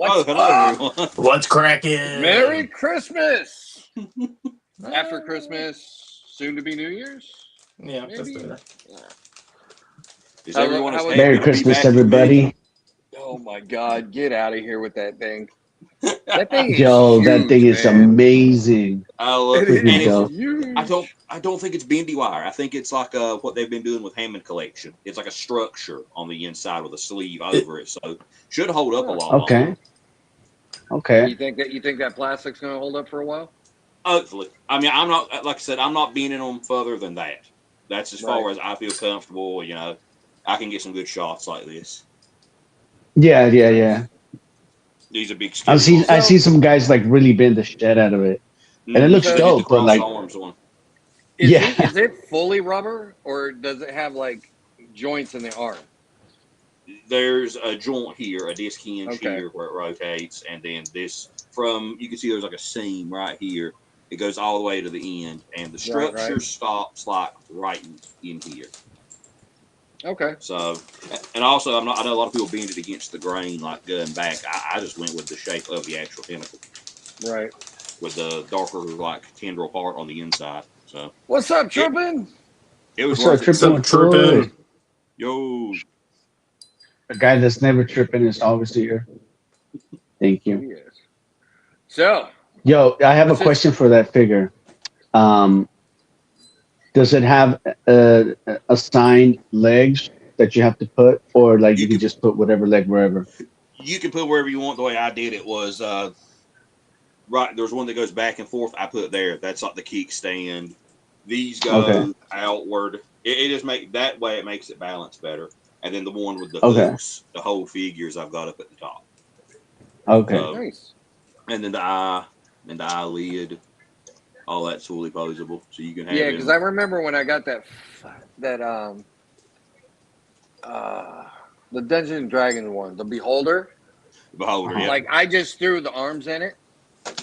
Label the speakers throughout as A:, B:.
A: What's
B: hello,
A: up?
B: everyone.
C: What's cracking?
A: Merry Christmas! After Christmas, soon to be New Year's.
C: Yeah, that's
A: Maybe.
C: better.
B: Is
A: How-
B: everyone as
A: how was-
B: happy
D: Merry
B: to be
D: Christmas,
B: back as me?
D: everybody.
A: Oh my God! Get out of here with that thing. That thing is
D: Yo,
A: huge,
D: that thing is
A: man.
D: amazing.
B: I love
A: It
B: it. And
D: Freaking
A: is
D: dope.
A: huge.
B: I don't think it's bendy wire. I think it's like what they've been doing with Hammond Collection. It's like a structure on the inside with a sleeve over it, so should hold up a lot
D: Okay.
B: longer.
D: Okay.
A: You think that plastic's gonna hold up for a while?
B: Hopefully, I mean, I'm not like I said, I'm not bending them further than that. That's as far
A: Right.
B: as I feel comfortable. You know, I can get some good shots like this.
D: Yeah, yeah, yeah.
B: These are big.
D: I
B: skinny
D: see
B: ones.
D: some guys like really bend the shit out of it. And it looks
A: So-
B: They did the
D: dope, but
B: cross
D: like
B: arms one.
D: Yeah.
A: Is it fully rubber or does it have like joints in the arm?
B: There's a joint here, a disc hinge
A: Okay.
B: here where it rotates, and then this you can see there's like a seam right here. It goes all the way to the end, and the structure
A: right.
B: stops like right in here.
A: Okay.
B: So, and also I know a lot of people bend it against the grain, like gun back. I just went with the shape of the actual tentacle,
A: Right.
B: with the darker like tendril part on the inside. So
A: What's up, Trippin'?
B: it was
D: What's up,
B: worth it.
D: tripping?
C: Some
D: with
C: tripping.
D: Troy?
B: Yo,
D: A guy that's never tripping is always here. Thank you.
A: Yes. So,
D: Yo, I have a
A: What's this?
D: question for that figure. Does it have assigned legs that you have to put, or like you can just put whatever leg wherever?
B: you can put wherever you want. The way I did it was right. There's one that goes back and forth. I put there. That's like the kickstand. These go outward. It just make that way. It makes it balance better. And then the one with the hooks, the whole figures I've got up at the top.
D: Okay.
A: nice.
B: And then the eye and the eyelid, all that's fully posable, so you can have.
A: Yeah, because I remember when I got that the Dungeons and Dragons one, the Beholder.
B: Beholder. Yeah.
A: Like I just threw the arms in it,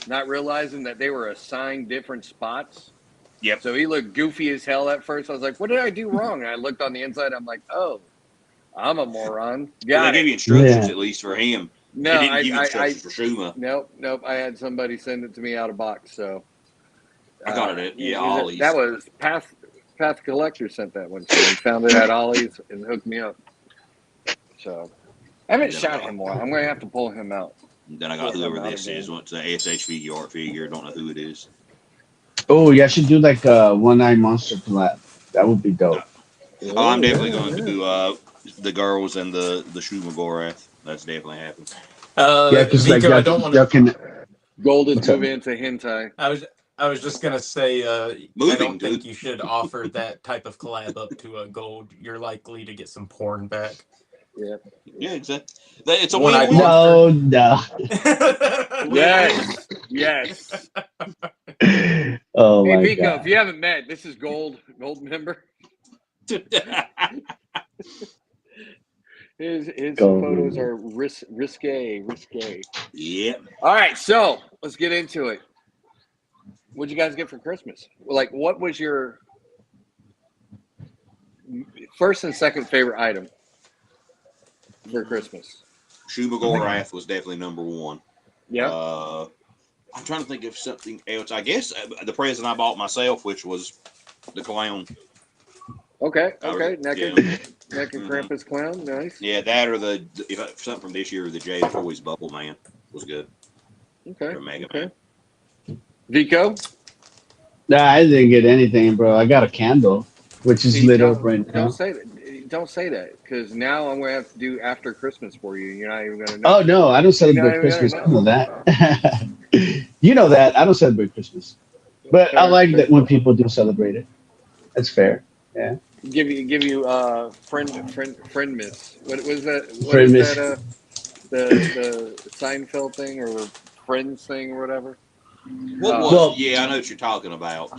A: not realizing that they were assigned different spots.
B: Yep.
A: So he looked goofy as hell at first. I was like, "What did I do wrong?" And I looked on the inside. I'm like, "Oh, I'm a moron."
B: Well, they gave you instructions at least for him.
A: No,
B: they didn't give you instructions for Shuma.
A: Nope. I had somebody send it to me out of box. So
B: I got it at Ollie's.
A: That was Path Collector sent that one to me. Found it at Ollie's and hooked me up. So I haven't shot him more. I'm gonna have to pull him out.
B: Then I got whoever this is. Went to ASH figure art figure. Don't know who it is.
D: Oh, yeah, I should do like a one-eyed monster collab. That would be dope.
B: Oh, I'm definitely going to do the girls and the Shuma Gorath. That's definitely happening.
D: Yeah, because like
C: Vico, I don't want to.
A: Gold is
D: What's up?
A: moving into hentai.
C: I was just gonna say, I
B: Moving,
C: don't think
B: dude.
C: you should offer that type of collab up to a gold. You're likely to get some porn back.
A: Yeah.
B: Yeah, exactly. It's a
C: One-eyed
B: win-win.
D: No.
A: Yes.
D: Oh
A: Hey
D: my
A: Vico,
D: god.
A: if you haven't met, this is Gold member. His
D: Gold
A: photos
D: member.
A: are risque.
B: Yeah.
A: All right, so let's get into it. What'd you guys get for Christmas? Like, what was your first and second favorite item for Christmas?
B: Shuma Gorath was definitely number one.
A: Yeah.
B: I'm trying to think of something else. I guess the present I bought myself, which was the clown.
A: Okay.
B: Yeah.
A: Naked Krampus clown. Nice.
B: Yeah, that or something from this year, the Jade Toys Bubble Man was good.
A: Okay.
B: Or Mega Man.
A: Vico.
D: Nah, I didn't get anything, bro. I got a candle, which is
A: See,
D: lit up right now.
A: Don't say that, because now I'm gonna have to do after Christmas for you. You're not even gonna know.
D: Oh no, I don't celebrate
A: even
D: Christmas.
A: gonna
D: You know that. You know that. I don't celebrate Christmas. But I like that when people do celebrate it. That's fair. Yeah.
A: Give you friend miss. What was that? What
D: Friend
A: is
D: miss.
A: that? The Seinfeld thing or Friends thing or whatever.
D: Well,
B: yeah, I know what you're talking about.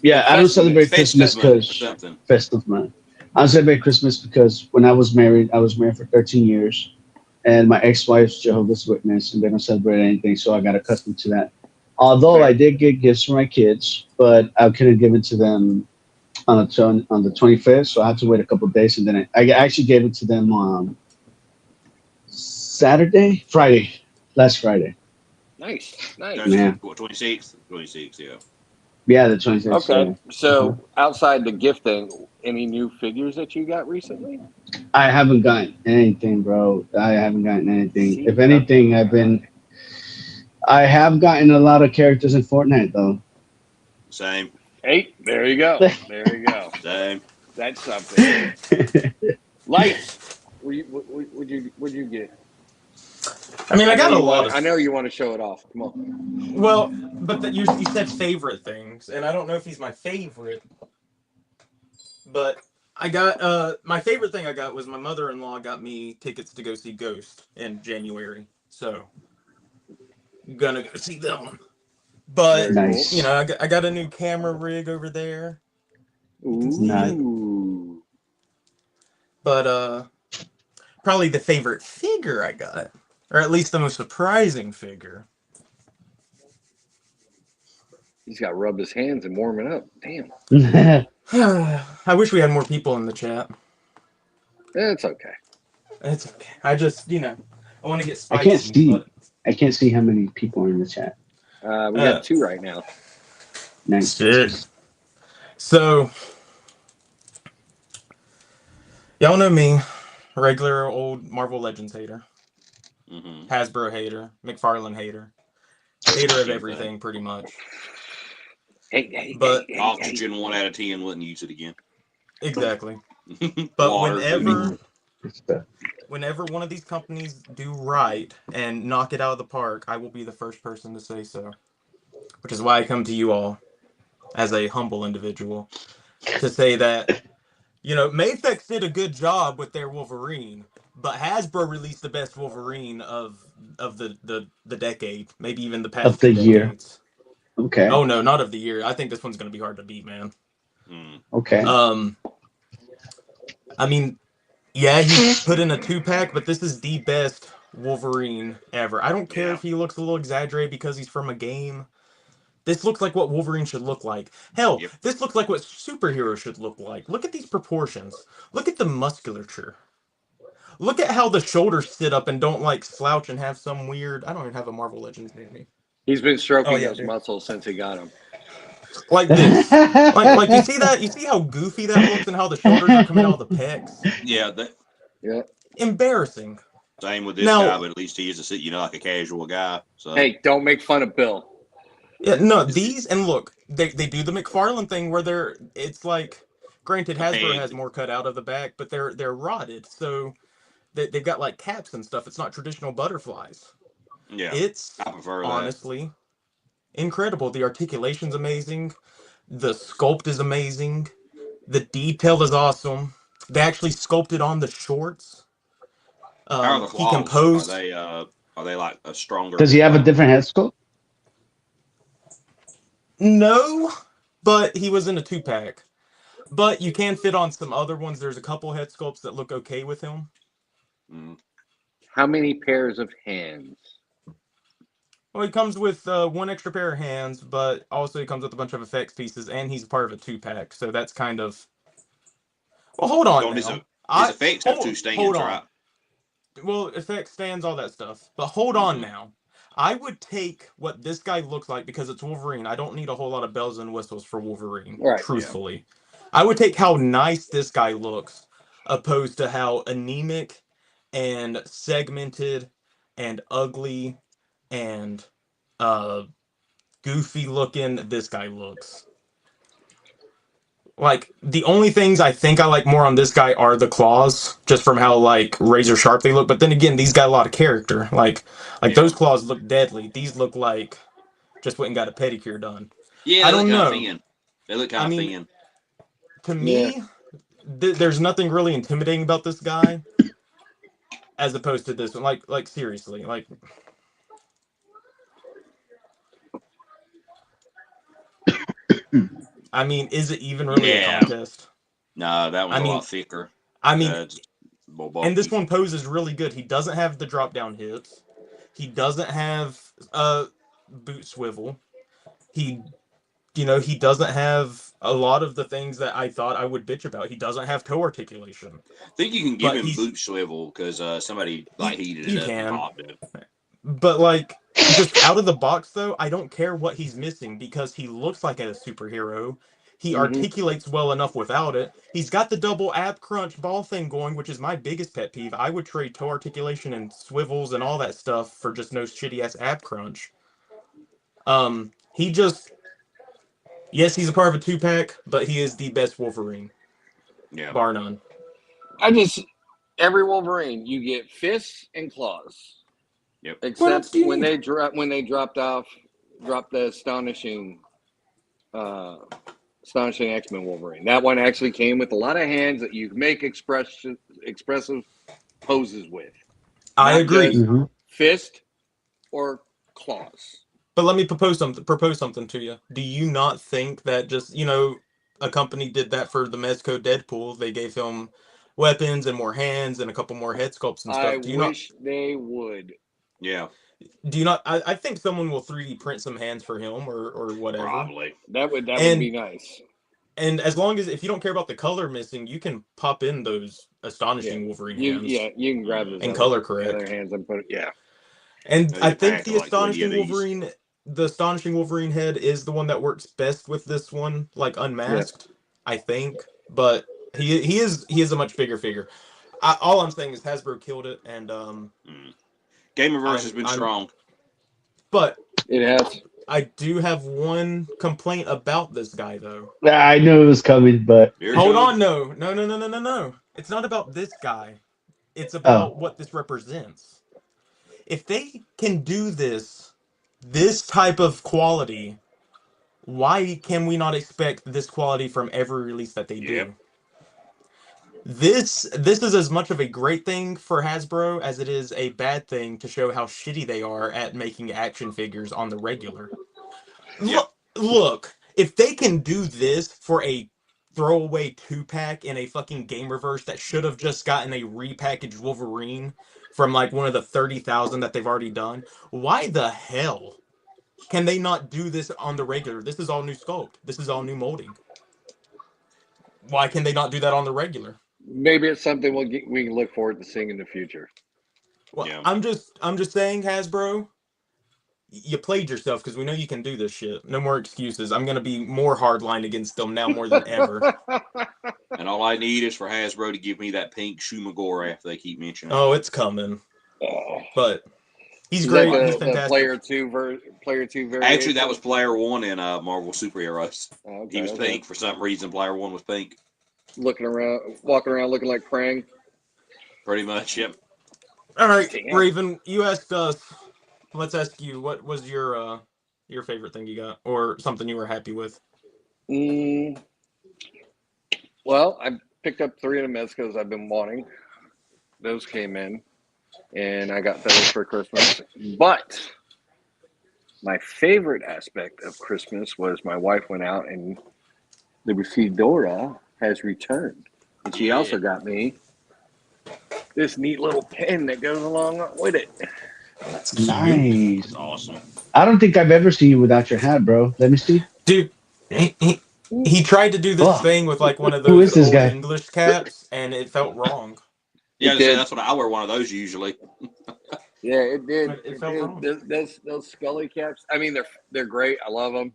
D: Yeah, I don't celebrate Christmas
B: Festival or
D: because
B: something.
D: festive month. I don't celebrate Christmas because when I was married for 13 years, and my ex-wife's Jehovah's Witness, and they don't celebrate anything, so I got accustomed to that. Although I did get gifts for my kids, but I couldn't give it to them on the 25th, so I had to wait a couple of days, and then I actually gave it to them on Friday. last Friday.
A: Nice, nice.
B: That's
D: Yeah.
B: 26th. 26th, yeah.
D: Yeah, the 26th.
A: Okay,
D: Yeah.
A: so outside the gift thing, any new figures that you got recently?
D: I haven't gotten anything, bro. I haven't gotten anything.
A: See,
D: If anything, I have gotten a lot of characters in Fortnite though.
B: Same.
A: hey, there you go, there you go.
B: Same.
A: That's something. Lights. Would you get?
C: I mean, I got a lot
A: I
C: of.
A: know you want to show it off. Come on.
C: Well, but you said favorite things, and I don't know if he's my favorite, but I got my favorite thing I got was my mother-in-law got me tickets to go see Ghost in January, so I'm gonna go see them. But
A: Very cool.
C: you
D: Nice.
C: know, I got a new camera rig over there. You can see it.
A: Ooh.
C: But probably the favorite figure I got, or at least the most surprising figure.
A: He's got to rub his hands and warm it up. Damn.
C: I wish we had more people in the chat.
A: It's okay.
C: It's okay. I just, I want to get
D: I can't
C: spicy,
D: see.
C: but
D: I can't see how many people are in the chat.
A: We got 2 right now.
D: Nice.
C: shit. So, y'all know me, regular old Marvel Legends hater,
B: Mm-hmm.
C: Hasbro hater, McFarlane hater of
B: Everything.
C: everything, pretty much.
A: Hey,
C: But
B: Oxygen 1 out of 10 wouldn't use it again.
C: exactly. But
B: Water.
C: whenever one of these companies do right and knock it out of the park, I will be the first person to say so. Which is why I come to you all as a humble individual to say that, Mafex did a good job with their Wolverine, but Hasbro released the best Wolverine of the decade, maybe even the past
D: Of the
C: 2
D: year.
C: decades.
D: Okay.
C: Oh no, not of the year. I think this one's gonna be hard to beat, man.
B: Mm.
D: Okay.
C: I mean, yeah, he's put in a 2-pack, but this is the best Wolverine ever. I don't care
B: Yeah.
C: if he looks a little exaggerated because he's from a game. This looks like what Wolverine should look like. Hell,
B: Yep.
C: this looks like what superheroes should look like. Look at these proportions. Look at the musculature. Look at how the shoulders sit up and don't like slouch and have some weird. I don't even have a Marvel Legends near me.
A: He's been
C: Oh
A: stroking
C: yeah,
A: those
C: dude.
A: muscles since he got them.
C: Like this. Like you see that? You see how goofy that looks and how the shoulders are coming out of the pecs?
B: Yeah.
A: Yeah.
C: Embarrassing.
B: Same with this guy,
C: Now,
B: but at least he is like a casual guy. So
A: Hey, don't make fun of Bill.
C: yeah, no, these and look, they do the McFarlane thing where it's like, granted, Hasbro has
B: pegged.
C: more cut out of the back, but they're rotted, so they've got like caps and stuff. It's not traditional butterflies.
B: Yeah.
C: It's
B: I prefer that.
C: honestly incredible. The articulation's amazing. The sculpt is amazing. The detail is awesome. They actually sculpted on the shorts.
B: How are the
C: He
B: claws?
C: composed.
B: Are they like a stronger?
D: Does he have a different head sculpt?
C: No, but he was in a 2-pack. But you can fit on some other ones. There's a couple head sculpts that look okay with him.
B: Mm.
A: How many pairs of hands?
C: Well, he comes with 1 extra pair of hands, but also he comes with a bunch of effects pieces, and he's part of a 2-pack. So that's kind of. Well, hold on
B: Don't his
C: now.
B: effects have 2 stands,
C: hold on.
B: right?
C: Well, effects, stands, all that stuff. But hold on now. I would take what this guy looks like because it's Wolverine. I don't need a whole lot of bells and whistles for Wolverine,
A: Right.
C: truthfully. Yeah. I would take how nice this guy looks opposed to how anemic and segmented and ugly and goofy looking this guy looks. Like, the only things I think I like more on this guy are the claws, just from how, like, razor sharp they look. But then again, these got a lot of character. Like those claws look deadly. These look like just went and got a pedicure done.
B: Yeah,
C: I
B: they look
C: don't
B: kind of
C: know.
B: thin. They look
C: I
B: kind of
C: mean,
B: thin.
C: to me, there's nothing really intimidating about this guy as opposed to this one. Like seriously, like. I mean, is it even really a contest?
B: No, that one's a lot thicker.
C: I mean, and this
B: bulky.
C: one poses really good. He doesn't have the drop down hips. He doesn't have boot swivel. He doesn't have a lot of the things that I thought I would bitch about. He doesn't have toe articulation.
B: I think you can give him boot swivel because somebody heated it up and popped it.
C: But like, just out of the box though, I don't care what he's missing because he looks like a superhero. He
A: Mhm.
C: articulates well enough without it. He's got the double ab crunch ball thing going, which is my biggest pet peeve. I would trade toe articulation and swivels and all that stuff for just no shitty ass ab crunch. He just yes, he's a part of a 2-pack, but he is the best Wolverine,
B: Yeah.
C: bar none.
A: Every Wolverine, you get fists and claws.
B: Yep.
C: What else
A: Except
C: do you
A: when
C: need?
A: they dropped the uh, astonishing X-Men Wolverine. That one actually came with a lot of hands that you make expressive poses with,
C: I
A: not
C: agree.
A: just
D: Mhm.
A: fist or claws.
C: But let me propose something to you. Do you not think that just, a company did that for the Mezco Deadpool? They gave him weapons and more hands and a couple more head sculpts and
A: I
C: stuff.
A: wish they would.
B: Yeah.
C: Do you not I think someone will 3D print some hands for him or whatever.
B: Probably.
A: That would be
C: And
A: nice.
C: and as long as if you don't care about the color missing, you can pop in those
A: Yeah,
C: astonishing Wolverine hands
A: you can grab those
C: and
A: other
C: color correct.
A: hands and put it. Yeah,
C: And I
B: They
C: think
B: pack like 20 of these.
C: The astonishing Wolverine head is the one that works best with this one, like
A: yeah.
C: unmasked, I think. But he is a much bigger figure. All I'm saying is Hasbro killed it, and
B: Mm. Gamerverse has been
C: I'm
B: strong.
C: but
A: It has.
C: I do have one complaint about this guy though.
D: I knew it was coming, but
B: Here it
C: Hold
B: comes.
C: on, no. It's not about this guy. It's
D: oh,
C: about what this represents. If they can do this type of quality, why can we not expect this quality from every release that they
B: Yep.
C: do? This is as much of a great thing for Hasbro as it is a bad thing to show how shitty they are at making action figures on the regular.
B: Yep.
C: Look, if they can do this for a throwaway 2-pack in a fucking Gamerverse that should have just gotten a repackaged Wolverine from like one of the 30,000 that they've already done, why the hell can they not do this on the regular? This is all new sculpt. This is all new molding. Why can they not do that on the regular?
A: Maybe it's something we can look forward to seeing in the future.
C: Well,
B: Yeah.
C: I'm just saying, Hasbro, you played yourself because we know you can do this shit. No more excuses. I'm gonna be more hardline against them now more than ever.
B: And all I need is for Hasbro to give me that pink Shumagorath they keep mentioning.
C: Oh, it's coming.
A: Oh.
C: But he's
A: Is that
C: great. He's
A: the
C: fantastic.
A: player two variation?
B: Actually, that was player one in Marvel Superheroes.
A: Oh, okay,
B: He was
A: okay.
B: pink for some reason. Player one was pink.
A: Walking around looking like Krang.
B: Pretty much. Yep.
C: All right,
A: Damn.
C: Raven, you asked us. Let's ask you, what was your favorite thing you got, or something you were happy with?
A: Well, I picked up 3 of the Mezcos I've been wanting. Those came in, and I got those for Christmas. But my favorite aspect of Christmas was my wife went out and the Fedora has returned. And she also got me this neat little pen that goes along with it.
C: That's cute,
D: nice.
B: That's awesome.
D: I don't think I've ever seen you without your hat, bro. Let me see.
C: dude. He tried to do this
D: Oh,
C: thing with like one of
D: who
C: those
D: is this
C: old
D: guy?
C: English caps, and it felt wrong.
B: Yeah,
A: It did.
B: that's what I wear one of those usually.
A: Yeah, it did.
C: It felt wrong.
A: Those Scully caps. I mean, they're great. I love them.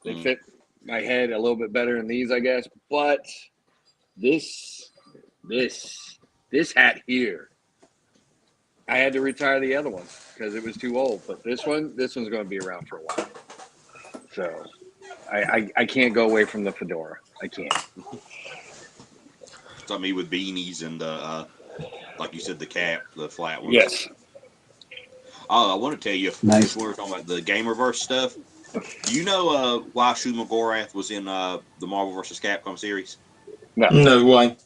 A: They fit my head a little bit better than these, I guess. But this hat here, I had to retire the other one because it was too old. But this one's going to be around for a while. So I can't go away from the fedora. I can't.
B: It's like me with beanies and like you said, the cap, the flat ones.
A: Yes.
B: Oh, I want to tell you,
D: Nice.
B: when we were talking about the Gamerverse stuff, do you know why Shumagorath was in the Marvel vs. Capcom series?
C: No, why?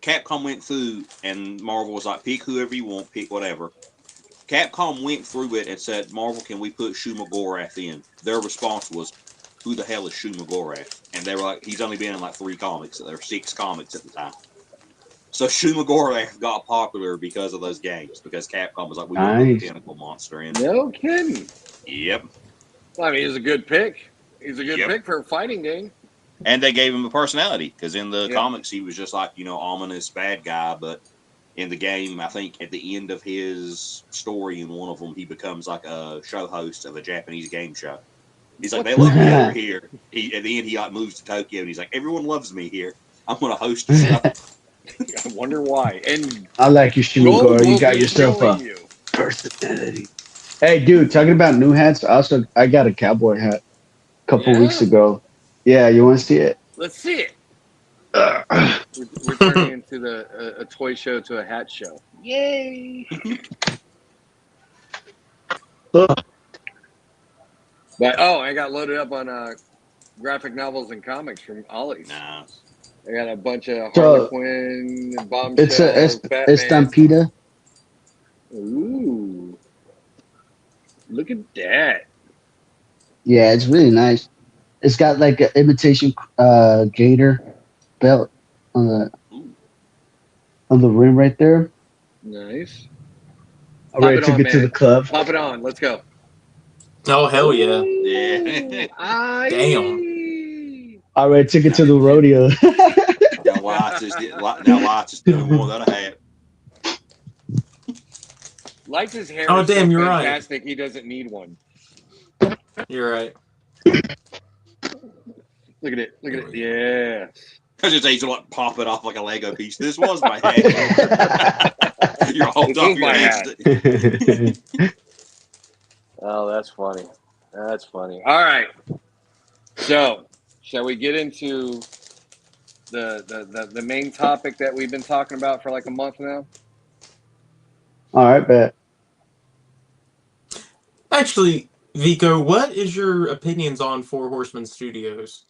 B: Capcom went through, and Marvel was like, pick whoever you want, pick whatever. Capcom went through it and said, Marvel, can we put Shumagorath in? Their response was, who the hell is Shumagorath? And they were like, he's only been in like 3 comics. There were 6 comics at the time. So Shumagorath got popular because of those games, because Capcom was like, we want to put a tentacle monster in.
A: No kidding.
B: Yep.
A: Well, I mean, he's a good pick. He's a good pick for a fighting game.
B: And they gave him a personality, because in the comics he was just like, ominous bad guy, but in the game. I think at the end of his story in one of them, he becomes like a show host of a Japanese game show. He's like,
A: What
B: they
A: the
B: love me
A: hell?
B: over here. At the end, he like moves to Tokyo, and he's like, everyone loves me here. I'm going to host a show.
A: I wonder why. And
D: I like you,
A: gold
D: Shimoguro. You
A: will
D: got
A: be
D: yourself
A: showing
D: a
A: you.
D: personality. Hey, dude, talking about new hats. I got a cowboy hat a couple weeks
A: Yeah,
D: ago. Yeah, you want to see it?
A: let's see it.
D: Ugh.
A: We're turning into a toy show to a hat show. Yay! But I got loaded up on graphic novels and comics from Ollie's.
B: Nice.
A: I got a bunch of Harley
D: So
A: Quinn,
D: it's
A: Bombshells, Batman.
D: Estampida.
A: Ooh, look at that!
D: Yeah, it's really nice. It's got like an imitation gator belt on the
B: Ooh.
D: rim right there.
A: Nice. Pop
D: Already
A: it
D: took
A: on,
D: it to the
A: man.
D: club.
A: Pop it on. Let's go.
C: Oh hell yeah!
B: Yeah.
A: Ooh,
C: Damn.
D: Already took it
B: Now,
D: to the rodeo.
B: now Lights is doing one of that hat.
A: Lights' hair
C: Oh
A: is so
C: damn, you're right.
A: fantastic. He doesn't need one.
C: You're right.
A: Look at it. Look at
C: There
A: it.
C: we go.
A: Yeah.
B: I just ate to like pop it off like a Lego piece. This was my hat. You're all
A: This
B: off
A: was
B: your
A: my
B: head.
A: hat. Oh, that's funny. That's funny. All right. So, shall we get into the main topic that we've been talking about for like a month now?
D: All right, bet.
C: Actually, Vico, what is your opinions on Four Horsemen Studios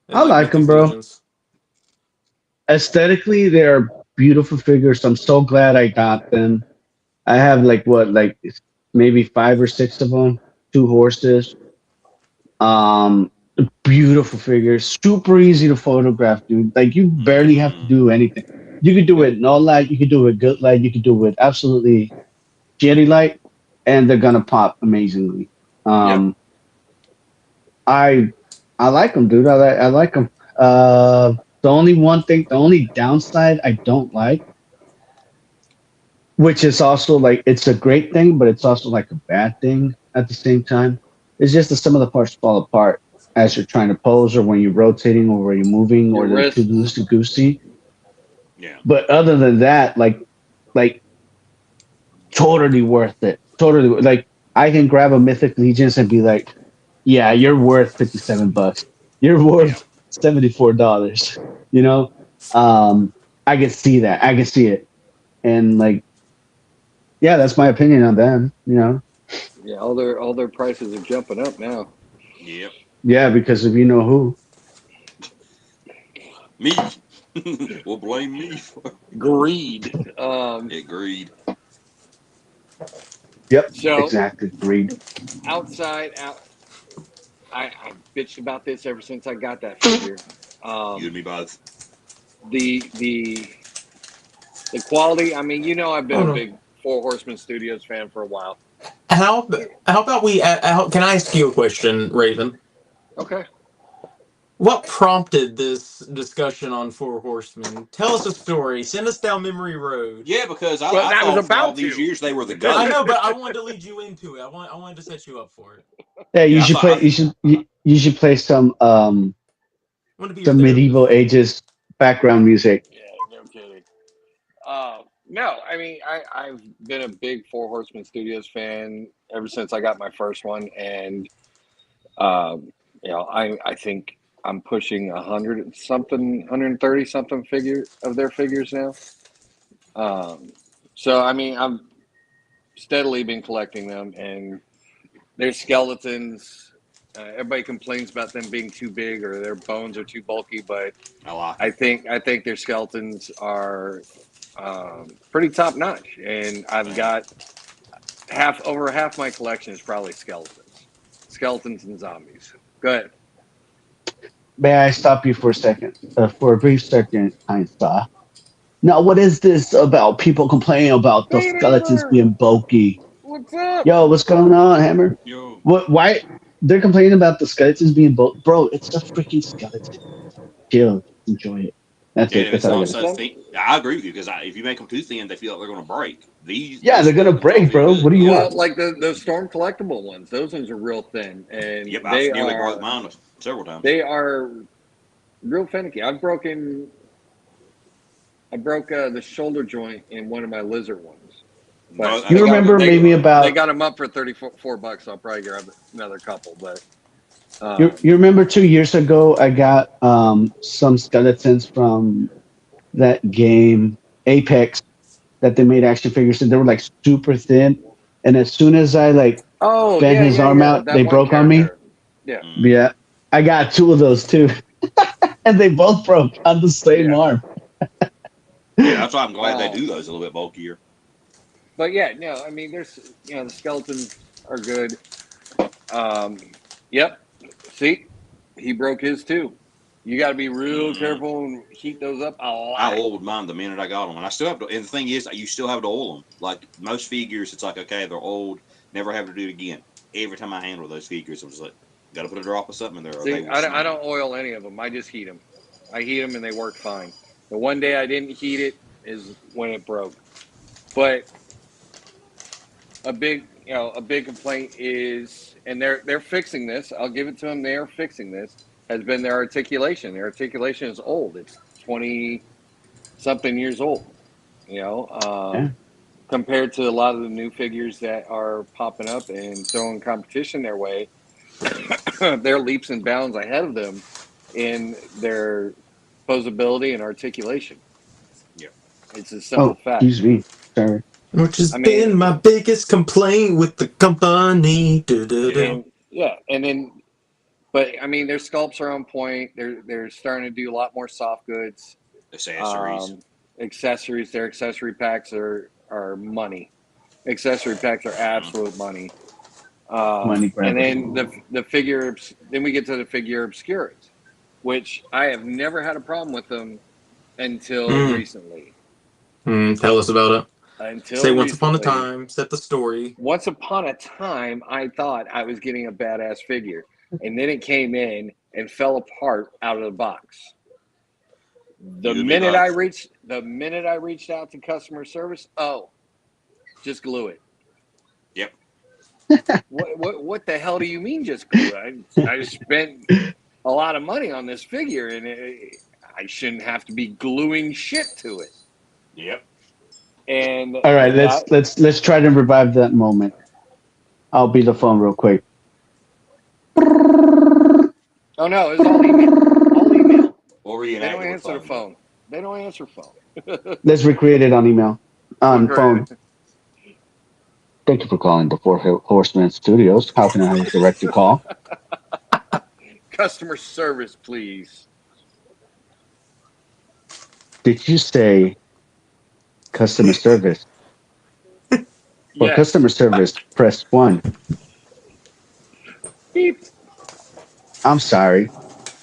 C: and
D: I
C: like
D: like them,
C: Mythic
D: bro.
C: Legions?
D: Aesthetically, they're beautiful figures. I'm so glad I got them. I have like maybe 5 or 6 of them. 2 horses. Um, Beautiful figures. Super easy to photograph, dude. Like you barely have to
B: Mm-hmm.
D: do anything. You could do it no light. You could do it good light. You could do it absolutely shitty light, and they're gonna pop amazingly.
B: Yep.
D: Um, I I like them, dude. I like them. The only one thing, the only downside I don't like, which is also like it's a great thing, but it's also like a bad thing at the same time, is just that some of the parts fall apart as you're trying to pose, or when you're rotating, or when you're moving,
A: Your
D: or they're too
A: wrist.
D: loosey goosey.
B: Yeah.
D: But other than that, like totally worth it. Totally like I can grab a Mythic Legions and be like, yeah, you're worth $57. You're
B: Yeah.
D: worth $74. You know, I can see that. I can see it, and like, yeah, that's my opinion on them. You know,
A: Yeah, all their prices are jumping up now.
B: Yep.
D: yeah, because of you know who.
B: Me. We'll blame me for
A: Greed.
B: it. Greed.
D: Yep,
A: So
D: exactly. Greed.
A: outside out. I bitched about this ever since I got that figure.
B: You and me both.
A: The the quality. I mean, I've been
C: Oh
A: a
C: no.
A: big Four Horsemen Studios fan for a while.
C: How about we? Can I ask you a question, Raven?
A: Okay.
C: What prompted this discussion on Four Horsemen? Tell us a story. Send us down memory road.
B: Yeah, because
A: Well,
B: I
A: I was
B: thought for all
A: about
B: these
A: to.
B: years they were the
C: I
B: goat.
C: know, but I wanted to lead you into it. I wanted to set you up for it.
D: Yeah, you
B: Yeah, I
D: should
B: thought.
D: play. You should play
C: I wanted to be your
D: some medieval
C: therapist.
D: ages background music.
A: Yeah, no kidding. No, I mean, I've been a big Four Horsemen Studios fan ever since I got my first one, and I think I'm pushing 100 something, 130 something figure of their figures now. Um, so I mean, I've steadily been collecting them, and their skeletons. Everybody complains about them being too big or their bones are too bulky, but
B: I like
A: I
B: it.
A: think I think their skeletons are pretty top notch, and I've
B: Man.
A: got over half my collection is probably skeletons and zombies. Go ahead.
D: May I stop you for a second, for a brief second, kind sir? Now, what is this about people complaining about the
A: Hey,
D: skeletons
A: Hammer,
D: being bulky?
A: what's up?
D: Yo, what's going on, Hammer?
B: Yo.
D: What? Why they're complaining about the skeletons being bulky? Bro, it's a freaking skeleton. Chill, enjoy it. That's
B: And
D: it.
B: if
D: That's
B: it's
D: all I
B: not
D: gotta say.
B: so thin, I agree with you because if you make them too thin, they feel like they're going to break.
D: Yeah,
B: These
D: they're gonna
B: skeletons all
D: break,
B: feel
D: bro.
B: good.
D: What do you
A: Well,
D: want?
A: like the storm collectible ones, those ones are real thin, and
B: Yep, I've nearly broke mine several times.
A: they are real finicky. I broke the shoulder joint in one of my lizard ones, but
B: I
D: You
B: think
D: remember
B: I
D: maybe
A: they
D: about
A: got them up for $34. So I'll probably grab another couple, but
D: you remember 2 years ago I got some skeletons from that game Apex that they made action figures and they were like super thin. And as soon as I like
A: oh
D: bent
A: yeah,
D: his
A: yeah,
D: arm
A: yeah,
D: out,
A: that
D: they
A: one
D: broke on me.
A: character, yeah,
D: Yeah. I got two of those too. And they both broke on the same
A: yeah.
D: arm.
B: yeah, that's why I'm glad they
A: Um,
B: do those a little bit bulkier.
A: but yeah, no, I mean, there's the skeletons are good. Um, yep. See, he broke his too. You got to be real
B: Mm-hmm.
A: careful and heat those up a
B: I
A: lot.
B: oiled mine the minute I got them, and I still have to. And the thing is, you still have to oil them. Like most figures, it's like okay, they're old, never have to do it again. Every time I handle those figures, I'm just like, got to put a drop of something in there, or they
A: See,
B: will
A: I
B: snap.
A: don't oil any of them. I just heat them. I heat them and they work fine. The one day I didn't heat it is when it broke. But a big complaint is, and they're fixing this. I'll give it to them. They are fixing this. Has been their articulation. Their articulation is old. It's 20 something years old. You know,
D: Yeah.
A: compared to a lot of the new figures that are popping up and throwing competition their way, they're leaps and bounds ahead of them in their posability and articulation.
B: Yeah.
A: It's a
D: Oh,
A: simple fact.
D: excuse me. Sorry.
C: Which has
A: I mean,
C: been my biggest complaint with the company.
B: Yeah.
A: and yeah, and then, but I mean, their sculpts are on point. They're starting to do a lot more soft goods,
B: Accessories.
A: um, accessories. Their accessory packs are money. Accessory packs are
B: Mm-hmm.
A: absolute money.
D: Money
A: And
D: grabbers.
A: then the figure, then we get to the figure obscuras, which I have never had a problem with them until
C: Mm.
A: recently.
C: Tell us about it.
A: Until
C: Say once upon a
A: recently,
C: time, set the story.
A: once upon a time, I thought I was getting a badass figure, and then it came in and fell apart out of the box.
B: You and me both.
A: The minute I reached out to customer service, oh, just glue it.
B: Yep.
A: What the hell do you mean just glue it? I spent a lot of money on this figure, and I shouldn't have to be gluing shit to it.
B: Yep.
A: And
D: All right,
A: that,
D: let's try to revive that moment. I'll be the phone real quick.
A: oh no, it's all email. All email.
B: Or
A: They don't
B: reenact it with
A: answer the
B: phone. Though.
A: phone. They don't answer phone.
D: Let's recreate it on email. On
A: Okay.
D: phone. Thank you for calling the Four Horsemen Studios. How can I direct your call?
A: Customer service, please.
D: Did you say customer service? For
A: Yes.
D: customer service, press 1.
A: Beep.
D: I'm sorry.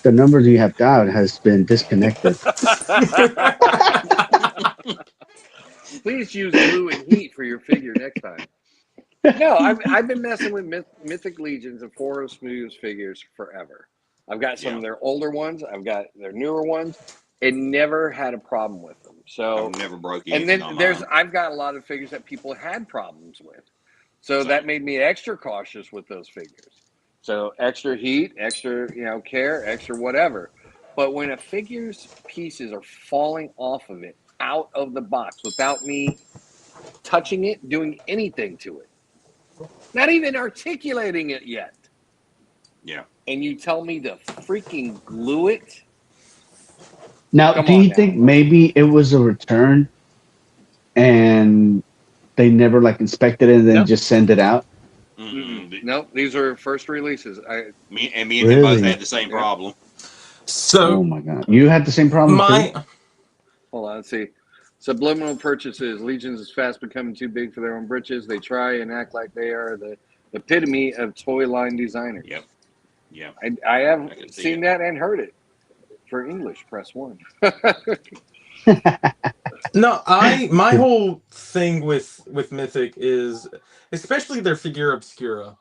D: The number you have dialed has been disconnected.
A: Please use glue and heat for your figure next time. No, I've been messing with Mythic Legions and Four Smooths figures forever. I've got some
B: Yeah.
A: of their older ones. I've got their newer ones. And never had a problem with them. So,
B: I've never broke
A: and
B: anything
A: then
B: on mine.
A: I've got a lot of figures that people had problems with. So that
B: Same.
A: made me extra cautious with those figures. So extra heat, extra, care, extra whatever. But when a figure's pieces are falling off of it out of the box without me touching it, doing anything to it, not even articulating it yet,
B: Yeah.
A: and you tell me to freaking glue it,
D: Now,
A: come
D: do
A: on
D: you
A: now.
D: think maybe it was a return and they never like inspected it and then
A: Nope.
D: just send it out?
A: Nope, these are first releases.
B: Me and him both
D: Really?
B: had the same
A: Yeah.
B: problem.
D: Oh
C: So
D: my god. You had the same problem too?
C: my
A: Hold on, let's see. Subliminal purchases. Legions is fast becoming too big for their own britches. They try and act like they are the epitome of toy line designers.
B: Yep. Yeah.
A: I have
B: I can see
A: seen
B: it.
A: that and heard it. For English, press 1.
C: no, my whole thing with Mythic is especially their figure obscura.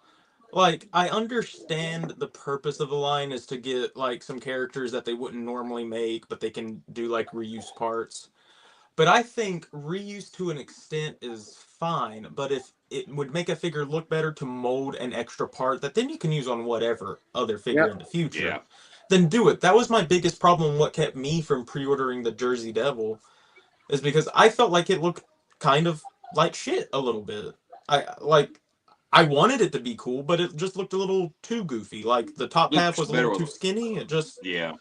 C: Like, I understand the purpose of the line is to get like some characters that they wouldn't normally make, but they can do like reuse parts. But I think reuse to an extent is fine. But if it would make a figure look better to mold an extra part that then you can use on whatever other figure
A: Yep.
C: in the future,
B: Yeah.
C: then do it. That was my biggest problem. What kept me from pre-ordering the Jersey Devil is because I felt like it looked kind of like shit a little bit. I wanted it to be cool, but it just looked a little too goofy. Like the top half
B: Looks
C: was a
B: better
C: little
B: with
C: too skinny. It just
B: yeah.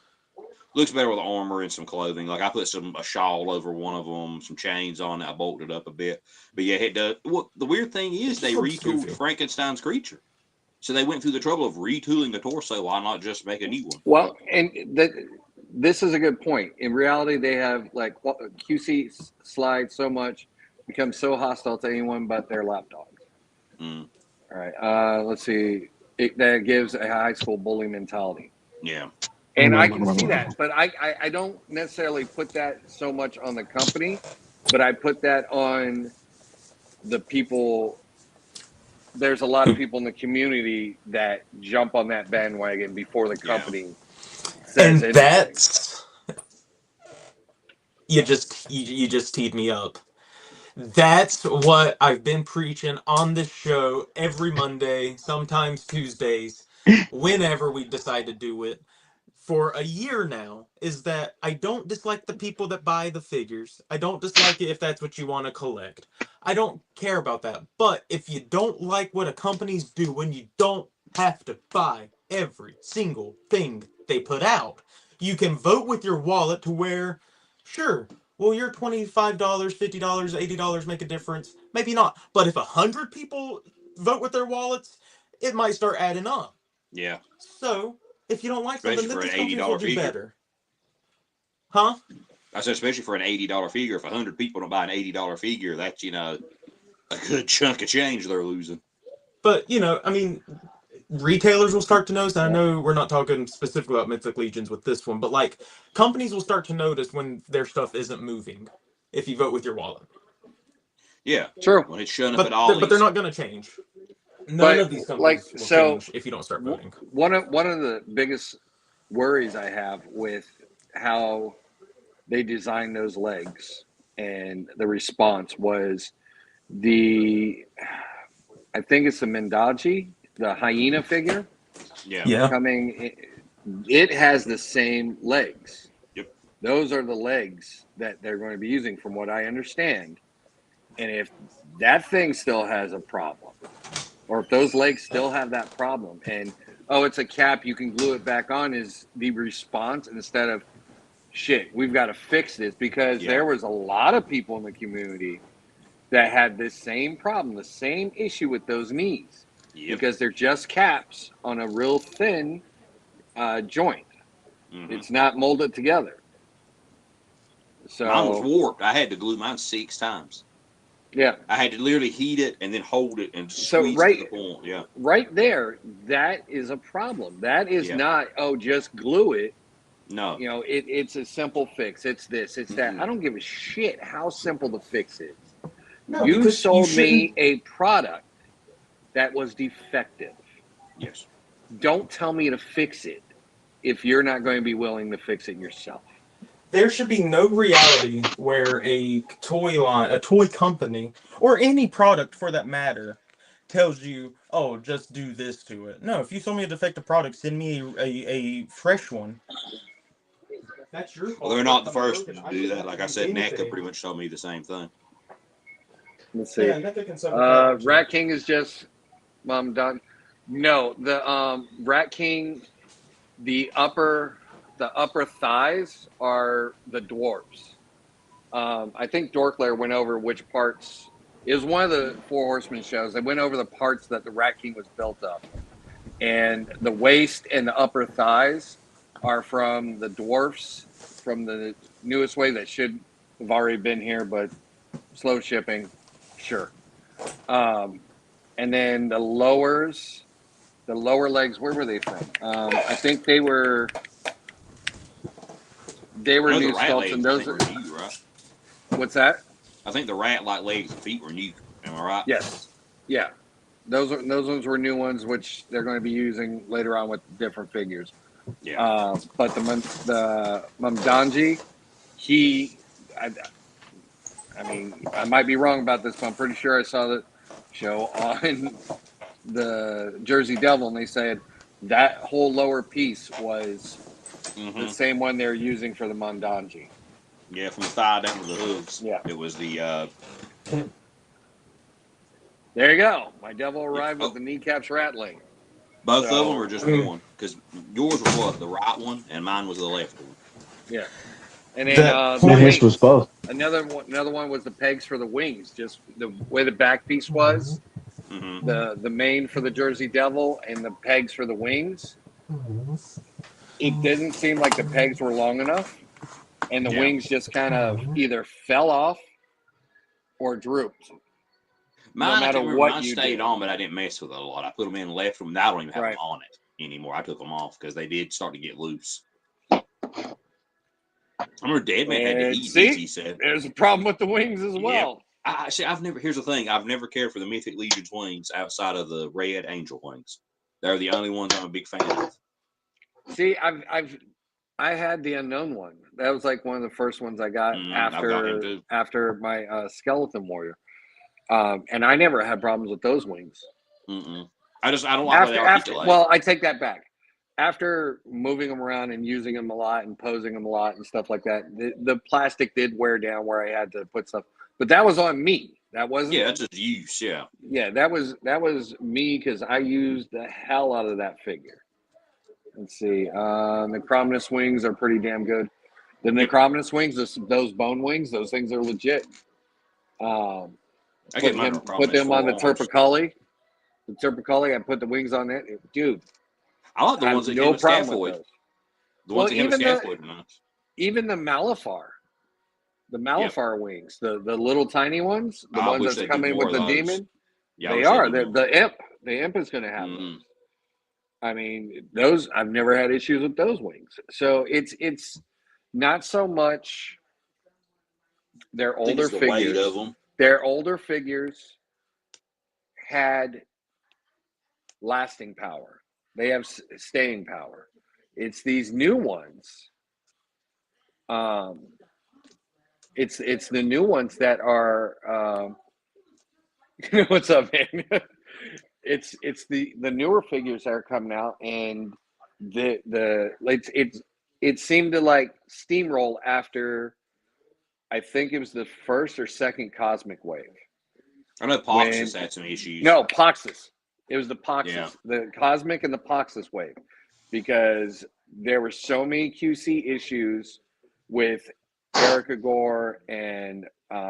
B: Looks better with armor and some clothing. Like I put a shawl over one of them, some chains on it. I bolted up a bit, but yeah, it does. Well, the weird thing
C: it
B: is
C: just
B: they
C: looks
B: retooled
C: goofy.
B: Frankenstein's creature, so they went through the trouble of retooling the torso. Why not just make a new one?
A: Well, and this is a good point. In reality, they have like QC slide so much, become so hostile to anyone but their lapdogs.
B: Mm,
A: All right. Let's see. That gives a high school bully mentality.
B: yeah,
A: And I can see that, but I don't necessarily put that so much on the company, but I put that on the people. There's a lot of people in the community that jump on that bandwagon before the
B: yeah,
A: company says
C: And
A: anything.
C: that's you just teed me up. That's what I've been preaching on this show every Monday, sometimes Tuesdays, whenever we decide to do it. For a year now, is that I don't dislike the people that buy the figures. I don't dislike it if that's what you want to collect. I don't care about that. But if you don't like what a company's doing, you don't have to buy every single thing they put out. You can vote with your wallet to where, sure, will your $25, $50, $80 make a difference? Maybe not. But if 100 people vote with their wallets, it might start adding up.
B: yeah.
C: So, if you don't like something,
B: Especially
C: then
B: for an
C: these
B: eighty
C: companies will
B: dollar
C: do
B: figure.
C: better. Huh?
B: I said, especially for an $80 figure. If 100 people don't buy an $80 figure, that's a good chunk of change they're losing.
C: But, I mean, retailers will start to notice. And I know we're not talking specifically about Mythic Legions with this one, but like companies will start to notice when their stuff isn't moving if you vote with your wallet.
B: Yeah,
A: True.
B: when it's showing up at
C: But they're
B: Ollie's.
C: not going to change. None
A: But
C: of these
A: like
C: companies will
A: so
C: change if you don't start voting.
A: one of the biggest worries I have with how they designed those legs and the response was the I think it's the Mendaji, the hyena figure
B: Yeah.
C: Yeah.
A: coming. It has the same legs.
B: Yep.
A: Those are the legs that they're going to be using, from what I understand. And if that thing still has a problem, or if those legs still have that problem, and oh, it's a cap, you can glue it back on, is the response instead of shit, we've got to fix this, because
B: Yeah.
A: there was a lot of people in the community that had this same problem, the same issue with those knees,
B: Yep.
A: because they're just caps on a real thin joint.
B: Mm-hmm.
A: It's not molded together.
B: Mine was
A: So
B: warped. I had to glue mine 6 times.
A: yeah.
B: I had to literally heat it and then hold it and
A: So
B: squeeze it to the point. Yeah.
A: right there, that is a problem. That is
B: Yeah.
A: not, oh, just glue it.
B: No.
A: It's a simple fix. It's this, it's that.
B: Mm-mm.
A: I don't give a shit how simple the fix is.
C: No,
A: You
C: because you
A: sold me
C: shouldn't.
A: a product that was defective.
B: Yes.
A: Don't tell me to fix it if you're not going to be willing to fix it yourself.
C: There should be no reality where a toy line, a toy company, or any product for that matter, tells you, "Oh, just do this to it." No, if you sold me a defective product, send me a fresh one. That's your
B: Well,
C: fault
B: they're
C: for it
B: not the
C: coming
B: first
C: broken.
B: to
C: I
B: do
C: shouldn't
B: that.
C: have to
B: Like I
C: do
B: said, NECA
C: anything.
B: pretty much told me the same thing.
A: Let's see.
C: Yeah, NECA can suck a cock.
A: Rat King is just done. No, the Rat King, the upper thighs are the dwarfs. I think Dorklair went over which parts. It was one of the Four Horsemen shows. They went over the parts that the Rat King was built of, and the waist and the upper thighs are from the dwarfs from the newest wave that should have already been here, but slow shipping, sure. And then the lower legs, where were they from? I think they were
B: I know the
A: new
B: rat
A: sculpts, and
B: legs, I
A: those
B: think,
A: are,
B: were new, right?
A: what's that?
B: I think the rat like legs and feet were new. Am I right?
A: Yes, yeah. those ones were new ones, which they're going to be using later on with different figures.
B: Yeah.
A: But the Mamdanji, he, I mean, I might be wrong about this, but I'm pretty sure I saw the show on the Jersey Devil, and they said that whole lower piece was the same one they're using for the Mamdanji.
B: Yeah, from the thigh down to the hooves.
A: Yeah.
B: It was the
A: There you go. My devil arrived
B: Oh.
A: with the kneecaps rattling.
B: Both
A: So-
B: of them or just one? Because yours was what? The right one, and mine was the left one.
A: Yeah. And then
C: That
A: the
D: No, his
A: wings.
D: was both.
A: Another one was the pegs for the wings. Just the way the back piece was,
B: Mm-hmm.
A: the main for the Jersey Devil and the pegs for the wings. It didn't seem like the pegs were long enough, and the
B: Yeah.
A: wings just kind of either fell off or drooped.
B: Mine,
A: No
B: I
A: matter
B: can't remember.
A: what
B: Mine
A: you
B: stayed
A: did.
B: on, but I didn't mess with it a lot. I put them in, left them. I don't even have
A: Right.
B: them on it anymore. I took them off because they did start to get loose. I remember Deadman had to
A: And
B: eat
A: see?
B: these, he said.
A: There's a problem with the wings as
B: Yep.
A: well.
B: I see. Here's the thing. I've never cared for the Mythic Legion's wings outside of the Red Angel wings. They're the only ones I'm a big fan of.
A: See, I had the unknown one. That was like one of the first ones I got
B: I've got him too.
A: after my skeleton warrior, and I never had problems with those wings.
B: Mm-mm. I don't like how they articulate.
A: Well, I take that back. After moving them around and using them a lot and posing them a lot and stuff like that, the plastic did wear down where I had to put stuff. But that was on me. That wasn't.
B: Yeah, that's just use. Yeah.
A: Yeah, that was me because I used the hell out of that figure. Let's see. The Necrominus wings are pretty damn good. The Necrominus wings, those bone wings, those things are legit.
B: I get my
A: Put them on the Terpicoli. The Terpicoli, I put the wings on it. Dude,
B: I like the
A: I
B: ones
A: have
B: that
A: no
B: came with
A: problem with
B: scaphoid.
A: those.
B: The ones
A: Well,
B: that came with scaphoid are nice.
A: Even the Malifar. The Malifar wings, the little tiny ones, the
B: I
A: ones
B: wish
A: that's
B: they'd do
A: coming
B: more
A: with
B: of
A: the
B: those.
A: demon.
B: Yeah, I
A: They
B: wish they'd
A: are.
B: do more.
A: The imp is going to have those. I mean, those I've never had issues with those wings. So it's not so much their
B: I think
A: older
B: it's the weight
A: figures.
B: of them.
A: Their older figures had lasting power. They have staying power. It's these new ones. It's the new ones that are. What's up, man? It's the newer figures that are coming out, and it seemed to like steamroll after. I think it was the first or second Cosmic Wave.
B: I know Poxus had some issues.
A: No, Poxus. It was the Poxus,
B: Yeah.
A: the Cosmic and the Poxus wave, because there were so many QC issues with Erica Gore and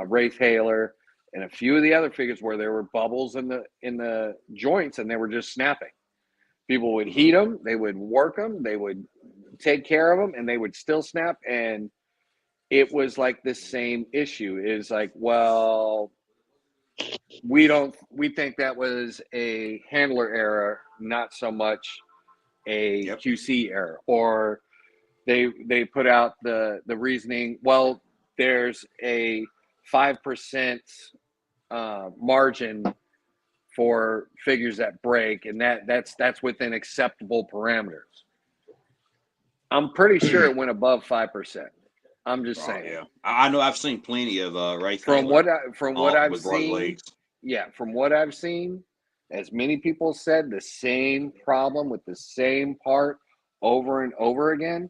A: Wraith Haler and a few of the other figures where there were bubbles in the joints and they were just snapping. People would heat them, they would work them, they would take care of them, and they would still snap. And it was like the same issue. Is like, well, we think that was a handler error, not so much a QC error. Or they put out the reasoning, well, there's a 5% margin for figures that break, and that's within acceptable parameters. I'm pretty sure it went above 5%. I'm just saying.
B: Yeah, I know. I've seen plenty of Wraith
A: From what I've
B: with broke
A: seen.
B: legs.
A: Yeah, from what I've seen, as many people said, the same problem with the same part over and over again.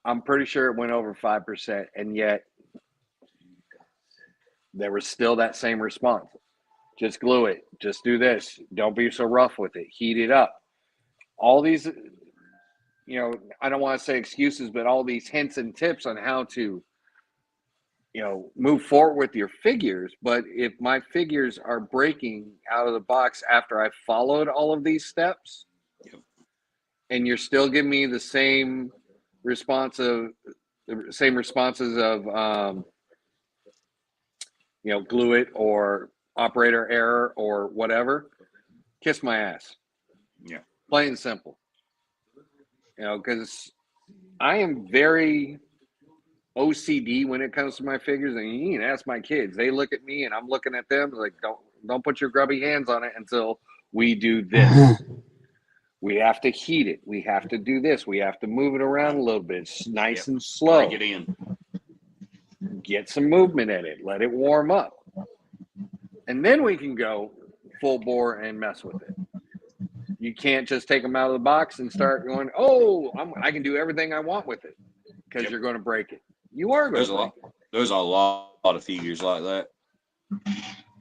A: I'm pretty sure it went over 5%, and yet there was still that same response. Just glue it. Just do this. Don't be so rough with it. Heat it up. All these, I don't want to say excuses, but all these hints and tips on how to, move forward with your figures. But if my figures are breaking out of the box after I followed all of these steps, and you're still giving me the same responses of, glue it or operator error or whatever, kiss my ass.
B: Yeah.
A: Plain and simple. Because I am very OCD when it comes to my figures, and you can ask my kids. They look at me, and I'm looking at them like, don't put your grubby hands on it until We do this. We have to heat it. We have to do this. We have to move it around a little bit. It's nice and slow.
B: Break it in.
A: Get some movement in it. Let it warm up. And then we can go full bore and mess with it. You can't just take them out of the box and start going, oh, I can do everything I want with it, because you're going to break it. You are going to break it.
B: There's a lot of figures like that.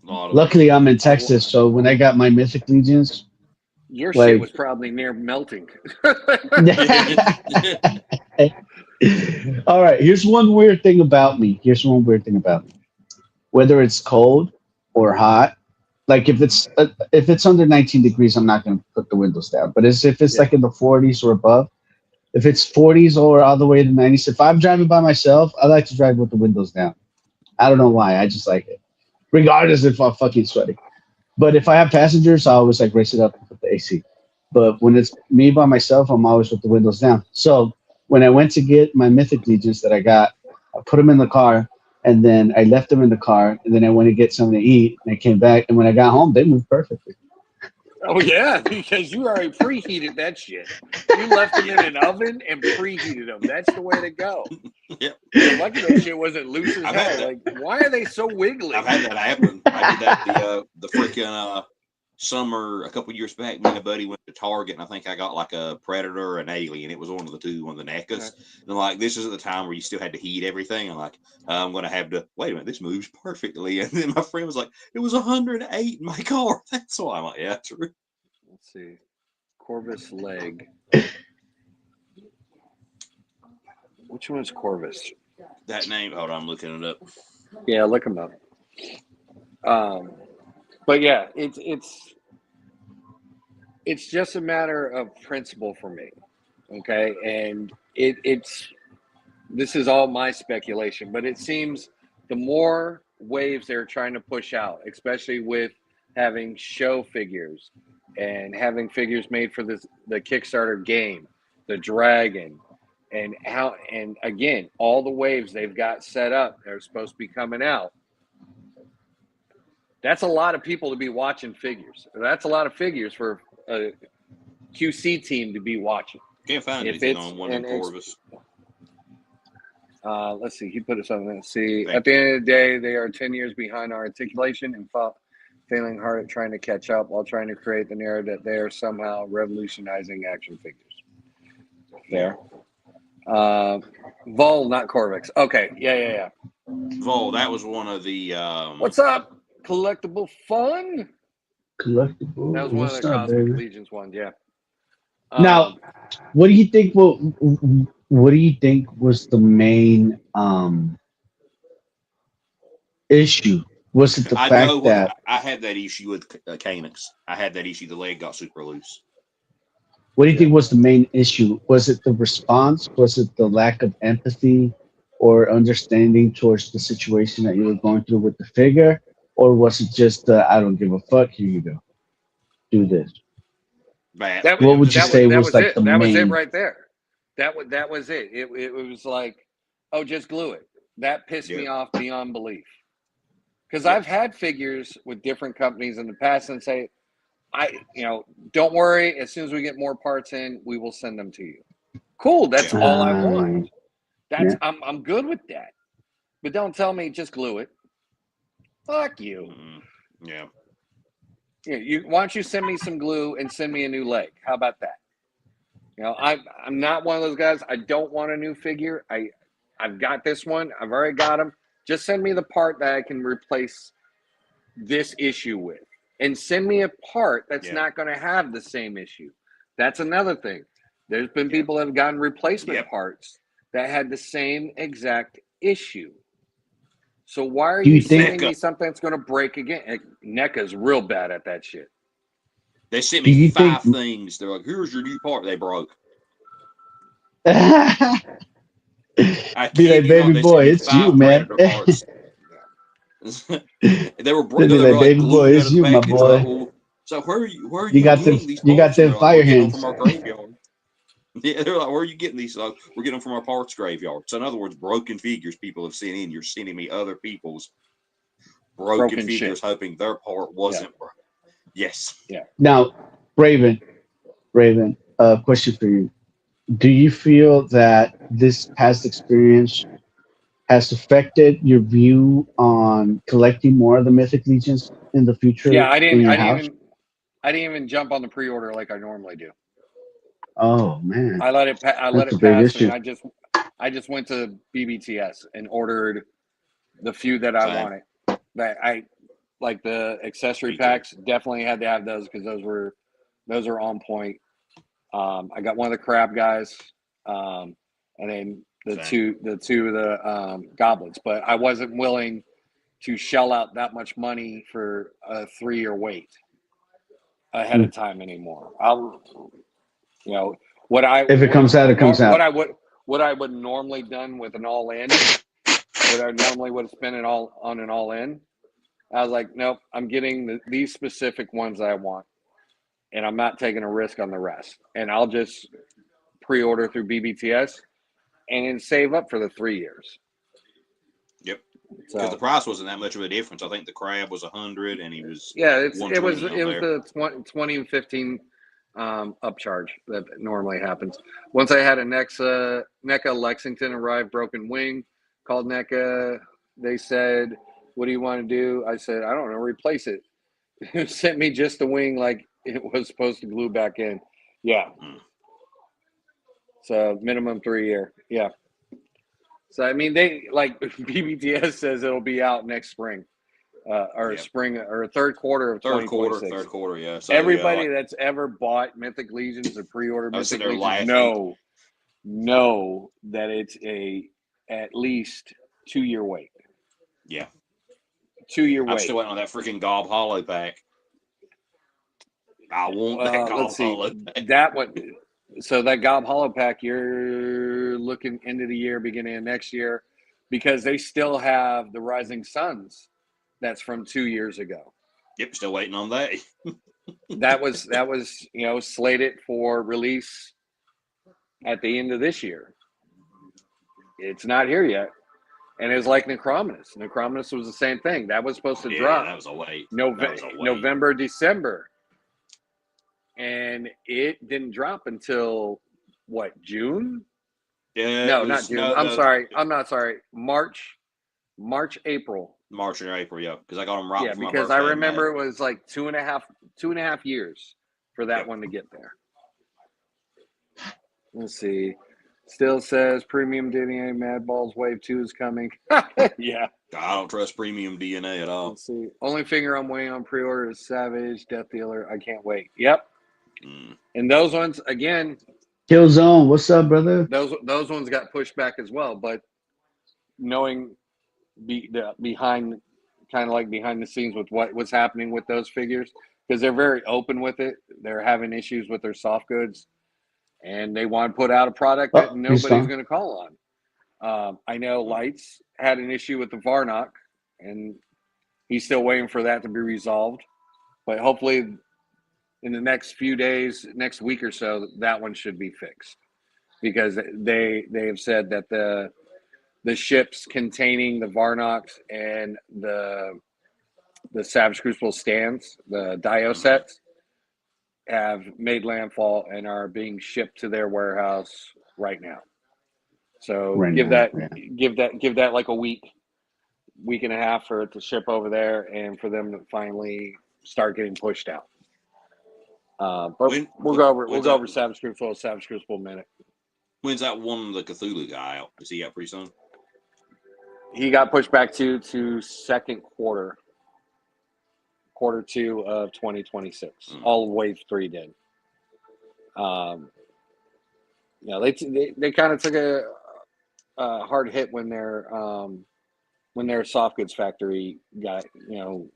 D: Luckily, I'm in Texas, so when I got my Mythic Legions,
A: your shit was probably near melting.
D: All right, here's one weird thing about me. Whether it's cold or hot, like if it's under 19 degrees, I'm not going to put the windows down. But if it's like in the 40s or above, if it's 40s or all the way to 90s, if I'm driving by myself, I like to drive with the windows down. I don't know why. I just like it, regardless if I'm fucking sweating. But if I have passengers, I always like raise it up and put the AC. But when it's me by myself, I'm always with the windows down. So when I went to get my Mythic Legions that I got, I put them in the car, and then I left them in the car, and then I went to get something to eat, and I came back, and when I got home, they moved perfectly.
A: Oh, yeah, because you already preheated that shit. You left them in an oven and preheated them. That's the way to go.
B: Yep.
A: You're lucky that shit wasn't loose as hell. Like, why are they so wiggly?
B: I've had that happen. I did that the freaking summer a couple years back. Me and a buddy went to Target, and I think I got like a Predator or an Alien. It was one of the two, one of the NECAs. And like, this is at the time where you still had to heat everything. I'm like, I'm going to have to, wait a minute, this moves perfectly. And then my friend was like, it was 108 in my car. That's why. I'm like, yeah, true.
A: Let's see. Corvus leg. Which one's Corvus?
B: That name, hold on, I'm looking it up.
A: Yeah, look them up. But yeah, it's just a matter of principle for me, okay? And this is all my speculation, but it seems the more waves they're trying to push out, especially with having show figures and having figures made for the Kickstarter game, the Dragon, and again, all the waves they've got set up, they're supposed to be coming out. That's a lot of people to be watching figures. That's a lot of figures for a QC team to be watching.
B: Can't find anything on one of Corvus.
A: Let's see. He put it something. Let's see. At the end of the day, they are 10 years behind our articulation and failing hard at trying to catch up while trying to create the narrative that they are somehow revolutionizing action figures. There. Vol, not Corvix. Okay. Yeah.
B: Vol, that was one of the.
A: What's up? Collectible fun.
D: Collectible.
A: That was one of the Cosmic Legions ones. Yeah.
D: Now, what do you think? What do you think was the main issue? Was it the fact that
B: I had that issue with Canucks? I had that issue. The leg got super loose.
D: What do you think was the main issue? Was it the response? Was it the lack of empathy or understanding towards the situation that you were going through with the figure? Or was it just, I don't give a fuck, here you go. Do this.
B: What
D: would you say was like the main?
A: That was it right there. That was it. It was like, oh, just glue it. That pissed me off beyond belief. Because I've had figures with different companies in the past and say, don't worry. As soon as we get more parts in, we will send them to you. Cool. That's all I want. I'm good with that. But don't tell me just glue it. Fuck you.
B: Yeah.
A: Why don't you send me some glue and send me a new leg? How about that? I'm not one of those guys. I don't want a new figure. I've got this one. I've already got them. Just send me the part that I can replace this issue with. And send me a part that's not going to have the same issue. That's another thing. There's been people that have gotten replacement parts that had the same exact issue. So why are you sending me something that's going to break again? NECA's real bad at that shit.
B: They sent me 5 things. They're like, here's your new part. They broke.
D: Be like, baby boy, it's you, man.
B: They were
D: broken. Like, baby boy, it's you, my boy.
B: Like, well, so where are you
D: getting these? You got them fire hands
B: from our graveyard. Yeah, they're like, where are you getting these? Like, we're getting them from our parts graveyard. So in other words, broken figures people have sent in. You're sending me other people's broken figures, hoping their part wasn't broken. Yes.
D: Now, Raven, question for you. Do you feel that this past experience has affected your view on collecting more of the Mythic Legions in the future
A: Yeah, I
D: in
A: didn't.
D: your
A: I didn't
D: house?
A: even. I didn't even jump on the pre-order like I normally do.
D: Oh man,
A: I let it. I let
D: that's a
A: it
D: big
A: pass me.
D: issue.
A: I just went to BBTS and ordered the few that I
B: Same.
A: wanted. That I like the accessory
B: Me too.
A: packs. Definitely had to have those because those are on point. I got one of the crab guys, and then the
B: Same.
A: two of the goblets. But I wasn't willing to shell out that much money for a 3-year wait ahead
D: Hmm.
A: of time anymore. You know, what I
D: If it
A: would
D: comes out, it comes out.
A: what I would normally done with an all in, what I normally would have spent it all on an all in. I was like, nope, I'm getting these specific ones that I want, and I'm not taking a risk on the rest. And I'll just pre-order through BBTS and then save up for the 3 years.
B: Yep. Because the
A: So
B: price wasn't that much of a difference. I think the crab was 100 and he was
A: yeah, it was
B: 120 on there.
A: the 20 and 15 upcharge that normally happens. Once I had a NECA Lexington arrive broken wing, called NECA. They said, "What do you want to do?" I said, "I don't know, replace it." Sent me just the wing like it was supposed to glue back in. Yeah. So minimum 3 year. Yeah. So I mean, they like BBTS says it'll be out next spring, or
B: Yep.
A: spring or third quarter of
B: Third
A: 2026.
B: quarter, yeah. So
A: Everybody that's ever bought Mythic Legions or pre-ordered
B: I was
A: Mythic
B: sitting there
A: Legions
B: laughing.
A: know that it's a at least 2-year wait.
B: Yeah.
A: 2-year
B: I'm
A: wait.
B: still waiting on that freaking Gob Hollow pack. I want that Gob
A: Let's see
B: Hollow pack.
A: that one. So that Gob Hollow pack, you're looking into the year, beginning of next year, because they still have the Rising Suns. That's from 2 years ago.
B: Yep, still waiting on that.
A: That was slated for release at the end of this year. It's not here yet. And it was like Necrominus. Necrominus was the same thing. That was supposed to
B: Yeah,
A: drop
B: that was a wait.
A: November, December. And it didn't drop until what, June?
B: Yeah,
A: No,
B: it
A: not
B: was
A: June. I'm sorry. I'm not sorry. March, April.
B: March and April, yeah, because I got them right
A: Yeah,
B: before my
A: because
B: birthday.
A: I remember it was like two and a half years for that
B: Yep.
A: one to get there. Let's see. Still says premium DNA Mad Balls Wave 2 is coming. Yeah.
B: I don't trust premium DNA at all.
A: Let's see. Only finger I'm waiting on pre-order is Savage, Death Dealer. I can't wait. Yep. And those ones, again,
D: Killzone, what's up, brother?
A: those ones got pushed back as well. But knowing behind the scenes with what's happening with those figures, because they're very open with it. They're having issues with their soft goods, and they want to put out a product that
D: Oh, he's
A: nobody's
D: gone.
A: going to call on. I know Lights had an issue with the Varnock, and he's still waiting for that to be resolved. But hopefully, in the next few days, next week or so, that one should be fixed, because they have said that the ships containing the Varnocks and the Savage Crucible stands, the Dio sets, have made landfall and are being shipped to their warehouse right now. So
D: Right
A: give
D: now,
A: that like a week and a half for it to ship over there and for them to finally start getting pushed out. But we'll go over Savage Crucible minute.
B: When's that one, the Cthulhu guy out? Is he out pretty soon?
A: He got pushed back to second quarter 2 of 2026. All of Wave 3 did. They kind of took a hard hit when their soft goods factory got kind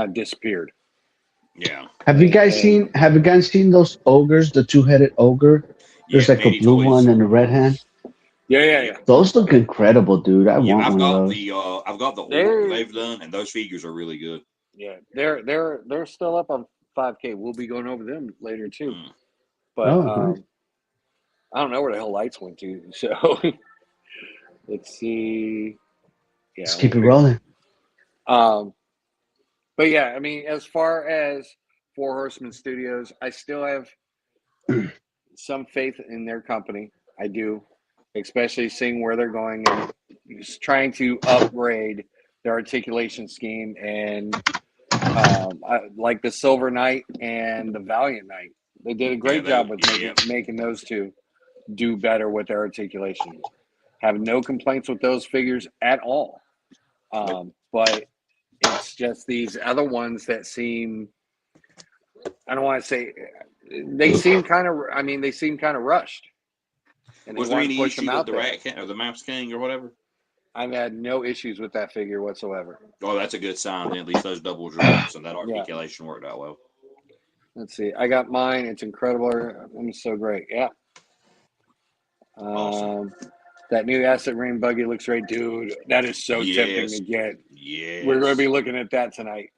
A: of disappeared.
B: Yeah.
D: Have you guys seen those ogres, the two-headed ogre? There's
B: Yeah,
D: like a
B: Petty
D: blue
B: Toys.
D: one and a red hand.
A: Yeah.
D: Those look incredible, dude. I
B: Yeah,
D: want
B: I've
D: one of
B: got
D: those.
B: I've got the orc they've done, and those figures are really good.
A: Yeah, they're still up on 5K. We'll be going over them later too. But
D: Nice.
A: I don't know where the hell Lights went to. So let's see. Yeah,
D: Let's keep it rolling.
A: But yeah, I mean, as far as Four Horsemen Studios. I still have some faith in their company. I do, especially seeing where they're going and trying to upgrade their articulation scheme. And like the Silver Knight and the Valiant Knight, they did a great job with making those two do better with their articulation. Have no complaints with those figures at all. But it's just these other ones that seem, I don't want to say, they seem kind of, I mean, they seem kind of rushed. And
B: Was there any issue with the Rat King or the Mouse King or whatever?
A: I've had no issues with that figure whatsoever.
B: Oh, that's a good sign. Then at least those double drops and that articulation worked out well.
A: Let's see. I got mine. It's incredible. It's so great. Yeah.
B: Awesome.
A: That new Acid Rain buggy looks great, dude. That is so tempting to get.
B: Yes.
A: We're going to be looking at that tonight.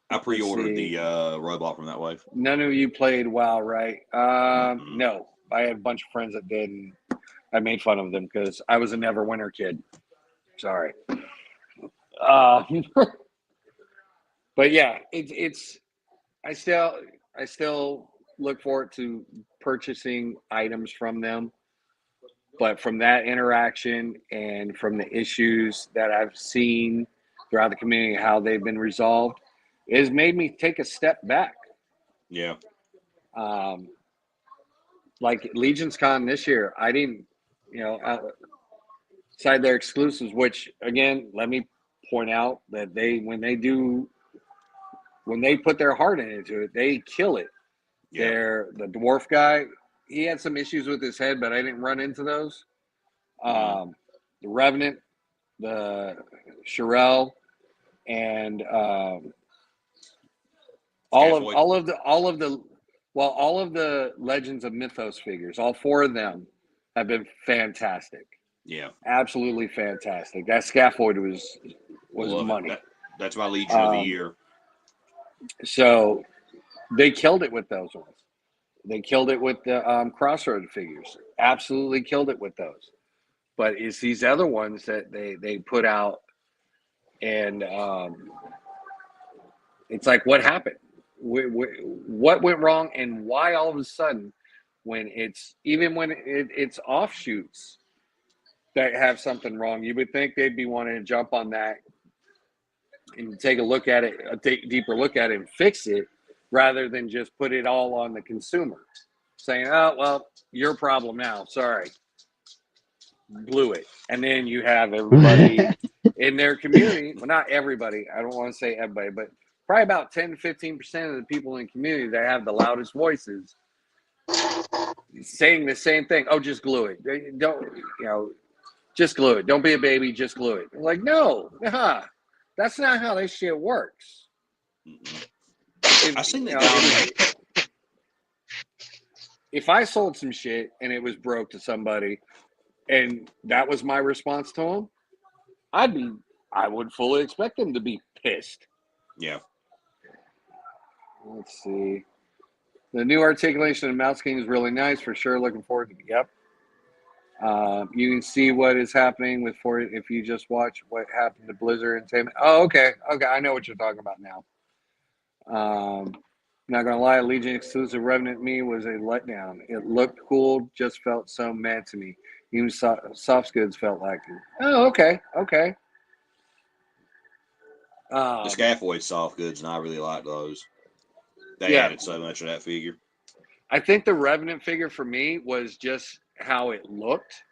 B: I pre-ordered the robot from that wave.
A: None of you played WoW, right? No. I had a bunch of friends that did, and I made fun of them because I was a Neverwinter kid. Sorry. But yeah, it's. I still look forward to purchasing items from them. But from that interaction and from the issues that I've seen throughout the community, how they've been resolved, it has made me take a step back.
B: Yeah.
A: Like Legion's Con this year, I didn't, outside their exclusives, which again, let me point out that when they put their heart into it, they kill it. Yeah. The dwarf guy, he had some issues with his head, but I didn't run into those. The Revenant, the Shirel, and all of the Legends of Mythos figures, all four of them have been fantastic.
B: Yeah,
A: absolutely fantastic. That scaffold was money.
B: That's my Legion of the Year.
A: So they killed it with those ones. They killed it with the Crossroad figures. Absolutely killed it with those. But it's these other ones that they put out, and it's like, what happened? What went wrong, and why all of a sudden, when it's offshoots that have something wrong, you would think they'd be wanting to jump on that and take a look at it, a deeper look at it, and fix it, rather than just put it all on the consumer, saying, "Oh, well, your problem now. Sorry, blew it." And then you have everybody in their community. Well, not everybody. I don't want to say everybody, but probably about 10 to 15% of the people in the community that have the loudest voices saying the same thing. Oh, just glue it. Don't, just glue it. Don't be a baby. Just glue it. I'm like, no, that's not how this shit works.
B: I seen that.
A: If I sold some shit and it was broke to somebody, and that was my response to them, I would fully expect them to be pissed.
B: Yeah.
A: Let's see. The new articulation of Mouse King is really nice for sure. Looking forward to it. Yep. You can see what is happening if you just watch what happened to Blizzard Entertainment. Oh, okay. I know what you're talking about now. Not gonna lie, Legion exclusive Revenant Me was a letdown. It looked cool, just felt so mad to me. Even soft goods felt like it. Oh, okay.
B: The scaffold soft goods, and I really like those. They added so much of that figure.
A: I think the Revenant figure for me was just how it looked.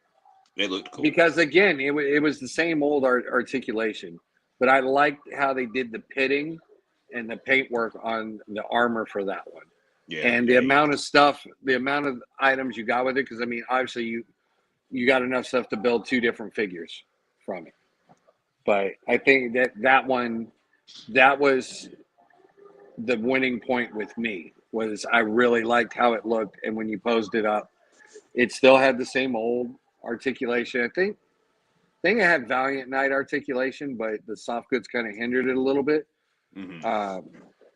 B: It looked cool.
A: Because again, it was the same old articulation, but I liked how they did the pitting and the paintwork on the armor for that one. Yeah. And the amount of stuff, the amount of items you got with it, because I mean, obviously you got enough stuff to build two different figures from it. But I think that was the winning point with me, was I really liked how it looked, and when you posed it up, it still had the same old articulation. I think it had Valiant Knight articulation, but the soft goods kind of hindered it a little bit. Mm-hmm.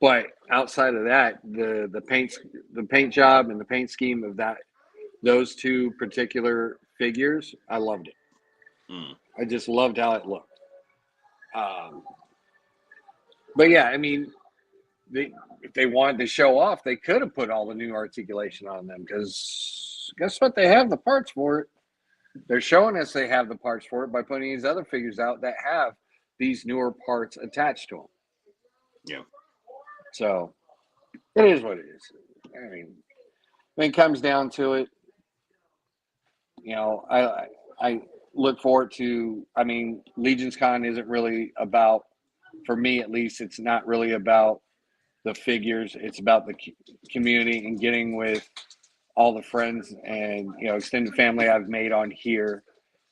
A: But outside of that, the paint job and the paint scheme of those two particular figures, I loved it. I just loved how it looked. But yeah, I mean, if they wanted to show off, they could have put all the new articulation on them because guess what? They have the parts for it. They're showing us they have the parts for it by putting these other figures out that have these newer parts attached to them.
B: Yeah.
A: So it is what it is. I mean, when it comes down to it, you know, I look forward to. I mean, Legion's Con isn't really about, for me at least, it's not really about the figures. It's about the community and getting with all the friends and extended family I've made on here,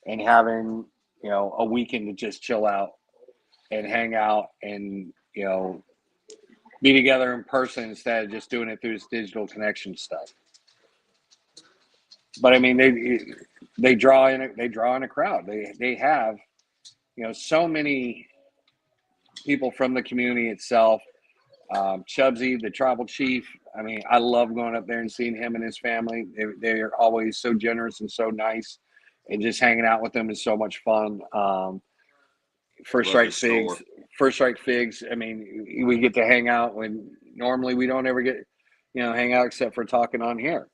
A: and having a weekend to just chill out and hang out and be together in person instead of just doing it through this digital connection stuff. But I mean, they draw in a crowd. They have so many people from the community itself. Chubsy, the tribal chief. I mean, I love going up there and seeing him and his family. They're always so generous and so nice, and just hanging out with them is so much fun. First Strike Figs. I mean, we get to hang out when normally we don't ever get, hang out except for talking on here.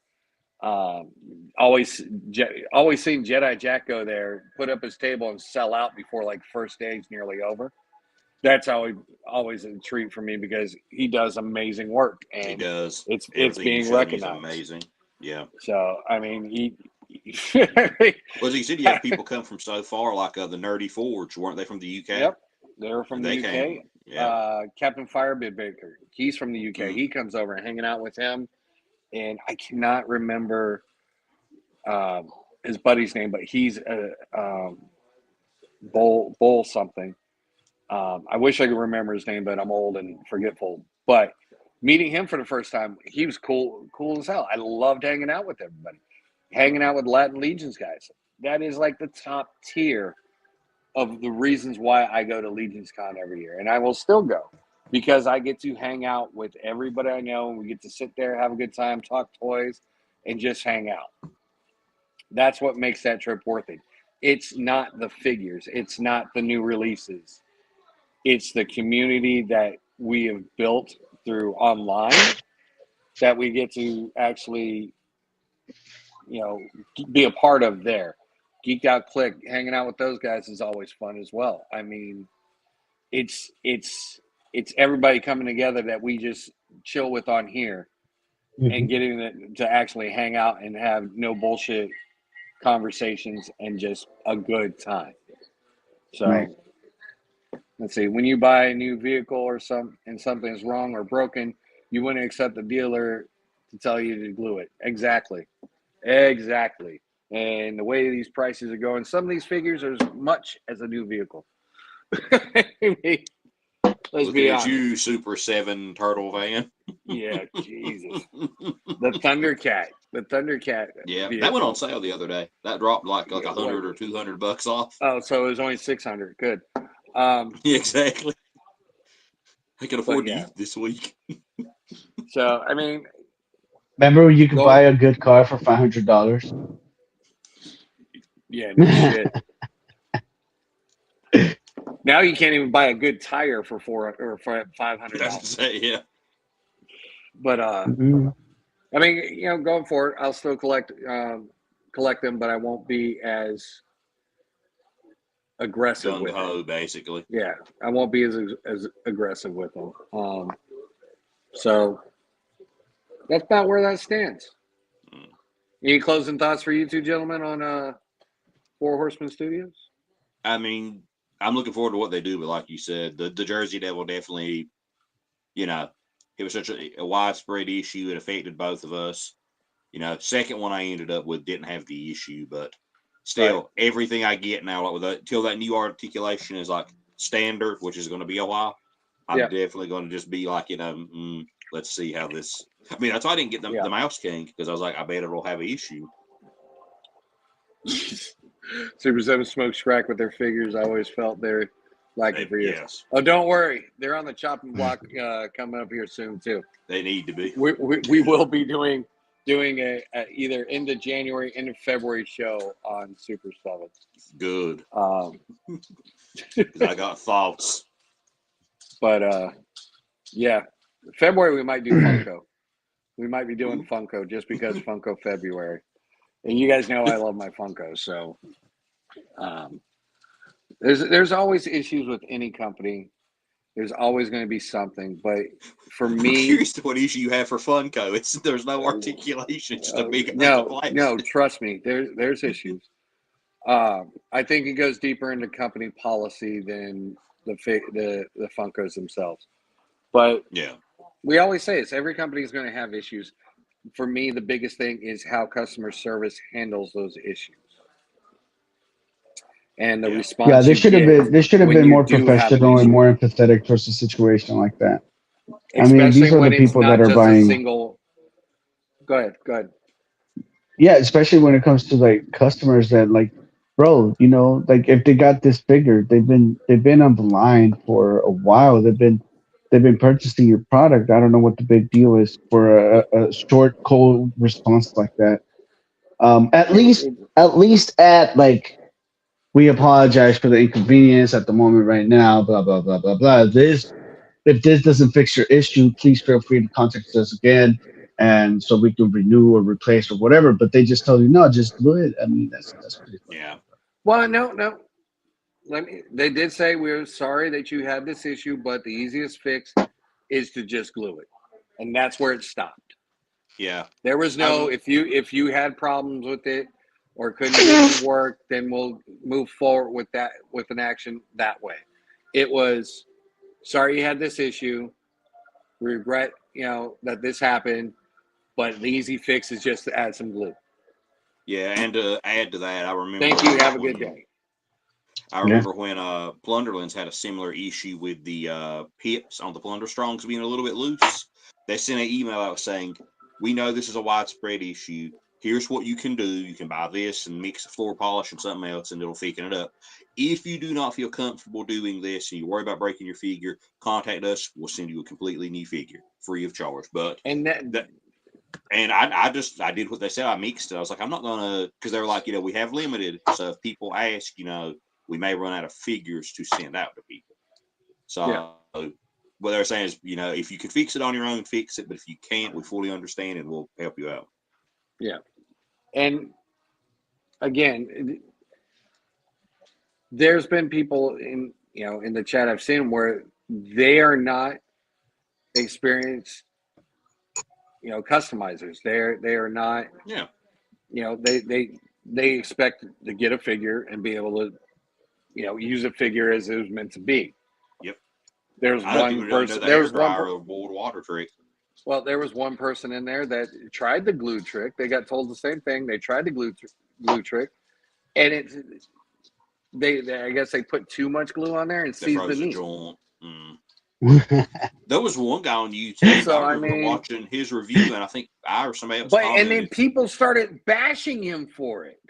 A: Always seen Jedi Jack go there, put up his table and sell out before like first day's nearly over. That's always a treat for me because he does amazing work, and
B: he does.
A: It's being recognized.
B: Amazing, yeah.
A: So I mean,
B: well, you said you have people come from so far, like the Nerdy Forge, weren't they from the UK?
A: Yep, they were from the UK.
B: Came, yeah.
A: Captain Firebid Baker, he's from the UK. Mm-hmm. He comes over and hanging out with him, and I cannot remember his buddy's name, but he's a Bull something. I wish I could remember his name, but I'm old and forgetful. But meeting him for the first time, he was cool as hell. I loved hanging out with everybody. Hanging out with Latin Legions guys. That is like the top tier of the reasons why I go to Legions Con every year. And I will still go because I get to hang out with everybody I know. And we get to sit there, have a good time, talk toys, and just hang out. That's what makes that trip worth it. It's not the figures. It's not the new releases. It's the community that we have built through online that we get to actually, be a part of there. Geeked Out Click, hanging out with those guys is always fun as well. I mean, it's everybody coming together that we just chill with on here, mm-hmm. and getting to actually hang out and have no bullshit conversations and just a good time. So. Right. Let's see, when you buy a new vehicle or something's wrong or broken, you wouldn't accept the dealer to tell you to glue it. Exactly. And the way these prices are going, some of these figures are as much as a new vehicle. Let's be honest.
B: You, Super 7 turtle van.
A: Yeah, Jesus. The Thundercat.
B: Yeah, vehicle. That went on sale the other day. That dropped like $100 or $200 off.
A: Oh, so it was only $600. Good.
B: Exactly. I can afford to eat this week.
A: So I mean,
D: remember you could buy a good car for $500.
A: Yeah, no shit. Now you can't even buy a good tire for $500.
B: Yeah.
A: But mm-hmm. I mean, going forward, I'll still collect them, but I won't be as aggressive with them.
B: Basically.
A: Yeah, I won't be as aggressive with them. So that's about where that stands. Any closing thoughts for you two gentlemen on Four Horsemen Studios?
B: I mean, I'm looking forward to what they do, but like you said, the Jersey Devil definitely, it was such a widespread issue. It affected both of us. Second one I ended up with didn't have the issue, but still, everything I get now, like till that new articulation is like standard, which is going to be a while, I'm definitely going to just be like, let's see how this. I mean, that's why I didn't get the Mouse King, because I was like, I bet it'll have an issue.
A: Super 7 smokes crack with their figures. I always felt they're like it for you.
B: Yes.
A: Oh, don't worry. They're on the chopping block coming up here soon, too.
B: They need to be.
A: We will be doing a either end of January, end of February show on Super 7.
B: Good. I got thoughts.
A: But yeah, February we might do Funko. We might be doing Funko just because Funko February. And you guys know I love my Funko, so there's always issues with any company. There's always going to be something, but for
B: I'm
A: me,
B: curious to what issue you have for Funko. There's no articulation, just a big
A: no, trust me, there's issues. I think it goes deeper into company policy than the Funkos themselves. But
B: yeah,
A: we always say this: every company is going to have issues. For me, the biggest thing is how customer service handles those issues and the
B: yeah,
A: response
D: Yeah,
A: you get
D: they should have
A: when
D: been
A: you
D: more
A: do have an
D: professional and
A: issue.
D: more empathetic towards a situation like that. I mean,
A: Especially
D: these are the
A: when it's
D: people that
A: not
D: are
A: just a
D: buying.
A: single. Go ahead. Go ahead.
D: Yeah, especially when it comes to like customers that like, bro, like if they got this figure, they've been on the line for a while. They've been purchasing your product. I don't know what the big deal is for a short, cold response like that. At
A: It,
D: least
A: it,
D: at like, we apologize for the inconvenience at the moment right now. Blah blah blah blah blah. This If this doesn't fix your issue, please feel free to contact us again, and so we can renew or replace or whatever. But they just tell you no, just do it. I mean, that's pretty fucked
B: yeah,
D: up.
A: well, no. They did say we're sorry that you had this issue, but the easiest fix is to just glue it, and that's where it stopped.
B: yeah.
A: There was
B: I
A: no
B: was,
A: if you had problems with it or couldn't get it to work, then we'll move forward with that with an action that way. It was sorry you had this issue. We regret that this happened, but the easy fix is just to add some glue.
B: yeah, and to add to that,
A: Thank you. Have a good day.
B: I
D: Yeah.
B: remember when Plunderlands had a similar issue with the pips on the Plunder Strongs being a little bit loose. They sent an email out saying, "We know this is a widespread issue. Here's what you can do. You can buy this and mix the floor polish and something else, and it'll thicken it up. If you do not feel comfortable doing this and you worry about breaking your figure, contact us. We'll send you a completely new figure, free of charge." But
A: And
B: that and I did what they said. I mixed it. I was like, I'm not gonna, because they were like, we have limited. So if people ask, we may run out of figures to send out to people.
A: yeah,
B: So what they're saying is, if you can fix it on your own, fix it. But if you can't, we fully understand and we'll help you out.
A: yeah. And again, there's been people in the chat I've seen where they are not experienced customizers. They are not
B: Yeah.
A: they expect to get a figure and be able to use a figure as it was meant to be.
B: Yep.
A: There's
B: I know
A: one
B: people don't know
A: person.
B: the hair dryer or boiled water trick.
A: Well, there was one person in there that tried the glue trick. They got told the same thing. They tried the glue trick, and they I guess they put too much glue on there and
B: They
A: seized the
B: froze a
A: needle.
B: joint. There was one guy on YouTube.
A: So
B: I
A: I
B: remember
A: mean,
B: watching his review, and I think I or somebody else
A: and then
B: commented.
A: people started bashing him for it.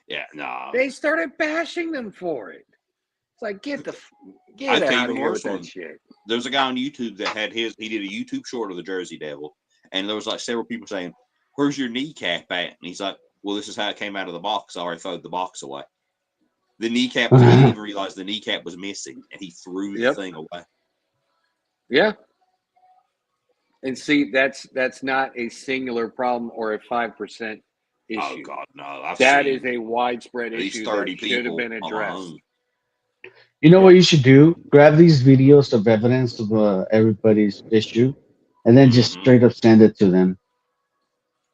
B: Yeah, nah.
A: They started bashing them for it. It's like
B: I'd
A: get
B: tell you
A: out
B: the
A: of here
B: worst
A: with that
B: one.
A: shit.
B: There's a guy on YouTube that had he did a YouTube short of the Jersey Devil, and there was like several people saying, "Where's your kneecap at?" And he's like, "Well, this is how it came out of the box. I already threw the box away." The kneecap was, he didn't even realize the kneecap was missing, and he threw the
A: Yep.
B: thing away.
A: Yeah. And see, that's not a singular problem or a 5% issue.
B: Oh God, no! I've
A: That
B: seen
A: is a widespread
B: at least
A: issue
B: 30
A: that should have
B: people
A: been
B: on my
A: addressed.
B: own.
D: You know what you should do? Grab these videos of evidence of everybody's issue, and then just straight up send it to them.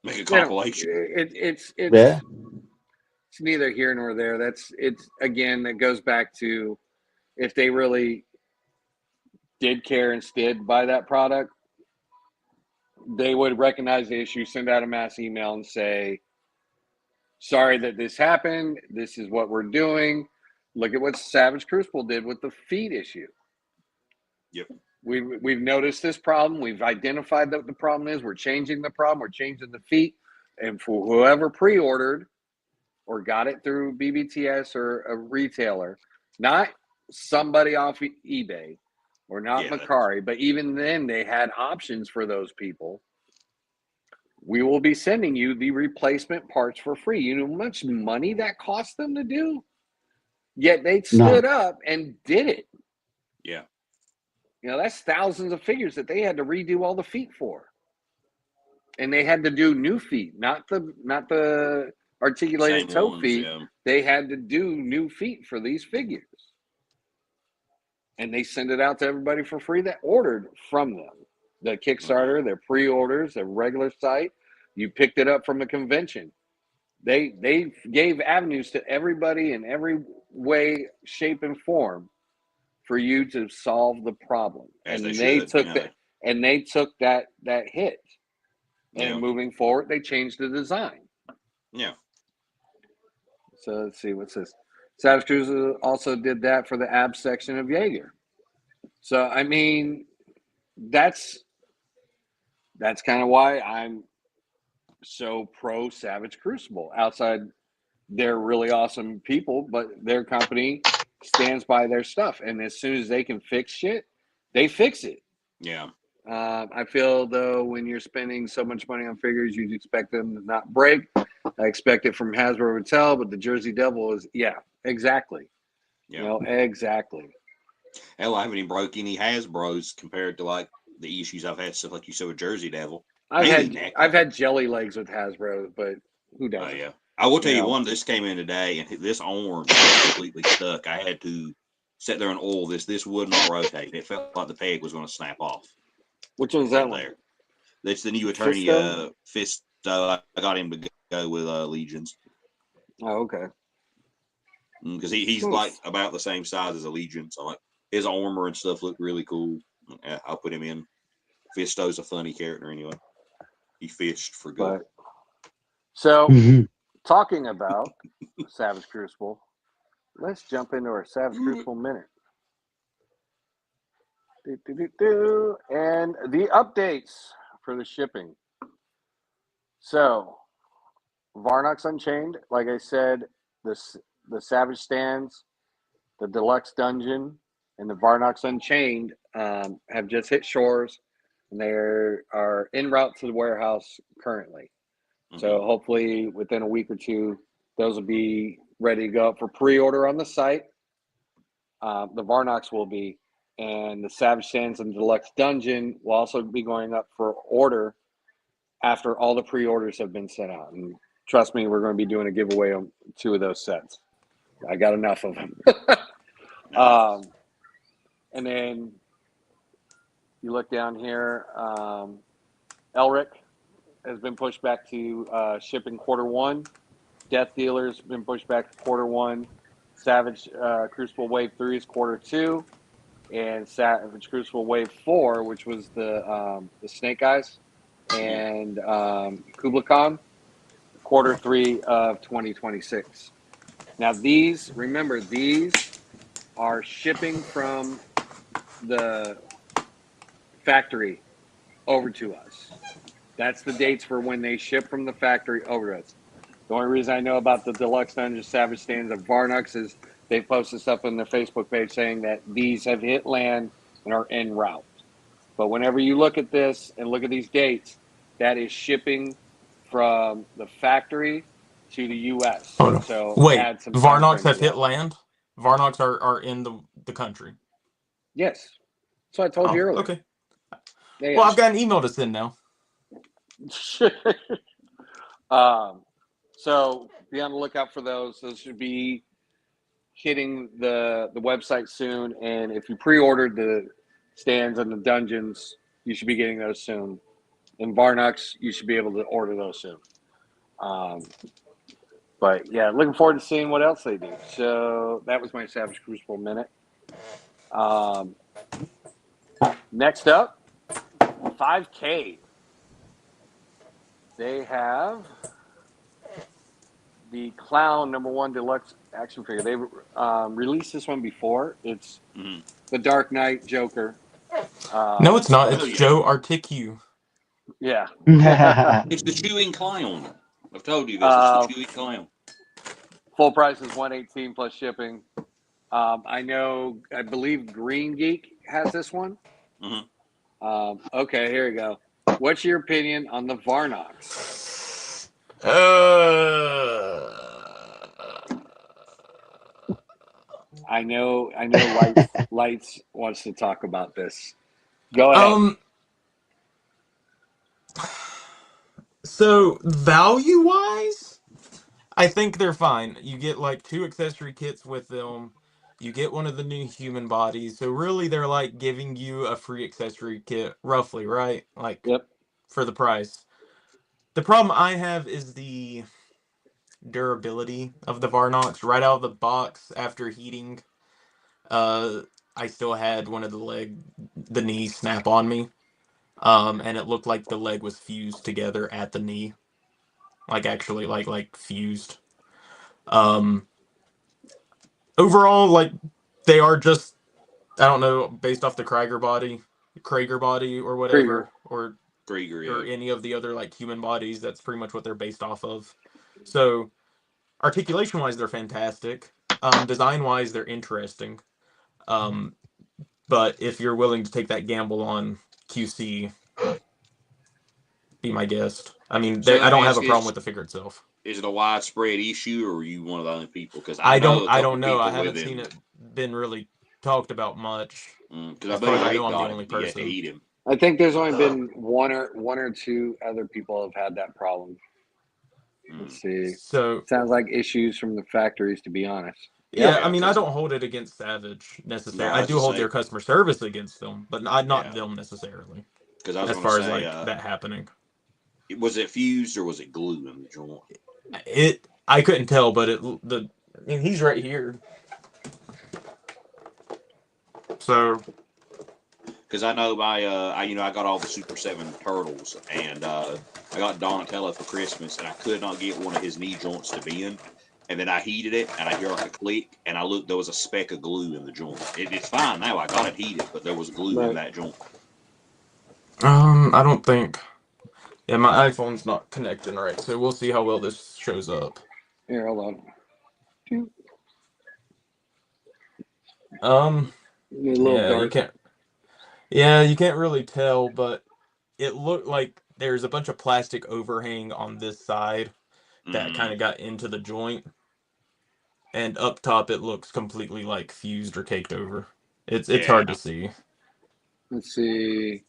B: Make a
A: They don't.
B: compilation.
D: Yeah.
A: It's neither here nor there. It's again that goes back to if they really did care and stood by that product, they would recognize the issue, send out a mass email, and say, "Sorry that this happened. This is what we're doing. Look at what Savage Crucible did with the feed issue.
B: Yep.
A: We've noticed this problem. We've identified what the problem is. We're changing the problem. We're changing the feet. And for whoever pre-ordered or got it through BBTS or a retailer, not somebody off eBay or not Macari, but even then they had options for those people. We will be sending you the replacement parts for free. You know how much money that cost them to do? Yet they stood up and did it.
B: Yeah.
A: You know, that's thousands of figures that they had to redo all the feet for. And they had to do new feet, not the articulated
B: Same
A: toe
B: ones,
A: feet.
B: yeah.
A: They had to do new feet for these figures. And they send it out to everybody for free that ordered from them. The Kickstarter, their pre-orders, their regular site. You picked it up from a convention. They gave avenues to everybody in every way, shape, and form for you to solve the problem.
B: As
A: And
B: they
A: they
B: should.
A: took
B: Yeah.
A: that hit. And
B: Yeah.
A: moving forward, they changed the design.
B: Yeah.
A: So let's see, what's this? Savage Cruiser also did that for the ab section of Jaeger. So I mean, that's kind of why I'm so pro Savage Crucible. Outside, they're really awesome people, but their company stands by their stuff, and as soon as they can fix shit, they fix it.
B: Yeah.
A: I feel though when you're spending so much money on figures, you'd expect them to not break. I expect it from Hasbro Mattel, but the Jersey Devil is exactly.
B: Yeah.
A: You know, exactly.
B: Hell, I haven't even broke any Hasbros compared to like the issues I've had, stuff like you said with Jersey Devil.
A: I've
B: Mainly
A: had jelly legs with Hasbro, but who
B: Oh
A: doesn't?
B: yeah. I will tell
A: You
B: you
A: know.
B: one. This came in today, and this arm was completely stuck. I had to sit there and oil this. This would not rotate. It felt like the peg was going to snap off.
A: Which one's that one?
B: There. That's the new attorney, Fisto. I got him to go with Legions
A: Oh, okay.
B: because he's like about the same size as a Legion. So like his armor and stuff looked really cool. Yeah, I'll put him in. Fisto's a funny character anyway. He fished for good.
A: So, talking about Savage Crucible, let's jump into our Savage Crucible minute. And the updates for the shipping. So, Varnox Unchained, like I said, the Savage Stands, the Deluxe Dungeon, and the Varnox Unchained have just hit shores, and they are en route to the warehouse currently. So hopefully within a week or two, those will be ready to go up for pre-order on the site. The Varnox will be, and the Savage Sands and Deluxe Dungeon will also be going up for order after all the pre-orders have been sent out. And trust me, we're going to be doing a giveaway on 2 of those sets. I got enough of them. And then you look down here, Elric has been pushed back to shipping Q1. Death Dealer's been pushed back to Q1. Savage Crucible Wave 3 is Q2. And Savage Crucible Wave 4, which was the Snake Eyes and Kubla Khan, Q3 of 2026. Now remember, these are shipping from the factory over to us. That's the dates for when they ship from the factory over to us. The only reason I know about the Deluxe Dungeon Savage Stands of Varnox is they posted stuff on their Facebook page saying that these have hit land and are en route. But whenever you look at this and look at these dates, that is shipping from the factory to the U.S.
C: Oh, no.
A: So
C: wait,
A: add some
C: Varnox have hit land? Varnox are in the country.
A: Yes. So I told you earlier.
C: Okay. Well, I've got an email to send now.
A: So be on the lookout for those. Those should be hitting the website soon. And if you pre-ordered the stands and the dungeons, you should be getting those soon. In Varnox, you should be able to order those soon. But yeah, looking forward to seeing what else they do. So that was my Savage Crucible minute. Next up, 5K. They have the Clown #1 Deluxe action figure. They released this one before. It's the Dark Knight Joker.
C: No, it's not. It's Joe Articu.
A: Yeah.
B: It's the chewing clown. I've told you this. It's the chewing clown.
A: Full price is $118 plus shipping. I believe Green Geek has this one. Okay, here we go. What's your opinion on the Varnox? I know. Lights wants to talk about this. Go ahead.
C: So value-wise, I think they're fine. You get like 2 accessory kits with them. You get one of the new human bodies. So really, they're like giving you a free accessory kit, roughly, right? Like
A: Yep.
C: for the price. The problem I have is the durability of the Varnox right out of the box after heating. Uh, I still had one of the knee snap on me. And it looked like the leg was fused together at the knee, like actually like fused. Um, Overall, like they are just I don't know, based off the Krager body or
A: Krieger.
C: whatever,
B: Krieger,
C: or
B: yeah.
C: any of the other like human bodies. That's pretty much what they're based off of. So articulation wise, they're fantastic. Design wise, they're interesting. Um, but if you're willing to take that gamble on QC, be my guest. I mean,
B: So
C: I
B: let me
C: don't have
B: ask
C: a
B: you,
C: problem with the figure itself.
B: is it a widespread issue, or are you one of the only people? Because I know a
C: I
B: couple
C: don't know. I
B: people with
C: haven't seen
B: him.
C: it been really talked about much.
B: Because I
C: As far
B: believe
C: as I
B: Rick
C: know, I'm the
B: got him,
C: only
B: but yet to
C: person.
B: eat him.
A: I think there's only been one or two other people have had that problem. Let's see.
C: So
A: Sounds like issues from the factories, to be honest.
C: yeah,
A: Yep.
C: I
B: Yeah,
C: mean, I
B: because
C: don't hold it against Savage
B: no,
C: necessarily.
B: I
C: I
B: was
C: do
B: just
C: hold their
B: say,
C: customer service against them, but not
B: yeah,
C: them necessarily.
B: because I was
C: As
B: going to
C: far as
B: say,
C: like that happening,
B: was it fused or was it glue in the joint?
C: I couldn't tell, but I mean, he's right here. So
B: Because I know I got all the Super 7 turtles, and I got Donatello for Christmas, and I could not get one of his knee joints to bend. And then I heated it, and I hear like a click, and I looked, there was a speck of glue in the joint. It's fine now, I got it heated, but there was glue in
A: Right.
B: that joint.
C: I don't think. Yeah, my iPhone's not connecting right, so we'll see how well this shows up.
A: Here, hold on.
C: Um,
A: You're a little
C: yeah,
A: dark.
C: you can't really tell, but it looked like there's a bunch of plastic overhang on this side that kind
B: Mm,
C: of got into the joint, and up top it looks completely like fused or caked over. It's
B: yeah.
C: hard to see.
A: Let's see.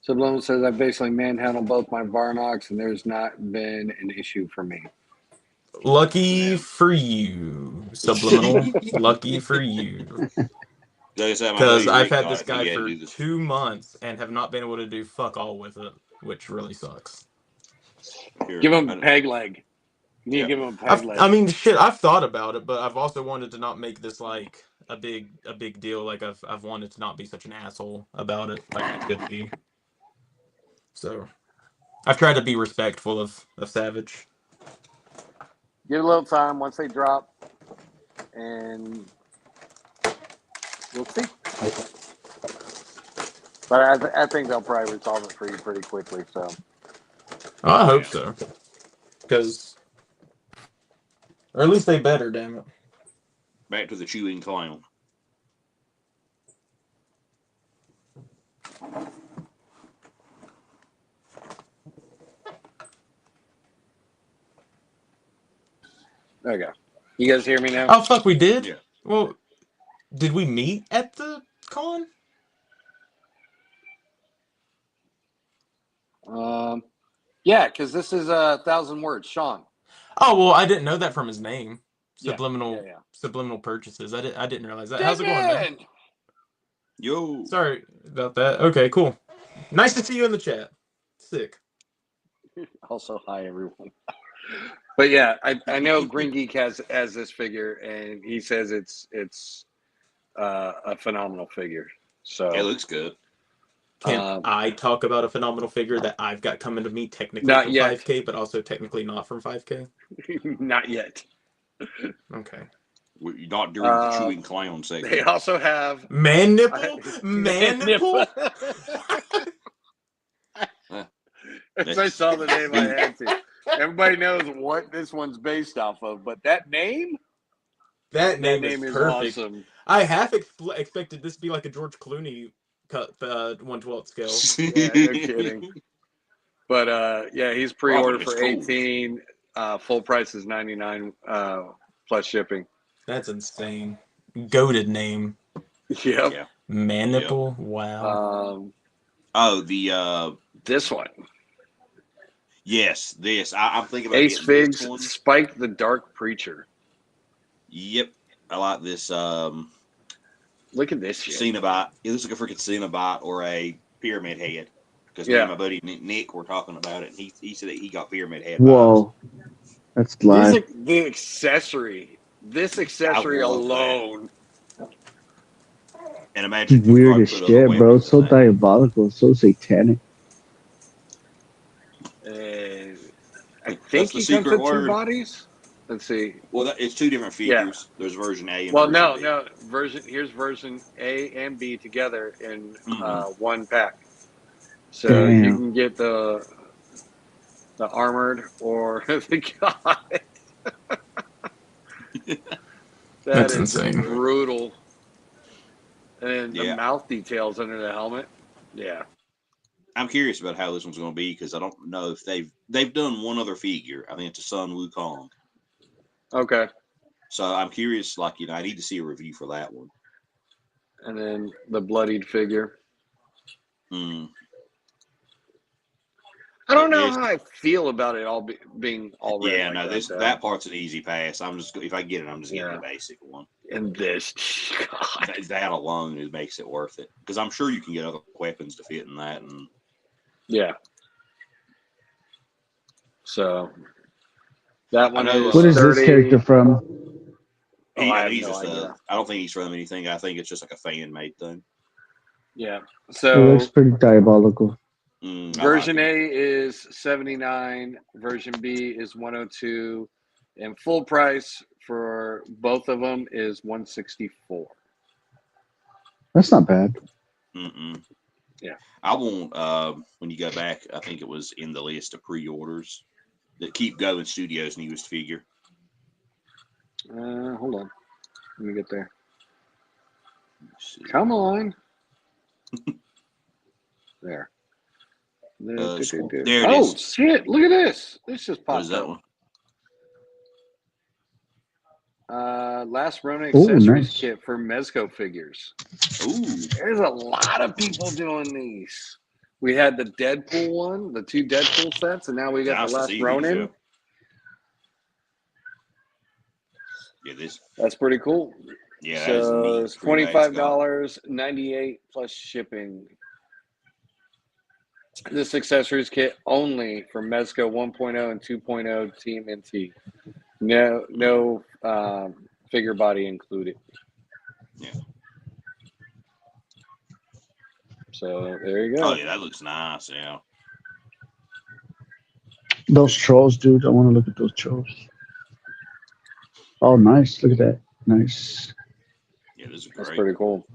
A: Subliminal says I basically manhandled both my Varnox, and there's not been an issue for me.
C: Lucky
B: Yeah.
C: for you, Subliminal. Lucky for you.
B: Like I said, my
C: Because
B: buddy
C: I've
B: Rick
C: had
B: got
C: this
B: it, and
C: guy
B: he had to
C: for
B: do this.
C: 2 months and have not been able to do fuck all with it, which really sucks.
B: Here,
A: Give him a peg leg. You need
B: yeah.
A: to give him a peg leg.
C: I mean, shit, I've thought about it, but I've also wanted to not make this like a big deal. Like I've wanted to not be such an asshole about it, like I could be. So I've tried to be respectful of Savage.
A: Give it a little time once they drop, and we'll see. But I think they'll probably resolve it for you pretty quickly. So
C: Oh, I hope
B: Yeah.
C: so, because or at least they better. Damn it.
B: Back to the chewing clown.
A: there you go. You guys hear me now?
C: Oh fuck, we did.
B: Yeah.
C: Well, did we meet at the con?
A: Yeah, because this is 1,000 words, Sean.
C: Oh well, I didn't know that from his name.
A: Yeah, yeah.
C: Subliminal purchases. I didn't realize that. How's it going, man?
A: Diggin!
B: Yo.
C: Sorry about that. Okay, cool. Nice to see you in the chat. Sick.
A: Also, hi everyone. But yeah, I know Green Geek has this figure, and he says it's a phenomenal figure. So
B: It looks good.
C: Can
A: um,
C: I talk about a phenomenal figure that I've got coming to me technically
A: not
C: from
A: yet,
C: 5K, but also technically not from 5K?
A: not yet.
C: Okay.
B: You're not during the chewing clown
A: They
B: segment.
A: also have
C: Man nipple? Man nipple?
A: As I saw the name, I had to. Everybody knows what this one's based off of, but that name
C: That name is
A: is
C: perfect.
A: awesome.
C: I half expected this to be like a George Clooney cut 1/12 scale.
A: Yeah, no kidding. But yeah, he's pre-ordered for
B: It's cool.
A: 18. Full price is 99 plus shipping.
C: That's insane. goated name.
A: Yep.
B: Yeah.
C: Maniple. Wow.
B: Oh, the
A: This one.
B: yes, this. I'm thinking about
A: Ace
B: getting this
A: Figs,
B: one.
A: Spike the Dark Preacher.
B: Yep, I like this.
A: Look at this shit.
B: Cenobite. It looks like a freaking Cenobite or a pyramid head. Because me
A: Yeah.
B: and my buddy Nick were talking about it, and he said that he got pyramid head.
D: Whoa, that's live.
A: The accessory. This accessory
B: I love that.
A: alone.
B: And imagine if you
D: Weird
B: probably
D: as
B: put other
D: shit, bro.
B: weapons
D: It's so
B: in that.
D: diabolical, so satanic.
A: I
B: That's
A: think
B: the
A: he comes
B: secret
A: with two
B: word.
A: bodies. Let's see.
B: Well, it's two different
A: Yeah.
B: figures. There's version A and
A: Well,
B: version
A: no. Here's version A and B together in
B: Mhm.
A: one pack. So
D: Damn.
A: you can get the armored or the god.
C: That's
A: Is
C: insane.
A: brutal. And the
B: Yeah.
A: mouth details under the helmet. Yeah.
B: I'm curious about how this one's going to be because I don't know if they've done one other figure. I think it's a Sun Wukong.
A: Okay.
B: So I'm curious. Like I need to see a review for that one.
A: And then the bloodied figure.
B: Mm.
A: I don't know
B: This-
A: how I feel about it all being all red.
B: Yeah,
A: like
B: no,
A: that,
B: that part's an easy pass. I'm just if I get it, I'm just getting
A: Yeah.
B: the basic one.
A: And this, God.
B: That alone it makes it worth it because I'm sure you can get other weapons to fit in that. And
A: Yeah. So that one
B: know,
A: is
D: What is
A: 30.
D: this character from?
A: I have
B: he's
A: no
B: just
A: idea.
B: I don't think he's from anything. I think it's just like a fan made thing.
A: Yeah.
D: It
A: So
D: looks pretty diabolical.
A: version A is 79, version B is 102, and full price for both of them is 164.
D: That's not bad.
B: Mm-mm.
A: Yeah.
B: I want when you go back, I think it was in the list of pre-orders that Keep Going Studios newest figure.
A: Hold on. Let me get there.
B: See.
A: Come on. There.
B: There it
A: Oh,
B: is.
A: shit. Look at this. This just
B: What is
A: popped
B: that
A: up.
B: one?
A: Last Rona
D: Oh,
A: accessories
D: nice.
A: kit for Mezco figures.
B: Ooh,
A: There's a lot of people doing these. We had the Deadpool one, the two Deadpool sets, and now we got
B: nice
A: the
B: to
A: Last
B: see these,
A: Ronin.
B: yeah, this.
A: That's pretty cool.
B: Yeah, that is
A: So
B: neat.
A: it's $25.98 plus shipping. This accessories kit only for Mezco 1.0 and 2.0 Team NT. No figure body included.
B: Yeah.
A: So there you go.
B: Oh yeah, that looks nice. Yeah.
D: Those trolls, dude. I want to look at those trolls. Oh, nice. Look at that. Nice.
B: Yeah, this is great.
A: That's pretty cool.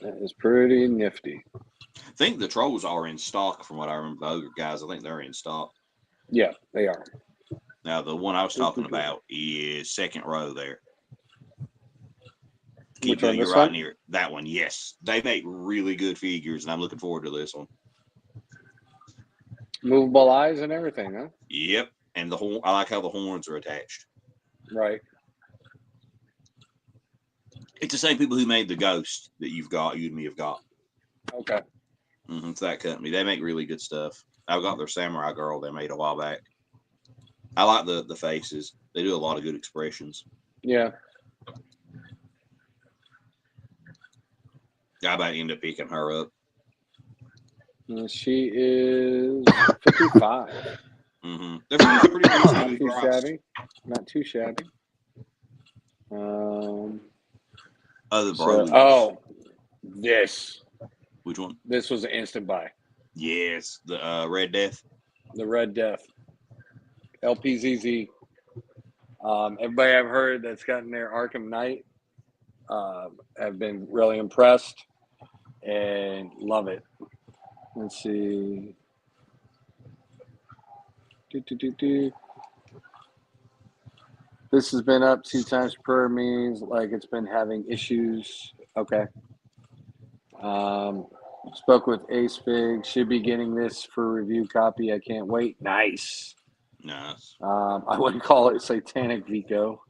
A: That is pretty nifty.
B: I think the trolls are in stock from what I remember. The ogre guys, I think they're in stock.
A: Yeah, they are.
B: Now the one I was talking about is second row there.
A: Which one,
B: You're
A: this
B: right
A: one?
B: near that one. Yes, they make really good figures, and I'm looking forward to this one.
A: Movable eyes and everything, huh?
B: Yep, and the horn. I like how the horns are attached.
A: Right.
B: It's the same people who made the ghost that you and me have got.
A: Okay.
B: It's that company. They make really good stuff. I've got their samurai girl they made a while back. I like the faces. They do a lot of good expressions.
A: Yeah.
B: I might end up picking her up.
A: She is 55.
B: They're pretty
A: Not
B: reasonably
A: too
B: priced.
A: shabby. Not too shabby.
B: Other bros.
A: This.
B: Which one?
A: This was an instant buy.
B: Yes, the Red Death.
A: The Red Death. LPZZ. Everybody I've heard that's gotten their Arkham Knight have been really impressed and love it. Let's see. This has been up 2 times per means like it's been having issues. Okay. Spoke with Ace Fig. Should be getting this for review copy. I can't wait. Nice.
B: Nice.
A: I wouldn't call it Satanic Vico.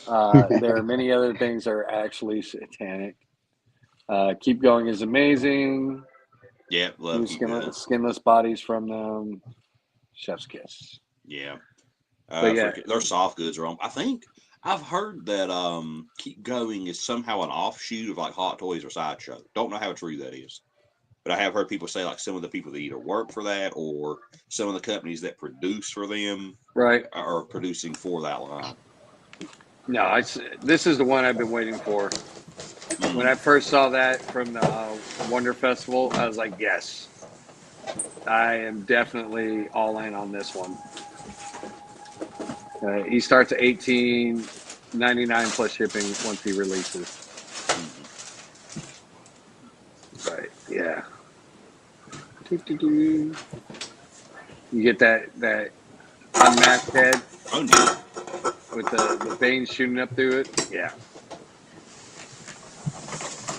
A: There are many other things that are actually satanic. Keep Going is amazing.
B: Yeah, love
A: New
B: Keep Going.
A: skinless bodies from them. Chef's kiss.
B: Yeah.
A: But yeah,
B: Their soft goods are on. I think I've heard that Keep Going is somehow an offshoot of like Hot Toys or Sideshow. Don't know how true that is. But I have heard people say like some of the people that either work for that or some of the companies that produce for them
A: right.
B: are producing for that line.
A: No, this is the one I've been waiting for. When I first saw that from the Wonder Festival, I was like, yes, I am definitely all in on this one. He starts at $18.99 plus shipping once he releases. But yeah, you get that unmasked head
B: Oh, neat.
A: with the veins shooting up through it. Yeah,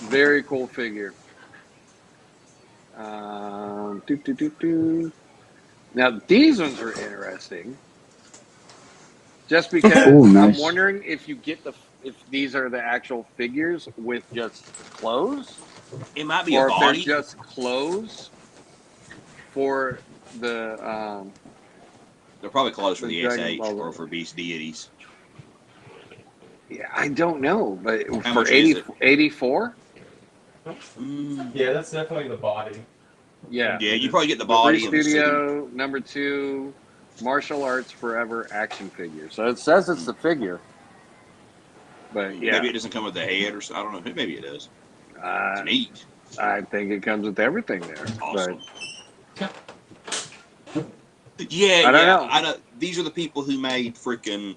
A: very cool figure. Doo, doo, doo, doo. Now these ones are interesting, just because
D: Oh,
A: I'm
D: nice.
A: wondering if if these are the actual figures with just clothes,
B: It might be a
A: or if they're
B: body.
A: just clothes for
B: They're probably close for
A: the
B: the
A: Dragon
B: SH
A: Ball.
B: or for Beast Deities.
A: Yeah, I don't know, but
B: How
A: for
B: much is it?
A: 84,
C: Yeah, that's definitely the body.
A: yeah,
B: Yeah, you probably get the
A: Labrie
B: body and the suit.
A: Studio #2 Martial Arts Forever action figure. So it says it's the figure, but yeah,
B: Maybe it doesn't come with the head or so. I don't know. Maybe it does. It's
A: uh,
B: neat.
A: I think it comes with everything there.
B: Awesome.
A: But
B: Yeah,
A: I don't
B: yeah.
A: know.
B: I know. These are the people who made freaking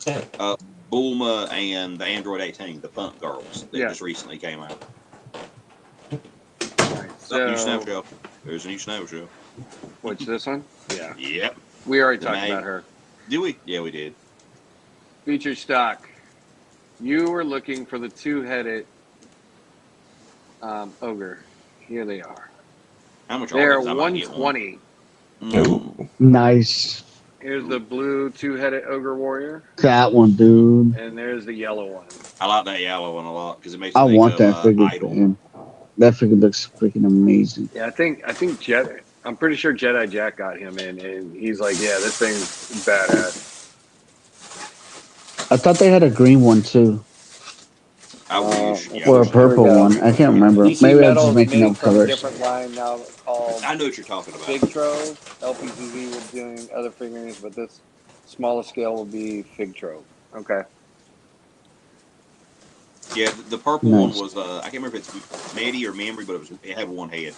B: Bulma and the Android 18, the Punk Girls, that
A: Yeah.
B: just recently came out.
A: All right,
B: Oh, new snow
A: so
B: show. There's a new snow show.
A: what's this one? Yeah,
B: Yep.
A: we already
B: The
A: talked
B: May.
A: about her.
B: Did we? Yeah, we did.
A: Feature stock. You were looking for the two-headed ogre. Here they are.
B: How much
A: They
B: are they?
A: are
B: 'Cause I might get one.
A: 120.
D: Nice.
A: Here's the blue two-headed ogre warrior,
D: That one, dude.
A: and there's the yellow one.
B: I like that yellow one a lot because it makes
D: I
B: me think
D: want
B: of
D: that figure for
B: Idol.
D: him. That figure looks freaking amazing.
A: Yeah, I think Jedi. I'm pretty sure Jedi Jack got him in, and he's like, yeah, this thing's badass.
D: I thought they had a green one too,
B: I wish. Yeah, I
D: or a
B: wish they
A: Here we
B: had.
D: purple
A: go.
D: one. I can't remember.
A: DC
D: Maybe I'm just
A: Metal is
D: making
A: made
D: up
A: from a
D: colors.
A: different line now called
B: I know what you're talking about.
A: Fig Trove. LPGZ will be doing other figurines, but this smaller scale will be Fig Trove. Okay.
B: Yeah, the purple one
D: Nice.
B: was I can't remember if it's Medi or Memory, but it had one head.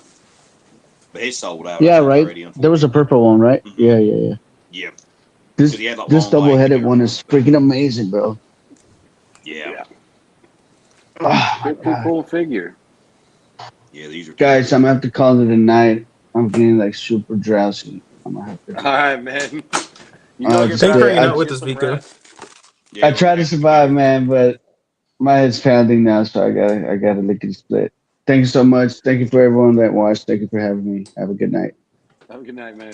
B: But it's sold out, I
D: Yeah,
B: think,
D: right.
B: already.
D: There was a
B: Unfortunately.
D: purple one, right?
B: Mm-hmm.
D: Yeah.
B: Yeah, because
D: This
B: he had like
D: this
B: long legs. You
D: double-headed
B: never
D: one
B: know
D: is
B: what's going on.
D: freaking amazing, bro.
B: Yeah.
A: Yeah.
D: Oh my
A: Pretty
D: god,
A: cool figure.
B: Yeah, these are
D: guys, I'm
B: terrific.
D: gonna have to call it a night. I'm getting like super drowsy. I'm gonna have
A: All
D: to.
A: right, man. You go get
D: Just
C: Thanks
A: back
C: for
A: to
C: hanging
A: work
C: out
A: and
C: with
A: get
C: us,
A: some
C: Vika.
A: rest.
D: I
B: Yeah, we're
D: try
B: gonna
D: to
B: have to
D: survive,
B: get.
D: man, but my head's pounding now, so I gotta lick it split. Thank you so much. Thank you for everyone that watched. Thank you for having me. Have a good night.
A: Have a good night, man.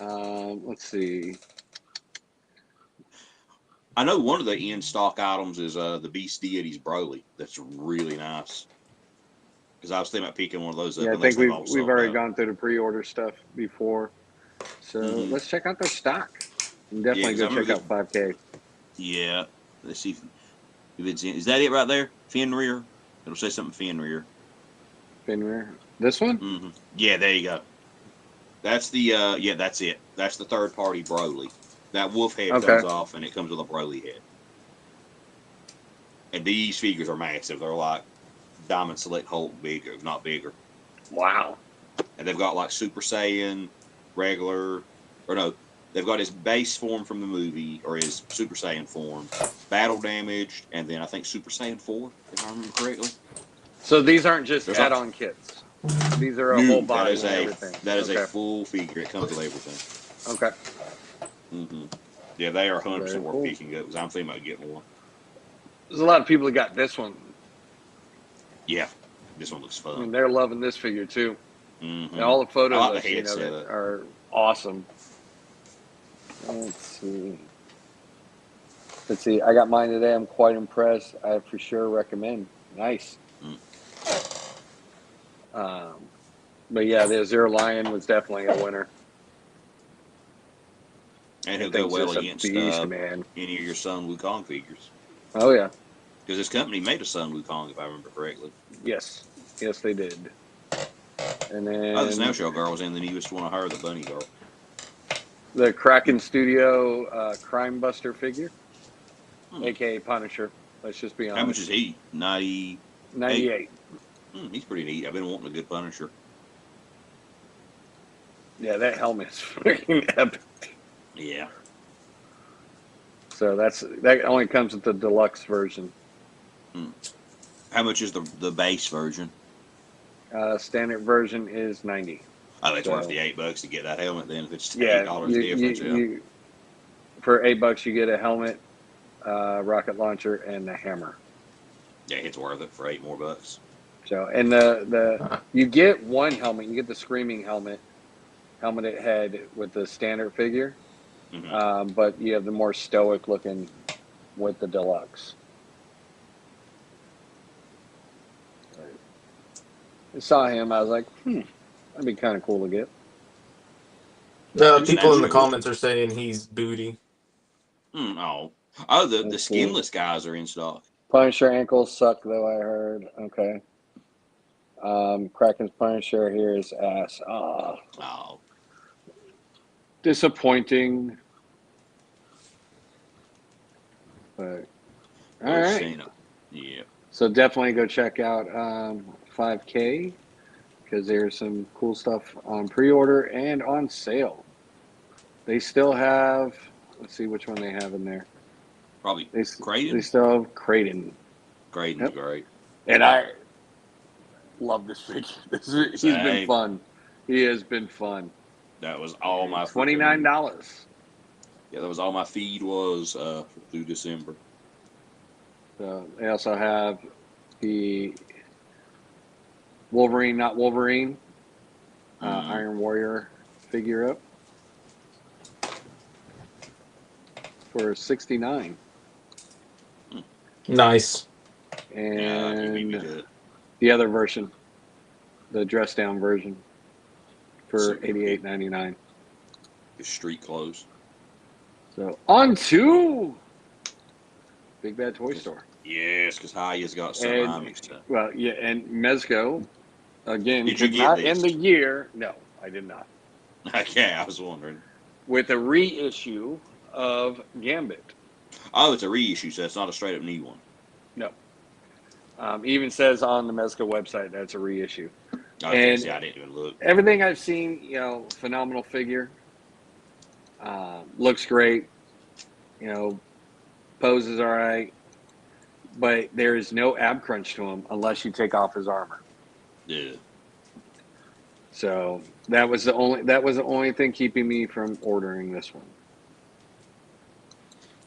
A: Let's see.
B: I know one of the in stock items is the Beast Deities Broly. That's really nice. Because I was thinking about picking one of those up,
A: Yeah, I
B: unless
A: think
B: they've all
A: we've
B: sold
A: already
B: out.
A: gone through the pre-order stuff before, so
B: Mm-hmm.
A: let's check out their stock. And
B: Yeah,
A: definitely
B: because I
A: go
B: remember
A: check
B: this.
A: out 5K.
B: Yeah, let's see if it's in. Is that it right there? Fenrir. It'll say something Fenrir.
A: Fenrir. This one?
B: Mm-hmm. Yeah, there you go. That's the yeah, that's it. That's the third party Broly. That wolf head
A: Okay.
B: comes off and it comes with a Broly head. And these figures are massive. They're like Diamond Select Hulk bigger, not bigger.
A: Wow.
B: And they've got like Super Saiyan, regular, or no, they've got his base form from the movie or his Super Saiyan form, battle damaged, and then I think Super Saiyan 4, if I remember correctly.
A: So these aren't just
B: There's like
A: add-on kits. These are a whole
B: new. That
A: body
B: is
A: and
B: a
A: everything.
B: a
A: Okay.
B: full figure. It comes with everything.
A: Okay.
B: Mm-hmm. Yeah, they are 100%
A: Very
B: worth
A: cool.
B: picking up because I'm thinking about getting one.
A: There's a lot of people that got this one.
B: Yeah, this one looks
A: I mean,
B: fun.
A: they're loving this figure too.
B: Mm-hmm.
A: And all the photos
B: I like
A: I've
B: the
A: seen
B: head
A: of it
B: setup.
A: are awesome. Let's see. Let's see. I got mine today. I'm quite impressed. I for sure recommend. Nice. But yeah, the Azure Lion was definitely a winner.
B: And he'll
A: That
B: go
A: thing's
B: well
A: just a
B: against
A: beast, man.
B: any of your Sun Wukong figures.
A: Oh yeah.
B: Because this company made a Sun Wukong, if I remember correctly.
A: Yes. Yes, they did. And
B: Oh, the
A: then
B: Snail Shell Girl was in the newest one of her, the Bunny Girl.
A: the Kraken Studio Crime Buster figure,
B: Hmm.
A: aka Punisher. Let's just be honest.
B: How much is he? 98.
A: 98.
B: He's pretty neat. I've been wanting a good Punisher.
A: Yeah, that helmet's freaking epic.
B: Yeah.
A: So that only comes with the deluxe version.
B: How much is the base version?
A: Standard version is 90.
B: Oh, it's
A: So,
B: worth the $8 to get that helmet then. If it's
A: Yeah,
B: $8 difference, yeah.
A: For $8 you get a helmet, rocket launcher, and the hammer.
B: Yeah, it's worth it for $8 more.
A: So, and you get one helmet. You get the screaming helmeted head with the standard figure, but you have the more stoic looking with the deluxe. I saw him. I was like, that'd be kind of cool to get.
C: People in the comments are saying he's booty.
B: Oh, the skinless guys are in stock.
A: Punisher ankles suck, though, I heard. Okay. Kraken's Punisher here is ass.
B: Oh.
A: Disappointing. But all right.
B: Yeah.
A: So definitely go check out 5K because there's some cool stuff on pre-order and on sale. They still have. Let's see which one they have in there.
B: Probably Creighton.
A: They still have Creighton.
B: Creighton's great.
A: And I love this figure. He's been fun. He has been fun.
B: That was all my
A: $29.
B: Yeah, that was all my feed was through December.
A: So they also have the Wolverine, not Wolverine, Iron Warrior figure up for $69.
C: Nice.
A: And the other version, the dress down version, for $88.99.
B: The street clothes.
A: So on to Big Bad Toy Store.
B: Yes, because Haya's got something I'm excited.
A: Well, yeah, and Mezco, again,
B: did you
A: could
B: get
A: not
B: this?
A: end the year. No, I did not.
B: Okay, I was wondering.
A: With a reissue of Gambit.
B: Oh, it's a reissue, so it's not a straight up new one.
A: No. Even says on the Mezco website that's a reissue.
B: Okay, see, I didn't even look.
A: Everything I've seen, phenomenal figure. Looks great. Poses all right. But there is no ab crunch to him unless you take off his armor.
B: Yeah.
A: So that was the only thing keeping me from ordering this one.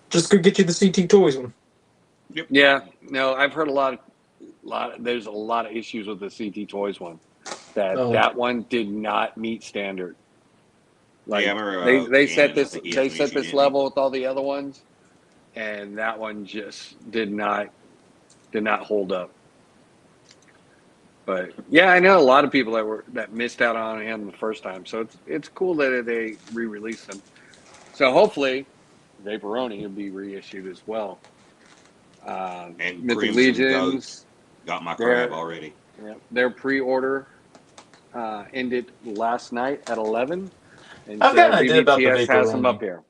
C: Just go get you the CT Toys one.
B: Yep.
A: Yeah. No, I've heard there's a lot of issues with the CT Toys one. That one did not meet standard. Like,
B: yeah, I remember,
A: they set this level with all the other ones, and that one just did not hold up. But yeah, I know a lot of people that missed out on him the first time, so it's cool that they re-released them. So hopefully, Vaporoni will be reissued as well.
B: And
A: Mythic Legions
B: got my crab already.
A: Yeah, their pre-order ended last night at 11. And
C: I've got an idea about the
A: BBTS has them
C: Vaporoni.
A: up here.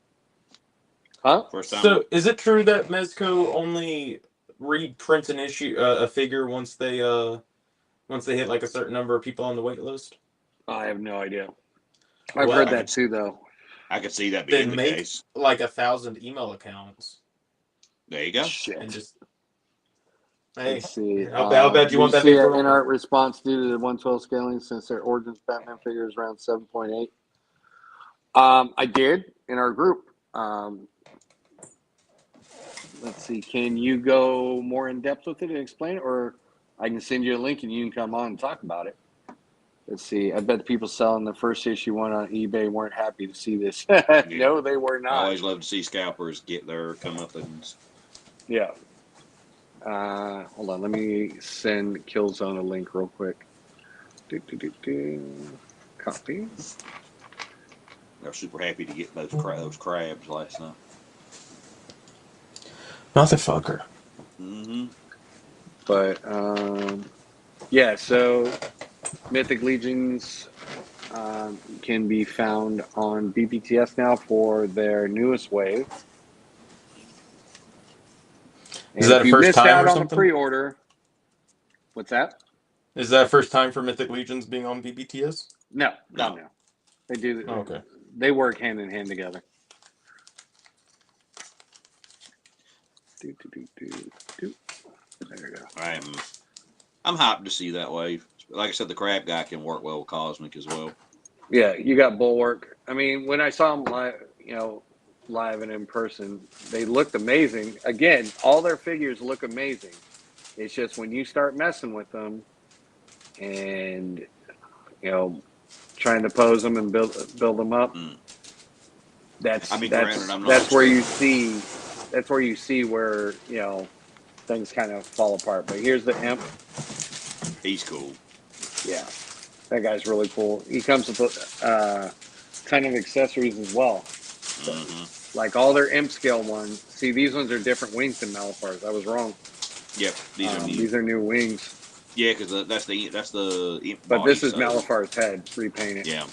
A: Huh?
C: So is it true that Mezco only reprints an issue, a figure once they hit like a certain number of people on the wait list?
A: I have no idea. I've heard that too, though.
B: I could see that being the case.
C: Like 1,000 email accounts.
B: There you go.
A: Shit.
C: And just
A: let's see.
C: How bad do you want that Vaporoni?
A: In our response due to the 112 scaling, since their Origins Batman figure is around 7.8. I did in our group. Let's see. Can you go more in depth with it and explain it, or I can send you a link and you can come on and talk about it? Let's see. I bet the people selling the first issue one on eBay weren't happy to see this.
B: Yeah.
A: No, they were
B: I
A: not.
B: always love to see scalpers get their comeuppance.
A: Yeah. Hold on. Let me send Killzone a link real quick. Copy.
B: They're super happy to get those crabs last night.
C: Motherfucker.
B: Mm-hmm.
A: But yeah, so Mythic Legions can be found on BBTS now for their newest wave.
C: Is
A: And
C: that
A: if
C: a
A: you
C: first
A: missed
C: time
A: out
C: or
A: on the
C: something?
A: pre-order, what's that?
C: Is that first time for Mythic Legions being on BBTS?
A: No,
B: No.
A: no. They do.
C: Oh, okay.
A: They work hand in hand together. There you go.
B: I'm hyped to see that wave. Like I said, the crab guy can work well with Cosmic as well.
A: Yeah, you got Bulwark. I mean, when I saw them live, live and in person, they looked amazing. Again, all their figures look amazing. It's just when you start messing with them and trying to pose them and build them up,
B: Mm.
A: that's
B: I mean, granted,
A: that's
B: I'm not
A: that's where you
B: expecting.
A: see where things kind of fall apart. But here's the imp.
B: He's cool.
A: Yeah, that guy's really cool. He comes with a ton of accessories as well.
B: Mm-hmm.
A: Like all their imp scale ones. See, these ones are different wings than Malapar's. I was wrong.
B: Yep, these are new.
A: These are new wings.
B: Yeah, because that's the
A: But
B: body.
A: this is
B: So
A: Malafar's head repainted.
B: yeah,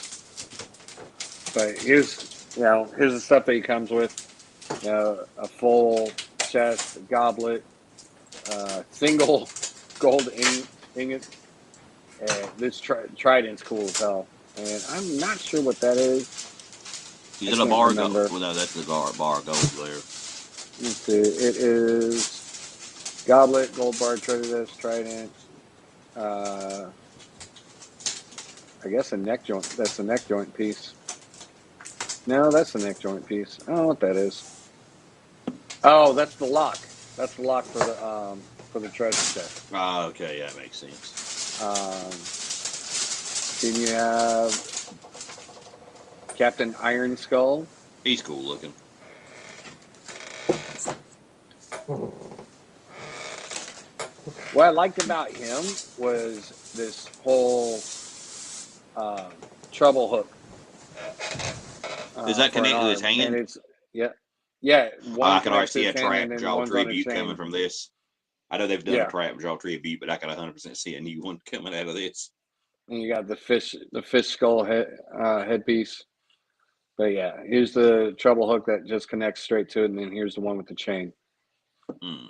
A: But here's the stuff that he comes with. A full chest, a goblet, single gold ingot. This trident's cool as hell. And I'm not sure what that is.
B: he's
A: I
B: in a
A: can't
B: bar gold.
A: remember.
B: Well, no, that's the bar gold there.
A: Let's see. It is goblet, gold bar, treasure disc, trident. I guess a neck joint. That's a neck joint piece. No, that's the neck joint piece. I don't know what that is. Oh, that's the lock. That's the lock for the treasure chest.
B: Okay, yeah, that makes sense.
A: Then you have Captain Iron Skull.
B: He's cool looking.
A: What I liked about him was this whole treble hook.
B: Is that
A: For an
B: connected to his
A: arm, and
B: hand?
A: it's yeah.
B: I
A: One
B: can already
A: connects to
B: see
A: his
B: a
A: hand, and
B: trap
A: then
B: jaw
A: one's on a
B: tribute coming
A: chain.
B: from this. I know they've done a
A: Yeah,
B: trap jaw tribute, but I can 100% see a new one coming out of this.
A: and you got the fish skull headpiece. But yeah, here's the treble hook that just connects straight to it, and then here's the one with the chain.
B: Mm.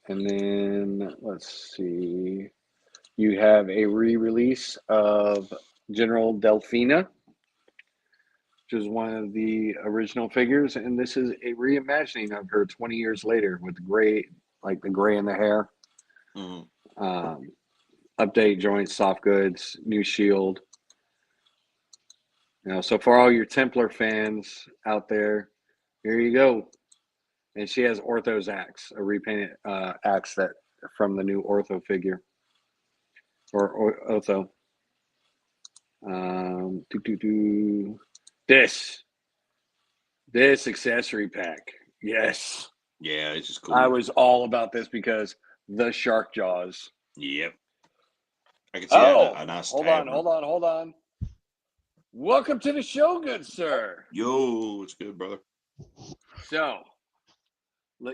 A: And then let's see, you have a re-release of General Delphina, which is one of the original figures, and this is a reimagining of her 20 years later with gray, like the gray in the hair.
B: Mm.
A: Update joints, soft goods, new shield. So for all your Templar fans out there, here you go. And she has Ortho's axe, a repainted axe that from the new Ortho figure or Otho. Um, doo, doo, doo. This accessory pack, yes,
B: Yeah, it's just
A: I
B: cool.
A: was all about this because the shark jaws.
B: Yep. I can see that
A: Oh,
B: a nice
A: hold on,
B: tavern.
A: hold on. Welcome to the show, good sir.
B: Yo, it's good, brother.
A: So,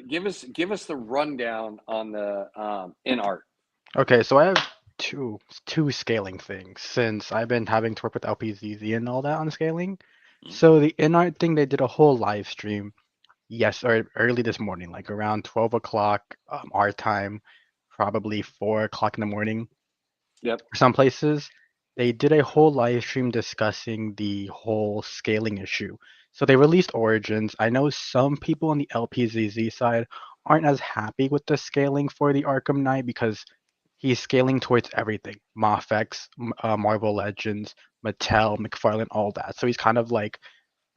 A: give us the rundown on the in art.
E: Okay, so I have two scaling things since I've been having to work with LPZZ and all that on scaling.
B: Mm.
E: So the InArt thing, they did a whole live stream, yes, or early this morning, like around 12 o'clock our time, probably 4 o'clock in the morning.
A: Yep.
E: For some places, they did a whole live stream discussing the whole scaling issue. So they released Origins. I know some people on the LPZZ side aren't as happy with the scaling for the Arkham Knight because he's scaling towards everything. Mafex, Marvel Legends, Mattel, McFarlane, all that. So he's kind of like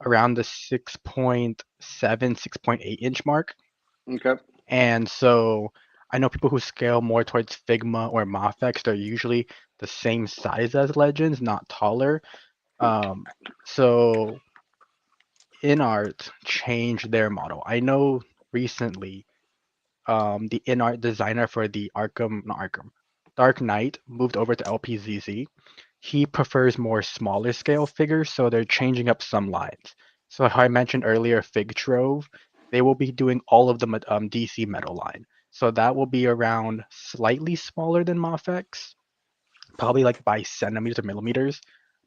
E: around the 6.7, 6.8 inch mark.
A: Okay.
E: And so I know people who scale more towards Figma or Mafex, they're usually the same size as Legends, not taller. Um, so InArt changed their model. I know recently the InArt designer for the not Arkham, Dark Knight moved over to LPZZ. He prefers more smaller scale figures, so they're changing up some lines. So how I mentioned earlier, Fig Trove, they will be doing all of the DC metal line. So that will be around slightly smaller than Mafex, probably like by centimeters or millimeters,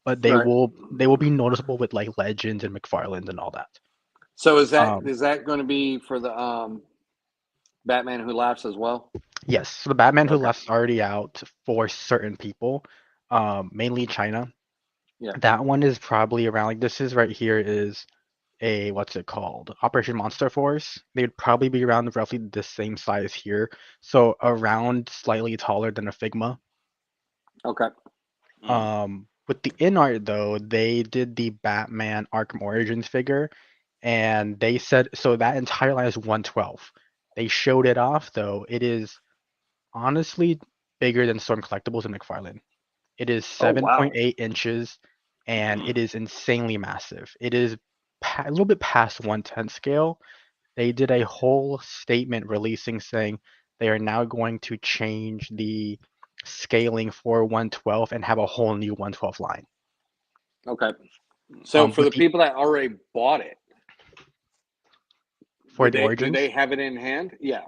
E: but they
A: Right.
E: will be noticeable with like Legends and McFarlane's and all that.
A: So is
E: Um,
A: that going to be for the Batman Who Laughs as well?
E: yes, so the Batman Who
A: Okay.
E: Left's already out for certain people, mainly China.
A: Yeah.
E: That one is probably around like this is right here is a what's it called? Operation Monster Force. They would probably be around roughly the same size here, so around slightly taller than a Figma.
A: Okay.
E: With the InArt though, they did the Batman Arkham Origins figure, and they said so that entire line is 112. They showed it off though. It is honestly bigger than Storm Collectibles and McFarlane. It is
A: Oh wow.
E: 7.8 inches, and it is insanely massive. It is a little bit past 110 scale. They did a whole statement releasing saying they are now going to change the scaling for 112 and have a whole new 112 line.
A: Okay. So for
E: With
A: the
E: the
A: people that already bought it,
E: for the
A: do
E: Origins,
A: they have it in hand? Yeah.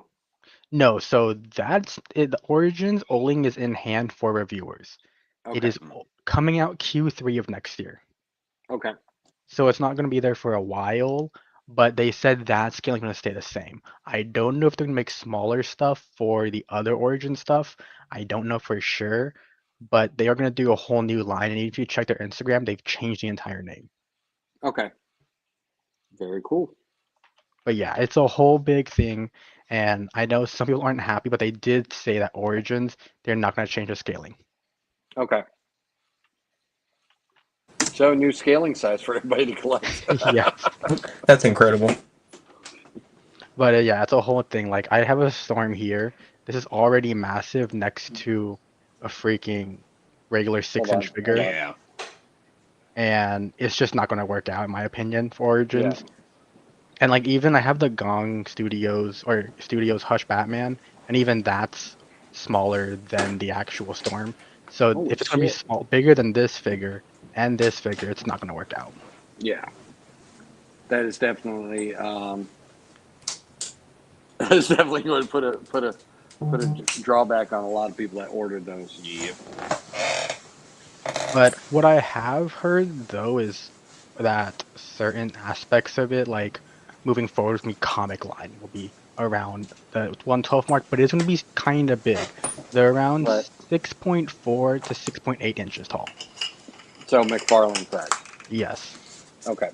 E: no. So that's it, the Origins Oling is in hand for reviewers. It
A: Okay.
E: is coming out Q3 of next year.
A: Okay.
E: So it's not going to be there for a while, but they said that scaling is going to stay the same. I don't know if they're going to make smaller stuff for the other Origin stuff. I don't know for sure, but they are going to do a whole new line. And if you check their Instagram, they've changed the entire name.
A: Okay. Very cool.
E: But yeah, it's a whole big thing. And I know some people aren't happy, but they did say that Origins, they're not going to change the scaling.
A: Okay. So new scaling size for everybody to collect.
E: Yes.
C: That's incredible.
E: But yeah, it's a whole thing. Like I have a storm here. This is already massive next to a freaking regular
A: Hold
E: 6 inch
A: on. Hold
E: figure,
A: on.
B: Yeah.
E: and it's just not going to work out in my opinion for
A: Yeah.
E: Origins. And like even I have the Gong Studios Hush Batman, and even that's smaller than the actual storm. So
A: Holy
E: if it's going to be
A: shit.
E: small, bigger than this figure and this figure, it's not going to work out.
A: Yeah. That is definitely that is definitely going to put a drawback on a lot of people that ordered those.
B: Yep.
E: But what I have heard though is that certain aspects of it, like moving forward, the comic line will be around the 112 mark, but it's going to be kind of big. They're around
A: Right.
E: 6.4 to 6.8 inches tall.
A: So McFarlane size.
E: Yes.
A: Okay.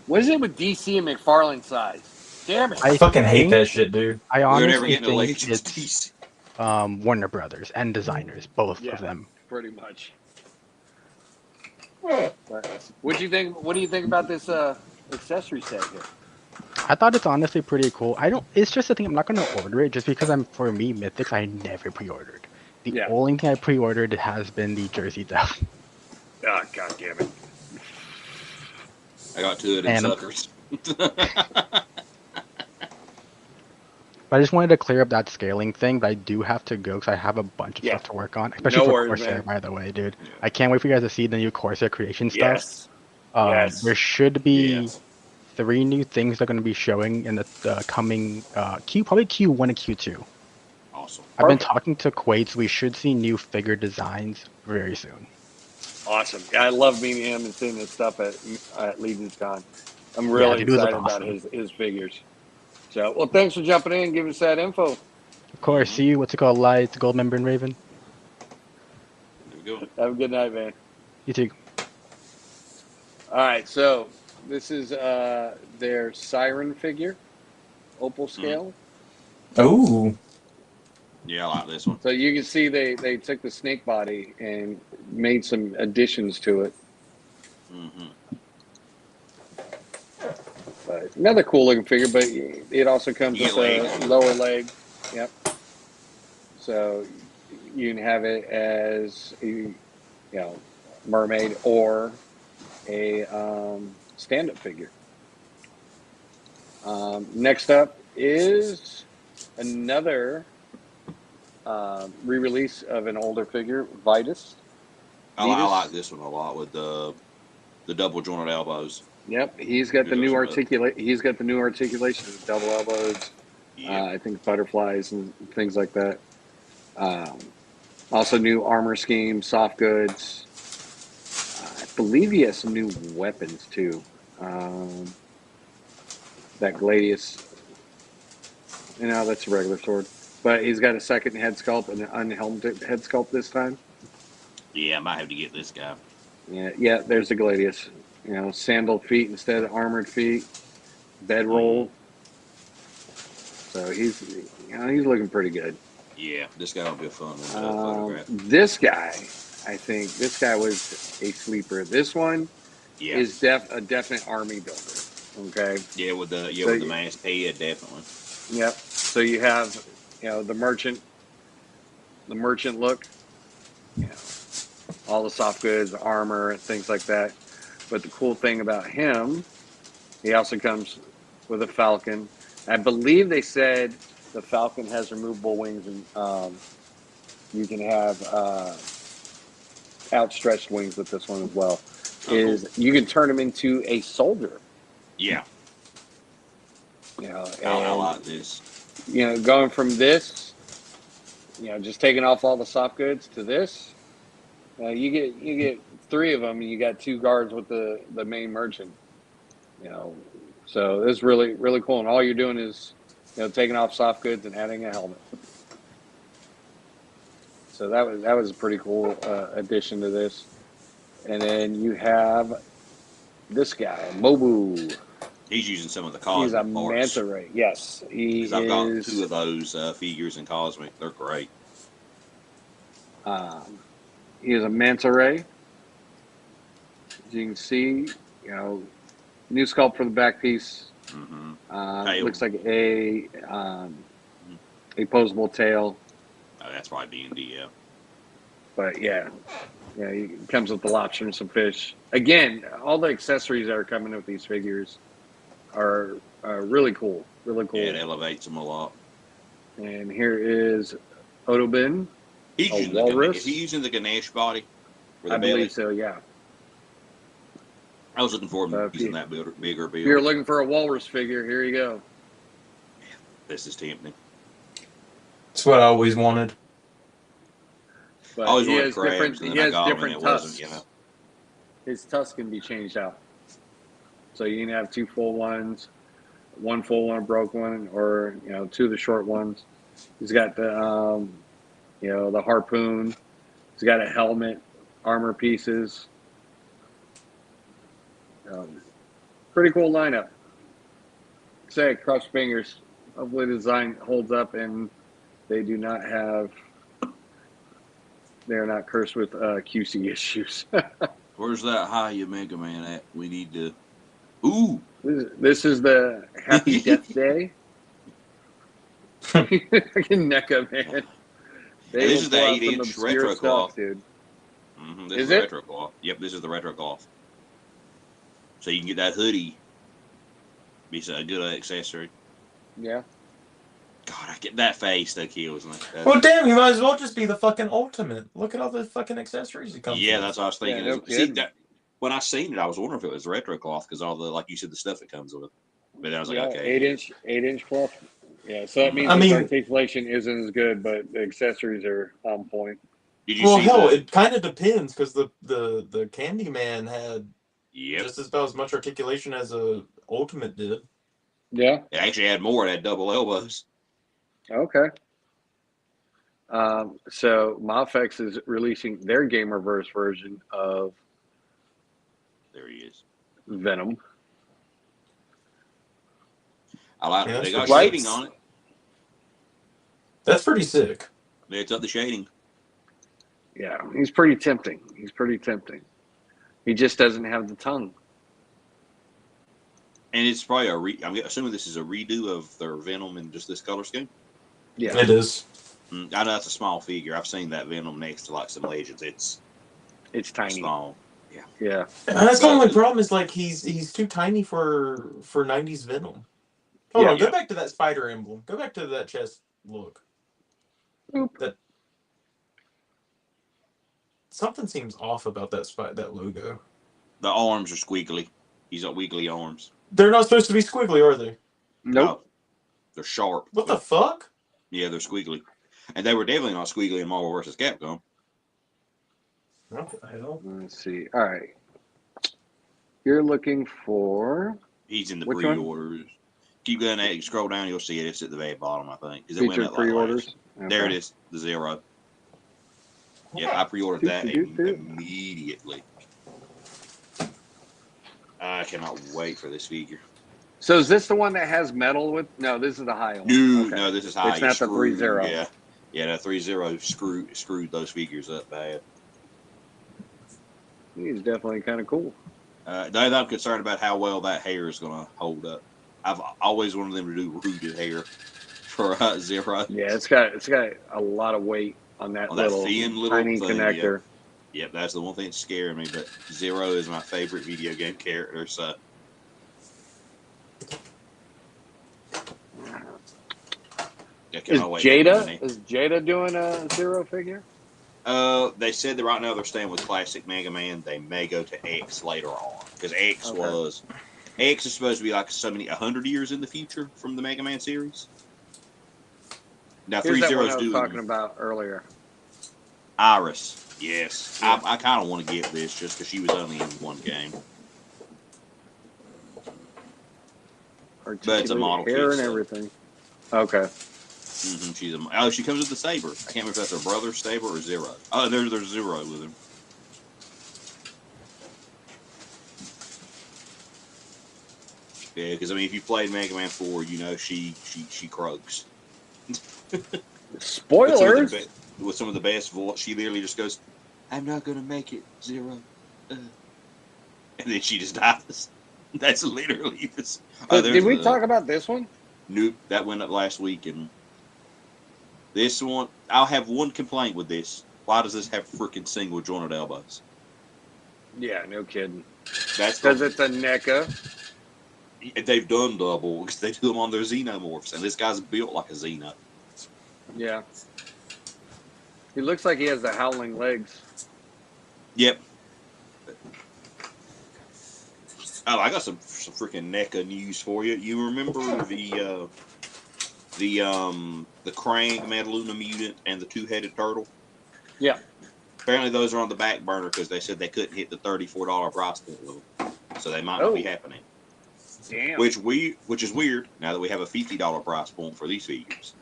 A: What is it with DC and McFarlane size? Damn it.
C: I
E: I
C: fucking hate
E: think
C: that shit, dude.
E: I
B: We're never
E: honestly
B: getting to
E: think
B: Legends
E: it's
B: DC.
E: Warner Brothers and designers, both
A: Yeah,
E: of them.
A: pretty much. But what do you think? What do you think about this accessory set here?
E: I thought it's honestly pretty cool. I don't. It's just a thing. I'm not gonna order it just because for me Mythics. I never pre-ordered. The
A: Yeah.
E: only thing I pre-ordered has been the Jersey Devil.
A: Oh, God damn it.
B: I got two of them
E: And
B: suckers.
E: but I just wanted to clear up that scaling thing. But I do have to go because I have a bunch of
A: Yeah.
E: stuff to work on, especially
A: No
E: for
A: worries,
E: Corsair.
A: man.
E: By the way, dude,
B: Yeah.
E: I can't wait for you guys to see the new Corsair creation stuff.
A: Yes. Yes.
E: There should be
B: Yes.
E: 3 new things that are going to be showing in the coming probably Q1 and Q2.
B: Awesome.
E: I've been
A: Perfect.
E: talking to Quaid, so we should see new figure designs very soon.
A: Awesome. Yeah, I love meeting him and seeing his stuff at Legion's Con. I'm
E: Yeah,
A: really
E: dude, it
A: excited
E: look
A: about
E: awesome.
A: his figures. So, well, thanks for jumping in and giving us that info.
E: Of course, see you. What's it called? Lights, Gold Member, and Raven.
B: There we go.
A: Have a good night, man.
E: You too.
A: All right, so this is their Siren figure, opal scale.
C: Oh,
B: Yeah, I like this one.
A: So you can see they took the snake body and made some additions to it.
B: Mm-hmm.
A: But another cool looking figure, but it also comes
B: You
A: with
B: get legs.
A: a lower leg. Yep. So you can have it as a, mermaid or a stand-up figure. Next up is another re-release of an older figure, Vitus.
B: I like this one a lot with the double jointed elbows.
A: Yep, he's got the
B: It goes
A: new
B: with it.
A: He's got the new articulation, double elbows.
B: Yep.
A: I think butterflies and things like that. Also, new armor scheme, soft goods. I believe he has some new weapons too. That Gladius, that's a regular sword, but he's got a second head sculpt and an unhelmed head sculpt this time.
B: Yeah, I might have to get this guy.
A: Yeah. There's the Gladius. Sandaled feet instead of armored feet. Bedroll. So he's looking pretty good.
B: Yeah, this guy will be a fun one to photograph.
A: This guy, I think this guy was a sleeper. This one
B: Yeah,
A: is a definite army builder. Okay.
B: yeah, with the masked head, definitely.
A: Yep. So you have, the merchant look, all the soft goods, armor, things like that. But the cool thing about him, he also comes with a falcon. I believe they said the falcon has removable wings, and you can have outstretched wings with this one as well.
B: Cool.
A: You can turn him into a soldier.
B: Yeah,
A: And,
B: I like this.
A: going from this, just taking off all the soft goods to this, you get 3 of them, and you got 2 guards with the main merchant. So it's really really cool, and all you're doing is taking off soft goods and adding a helmet. So that was a pretty cool addition to this. And then you have this guy, Mobu.
B: He's using some of the
A: He's a
B: cosmic parts.
A: manta ray. Yes, he is.
B: I've got 2 of those figures in cosmic. They're great.
A: He is a manta ray. As you can see, new sculpt for the back piece.
B: Mm-hmm.
A: Looks like a posable tail.
B: Oh, that's probably D&D, yeah.
A: But yeah, he comes with the lobster and some fish. Again, all the accessories that are coming with these figures are really cool. Really cool.
B: Yeah, it elevates them a lot.
A: And here is Otobin.
B: He's using walrus. Is he using the Ganesh body?
A: I believe so, yeah.
B: I was looking for him using that bigger build.
A: If you're looking for a walrus figure, here you go.
B: This is tempting.
C: That's what I always wanted.
A: But
B: I always
A: he
B: wanted
A: has
B: crabs,
A: different. He has different tusks.
B: Wasn't,
A: His tusks can be changed out, so you can have 2 full ones, 1 full one, a broke one, or 2 of the short ones. He's got the the harpoon. He's got a helmet, armor pieces. Pretty cool lineup. Say, cross fingers. Hopefully the design holds up and they do not have. They're not cursed with QC issues.
B: Where's that high Omega Man at? We need to. Ooh!
A: This is the Happy Death Day. Fucking NECA, man.
B: This is the 8-inch retro cloth,
A: dude.
B: Mm-hmm, this is the retro cloth. Yep, this is the retro cloth. So you can get that hoodie. Be a good accessory.
A: Yeah.
B: God, I get that face that kills me.
C: Well, damn, you might as well just be the fucking ultimate. Look at all the fucking accessories it comes with.
B: Yeah, that's what I was thinking.
A: Yeah,
B: See, when I seen it, I was wondering if it was retro cloth because all the, like you said, the stuff it comes with. But I was like, okay.
A: 8-inch cloth. Yeah, so that means the articulation isn't as good, but the accessories are on point.
B: Did you see
C: hell, it kind of depends because the Candyman had
B: Yep.
C: just about as much articulation as a Ultimate did.
A: Yeah.
B: It actually had more. It had double elbows.
A: Okay. So Mafex is releasing their Gamerverse version of
B: There he is.
A: Venom.
B: I like
C: Yeah,
B: it. They got
A: right.
B: shading on it.
C: That's pretty sick.
B: It's up the shading.
A: Yeah, he's pretty tempting. He's pretty tempting. He just doesn't have the tongue.
B: And it's probably I'm assuming this is a redo of their Venom in just this color scheme.
A: Yeah.
C: It is.
B: I know that's a small figure. I've seen that Venom next to like some Legends.
A: It's tiny.
B: Small.
A: Yeah.
C: That's the
B: But-
C: only problem is like he's too tiny for 90s Venom. Hold on, go back to that spider emblem. Go back to that chest look.
A: Oop.
C: That something seems off about that logo.
B: The arms are squiggly. He's got wiggly arms.
C: They're not supposed to be squiggly, are they?
A: Nope.
B: No, they're sharp.
C: What the fuck?
B: Yeah, they're squiggly. And they were definitely not squiggly in Marvel vs. Capcom.
C: What the hell?
A: Let's see. All right. You're looking for
B: He's in the
A: Which one?
B: pre-orders. Keep going at it. Scroll down, you'll see it. It's at the very bottom, I think. 'Cause it went
A: featured
B: up like
A: pre-orders.
B: last. There it is, the 0. Yep, I pre-ordered that immediately. I cannot wait for this figure.
A: So is this the one that has metal with? No, this is the high one.
B: No,
A: Okay.
B: no, this is high.
A: It's not the 3-0.
B: Yeah, yeah, the 3-0 screwed those figures up bad.
A: He's definitely kind of cool.
B: I'm concerned about how well that hair is going to hold up. I've always wanted them to do rooted hair for 0.
A: Yeah, it's got a lot of weight on that
B: On that
A: little
B: thin little
A: tiny
B: thing,
A: connector.
B: Yep, that's the one thing that's scaring me. But 0 is my favorite video game character. So
A: Is Jada doing a 0 figure?
B: They said that right now they're staying with classic Mega Man. They may go to X later on because X is supposed to be like 100 years in the future from the Mega Man series. Now
A: Here's that one
B: 3-0's
A: I was
B: doing
A: talking about earlier.
B: Iris. Yes,
A: Yeah.
B: I kind of want to get this just because she was only in one game. But it's a model
A: hair
B: kit,
A: and
B: so-
A: everything. Okay.
B: She comes with the saber. I can't remember if that's her brother's saber or 0. Oh, there's 0 with him. Yeah, because I mean, if you played Mega Man 4, you know she croaks.
A: Spoilers.
B: With some of the best voice, she literally just goes, "I'm not gonna make it, 0," and then she just dies. That's literally this.
A: Did we talk about this one?
B: Nope, that went up last week, and this one, I'll have one complaint with this. Why does this have freaking single jointed elbows?
A: Yeah, no kidding.
B: That's
A: Because it's a NECA.
B: They've done double because they do them on their xenomorphs, and this guy's built like a xeno.
A: Yeah. He looks like he has the howling legs.
B: Yep. Oh, I got some freaking NECA news for you. You remember the Krang Metaluna mutant and the 2-headed turtle?
A: Yeah.
B: Apparently those are on the back burner because they said they couldn't hit the $34 price point with them, so they might not be happening.
A: Damn.
B: Which is weird now that we have a $50 price point for these figures.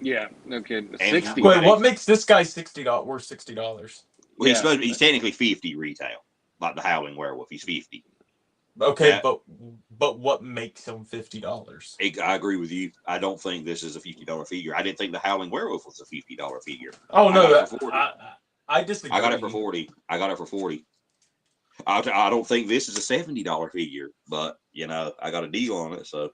A: Yeah, no kidding.
B: And
A: 60.
C: Wait, what makes this guy $60 worth $60?
B: Well,
A: Yeah.
B: he's technically 50 retail, like the Howling Werewolf. He's 50.
C: Okay,
B: Yeah.
C: but what makes him $50?
B: I agree with you. I don't think this is a $50 figure. I didn't think the Howling Werewolf was a $50 figure.
C: Oh no,
B: I got it for 40.
C: I disagree.
B: I got it for 40. I got it for 40. I don't think this is a $70 figure, but you know, I got a deal on it, so.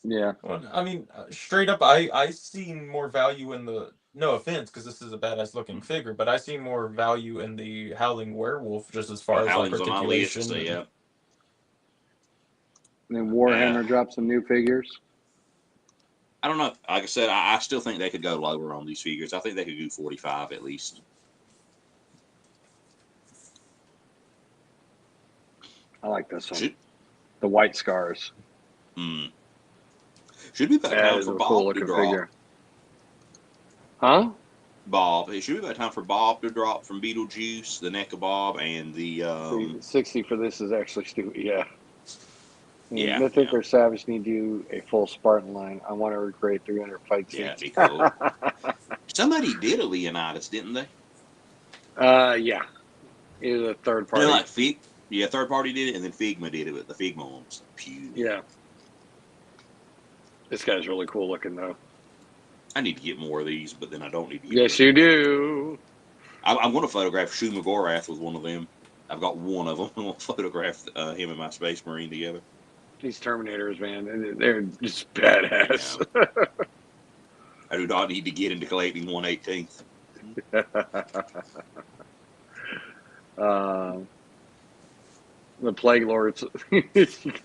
A: Yeah.
C: Well, I mean, straight up, I seen more value in the. No offense, because this is a badass looking figure, but I see more value in the Howling Werewolf, just as far as like
B: Howling's on my list,
C: articulation.
B: so yeah.
A: And then Warhammer dropped some new figures.
B: I don't know. Like I said, I still think they could go lower on these figures. I think they could do 45 at least.
A: I like this one.
B: Should,
A: The white scars.
B: should be about
A: That
B: time
A: is
B: for
A: a
B: Bob
A: cool
B: to
A: looking
B: drop.
A: figure. Huh?
B: Bob. It should be about time for Bob to drop from Beetlejuice, the NECA Bob, and the
A: 60 for this is actually stupid. Yeah.
B: Yeah,
A: Mythic
B: yeah.
A: or Savage need to do a full Spartan line. I want to recreate 300 fight
B: yeah,
A: scenes.
B: it'd be cool. Somebody did a Leonidas, didn't they?
A: Yeah. It was a third party.
B: Like third party did it, and then Figma did it, but the Figma one was huge.
A: Yeah. This guy's really cool looking, though.
B: I need to get more of these, but then I don't need to get
A: Yes, you do.
B: I'm going to photograph Shu McGorath with one of them. I've got one of them. I'm going to photograph him and my Space Marine together.
A: These Terminators, man, they're just badass.
B: I do not need to get into collecting 1/18.
A: The Plague Lords.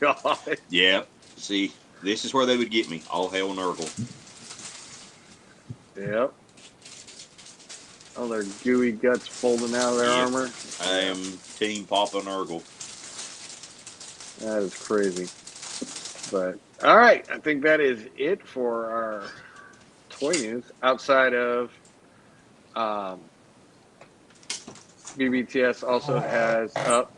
A: God.
B: Yeah. See, this is where they would get me. All hail Nurgle.
A: Yep. Oh, their gooey guts folding out of their armor.
B: I am Team Papa Nurgle.
A: That is crazy. But all right, I think that is it for our toy news. Outside of BBTS also has up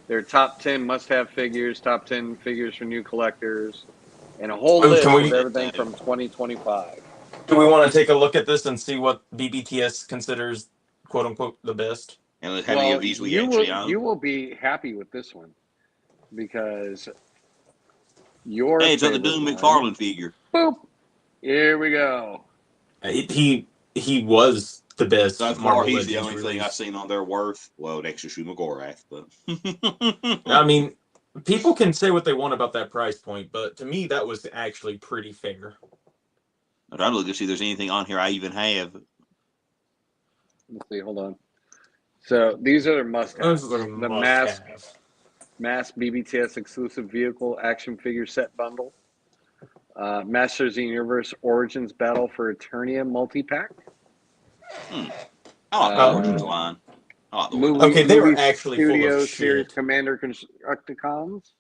A: their top 10 must-have figures, top 10 figures for new collectors, and a whole list of everything from 2025.
C: Do we want to take a look at this and see what BBTS considers "quote unquote" the best?
B: And how many of these we actually own?
A: You will be happy with this one because your
B: it's on the Doom McFarlane figure.
A: Boop. Here we go.
C: He was the best.
B: So far, he's the only thing I've seen on there worth, well, an extra Shumagorath, but
C: I mean, people can say what they want about that price point, but to me, that was actually pretty fair.
B: I'm trying to look to see if there's anything on here I even have.
A: Let's see, hold on. So these are their must-haves. The Mass BBTS exclusive vehicle action figure set bundle. Masters of the Universe Origins Battle for Eternia multi-pack.
B: I like the Origins line.
C: Okay, they were actually
A: Studio
C: full of
A: Series
C: shit.
A: Commander Constructicons.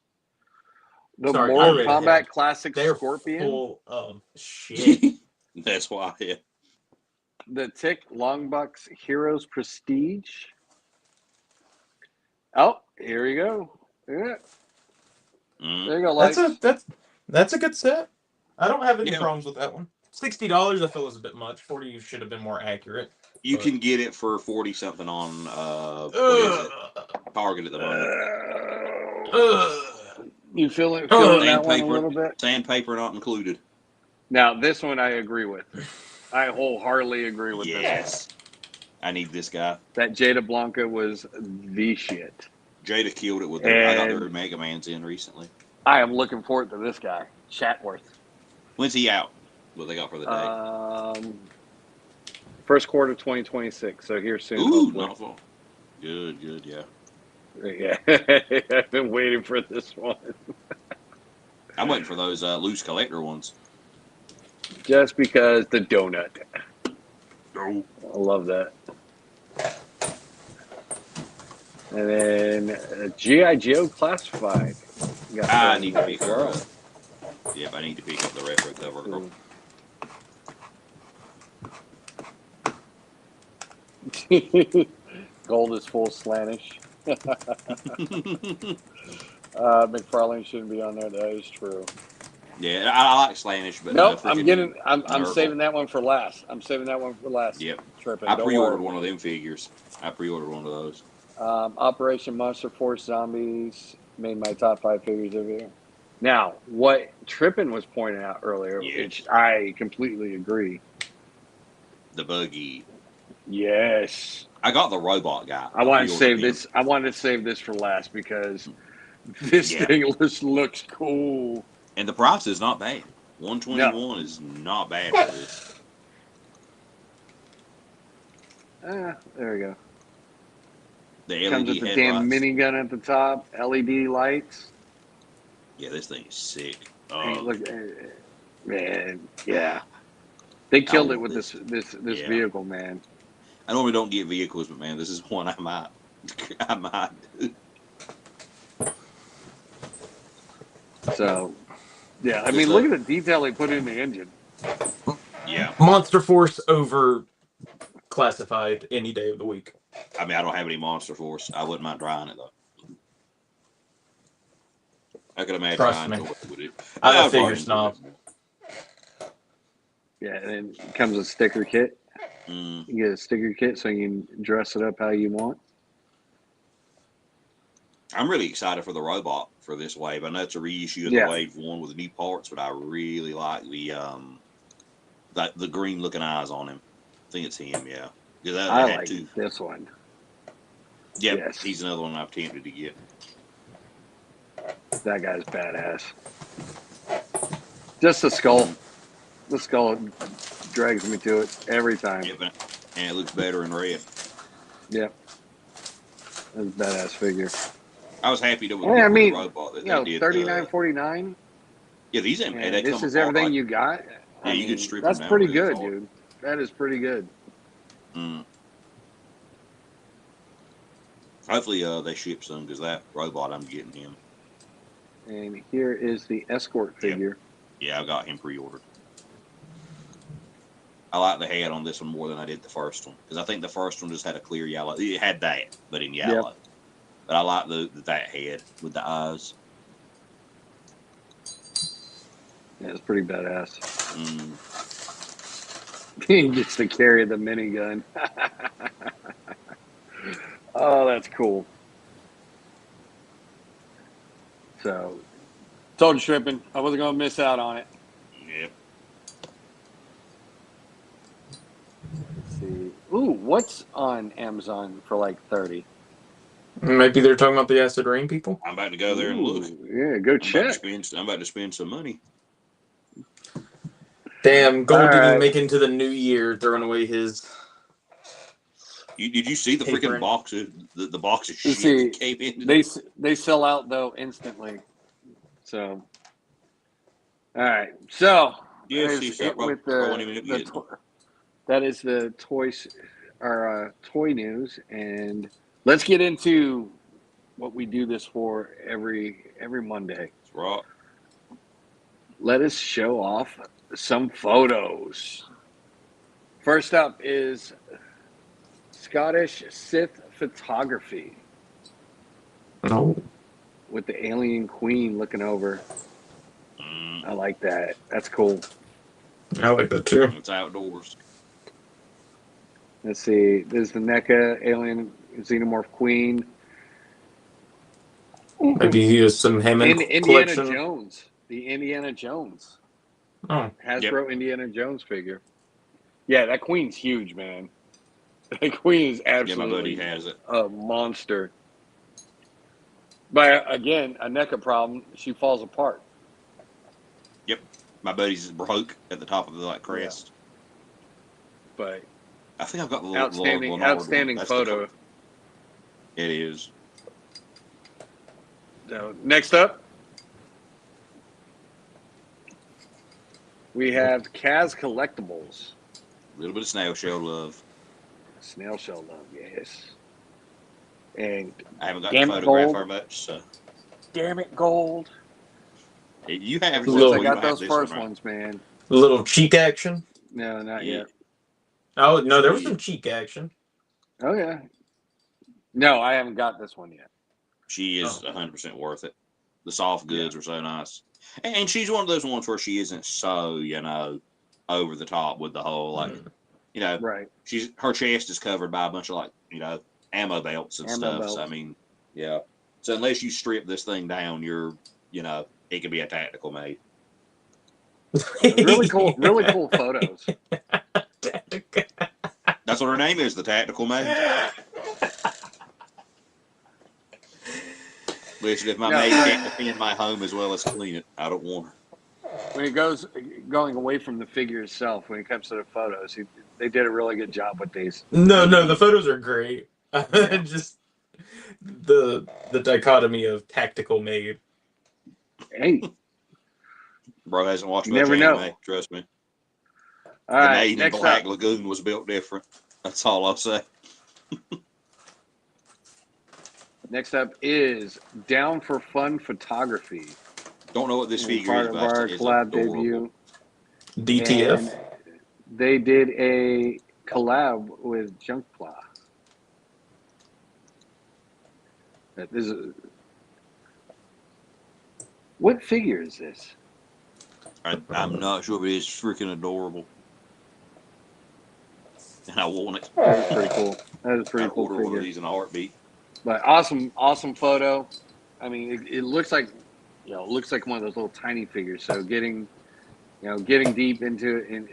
A: The
C: Sorry,
A: Mortal Kombat Classic
C: They're
A: Scorpion.
C: Full of shit.
B: That's why. Yeah.
A: The Tick Longbucks Heroes Prestige. Oh, here we go. Yeah. There you go, Lights.
C: That's a good set. I don't have any problems with that one. $60 I feel is a bit much. 40 should have been more accurate.
B: You can get it for 40 something on what is it? Target at the moment.
A: You feeling that one a little bit?
B: Sandpaper not included.
A: Now this one I agree with. I wholeheartedly agree with this.
B: Yes. I need this guy.
A: That Jada Blanca was the shit.
B: Jada killed it with their, I got their Mega Man's in recently.
A: I am looking forward to this guy, Shatworth.
B: When's he out? What they got for the
A: day? First quarter 2026. So here soon.
B: Ooh, not far. Good, yeah.
A: Yeah, I've been waiting for this one.
B: I'm waiting for those loose collector ones.
A: Just because the donut.
B: No.
A: I love that. And then G.I. Joe Classified.
B: I need to pick up. Yep, I need to pick up the retro cover.
A: Gold is full slantish. McFarlane shouldn't be on there. That is true.
B: Yeah, I like slantish, but
A: nope. I'm saving that one for last.
B: Yep.
A: Tripping.
B: I pre-ordered one of them figures. I pre-ordered one of those.
A: Operation Monster Force Zombies made my top 5 figures of the year. Now, what Trippin was pointing out earlier, which I completely agree.
B: The buggy.
A: Yes.
B: I got the robot guy.
A: I want to save this. I wanted to save this for last because this thing looks cool.
B: And the price is not bad. $121 is not bad for this.
A: There we go.
B: The
A: comes
B: LED
A: with the damn minigun at the top, LED lights.
B: Yeah, this thing is sick.
A: Hey, look, man, yeah. They killed it with this vehicle, man.
B: I normally don't get vehicles, but man, this is one I might do.
A: So, yeah, I mean, look at the detail they put in the engine.
B: Yeah.
C: Monster Force over Classified any day of the week.
B: I mean, I don't have any Monster Force. I wouldn't mind trying it, though. I could imagine trying it with it.
C: I'm a figure snob.
A: Yeah, and then it comes with a sticker kit. You get a sticker kit so you can dress it up how you want.
B: I'm really excited for the robot for this wave. I know it's a reissue of the wave 1 with the new parts, but I really like the green looking eyes on him. I think it's him, yeah.
A: I like this one.
B: Yep, he's another one I've tempted to get.
A: That guy's badass. Just the skull. The skull drags me to it every time.
B: Yep, and it looks better in red.
A: Yep. That's a badass figure.
B: I was happy to
A: Yeah, I
B: with
A: mean,
B: the robot that
A: you know,
B: they did.
A: $39.49.
B: Yeah, these ain't
A: And
B: they
A: this
B: come
A: is
B: apart
A: everything
B: like,
A: you got.
B: Yeah,
A: I
B: you
A: mean,
B: could strip
A: that's
B: them down
A: pretty
B: really
A: good,
B: hard.
A: dude. That is pretty good.
B: Mm. Hopefully, they ship some because that robot, I'm getting him.
A: And here is the escort figure.
B: Yeah, I got him pre-ordered. I like the head on this one more than I did the first one because I think the first one just had a clear yellow. It had that, but in yellow.
A: Yep.
B: But I like that head with the eyes.
A: Yeah, it's pretty badass.
B: Mm.
A: He gets to carry the minigun. Oh, that's cool. So, told you, Stripping, I wasn't going to miss out on it.
B: Yep.
A: Let's see. Ooh, what's on Amazon for like 30?
C: Maybe they're talking about the Acid Rain people.
B: I'm about to go there and look.
A: Yeah, go check.
B: I'm about to spend some money.
C: Damn, Gold didn't
A: Alright.
C: even make it into the new year, throwing away his.
B: Did you see the freaking box of the box of
A: You
B: shit
A: see,
B: that came in?
A: they sell out though instantly. So, all right. So
B: Yeah,
A: that
B: she
A: is
B: said,
A: it with that is the toys or toy news, and let's get into what we do this for every Monday.
B: That's right.
A: Let us show off some photos. First up is Scottish Sith photography.
C: Oh.
A: With the alien queen looking over.
B: Mm.
A: I like that. That's cool.
C: I like that too.
B: It's outdoors.
A: Let's see. There's the NECA alien xenomorph queen.
C: Maybe he has some Hammond
A: Indiana
C: collection.
A: Jones. The Indiana Jones.
C: Oh.
A: Hasbro Indiana Jones figure. Yeah, that queen's huge, man. That queen is absolutely
B: my buddy has it.
A: A monster. But again, a NECA problem. She falls apart.
B: Yep. My buddy's broke at the top of the crest.
A: Yeah. But
B: I think I've got the
A: outstanding photo.
B: It is.
A: So next up, we have Kaz Collectibles.
B: A little bit of snail shell love.
A: Snail shell love, yes. And
B: I haven't got the photograph very much, so.
A: Damn it, Gold.
B: You have
A: I got those first ones, man.
C: A little cheek action?
A: No, not yet.
C: Oh, no, there was some cheek action.
A: Oh, yeah. No, I haven't got this one yet.
B: She is 100% worth it. The soft goods are so nice. And she's one of those ones where she isn't so, over the top with the whole,
A: right.
B: Her chest is covered by a bunch of, ammo belts and stuff.
A: Belts.
B: So, I mean, yeah. So, unless you strip this thing down, you're, it could be a tactical made.
A: Really cool photos.
B: That's what her name is, the Tactical Maid. Listen, if my maid can't defend my home as well as clean it, I don't want her.
A: When it going away from the figure itself, when it comes to the photos, they did a really good job with these.
C: No, the photos are great. Just the dichotomy of tactical made.
A: Hey.
B: Bro hasn't watched
A: You
B: much
A: never
B: anime,
A: know.
B: Trust me.
A: All right,
B: the Maid in Black Lagoon was built different. That's all I'll say.
A: Next up is Down for Fun Photography.
B: Don't know what this figure
A: part
B: is,
A: of
B: but
A: our
B: it's
A: collab
B: adorable.
A: debut.
C: DTF.
A: And they did a collab with Junkpla. What figure is this?
B: I'm not sure, but it's freaking adorable. And I want it.
A: That is pretty cool. That is a pretty cool
B: order
A: figure.
B: one of these in a heartbeat.
A: But awesome photo. I mean, it looks like, looks like one of those little tiny figures. So getting deep into it and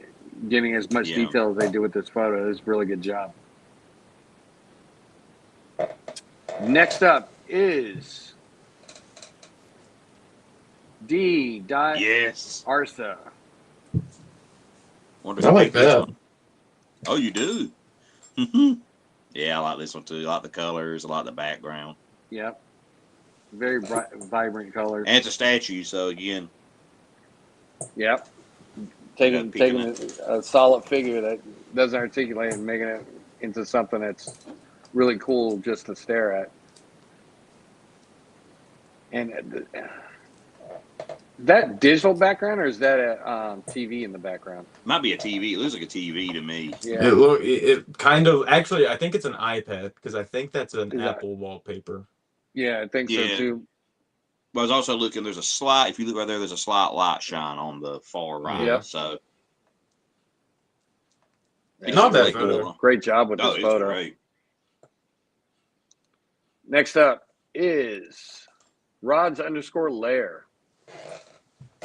A: getting as much detail as they do with this photo is a really good job. Next up is D.
B: Yes.
A: Arsa.
B: Wonder if
C: I
B: you
C: like
B: picked this
C: that.
B: one. Oh, you do? Yeah, I like this one too. I like the colors. I like the background.
A: Yep. Very bright, vibrant colors.
B: And it's a statue, so again,
A: Yep.
B: picking
A: Taking a solid figure that doesn't articulate and making it into something that's really cool just to stare at. And that digital background, or is that a TV in the background?
B: might be a TV. It looks like a TV to me.
A: Yeah.
C: It kind of actually. I think it's an iPad because I think that's an
A: Is that-
C: Apple wallpaper.
A: Yeah, I think so
B: Yeah.
A: too.
B: But I was also looking. There's a slight. If you look right there, there's a slight light shine on the far right.
A: Yeah.
B: So
A: Yeah,
C: Not that
B: really
C: photo.
B: cool.
A: Great job with
B: Oh,
A: this
B: it's
A: photo.
B: great.
A: Next up is Rods_Lair.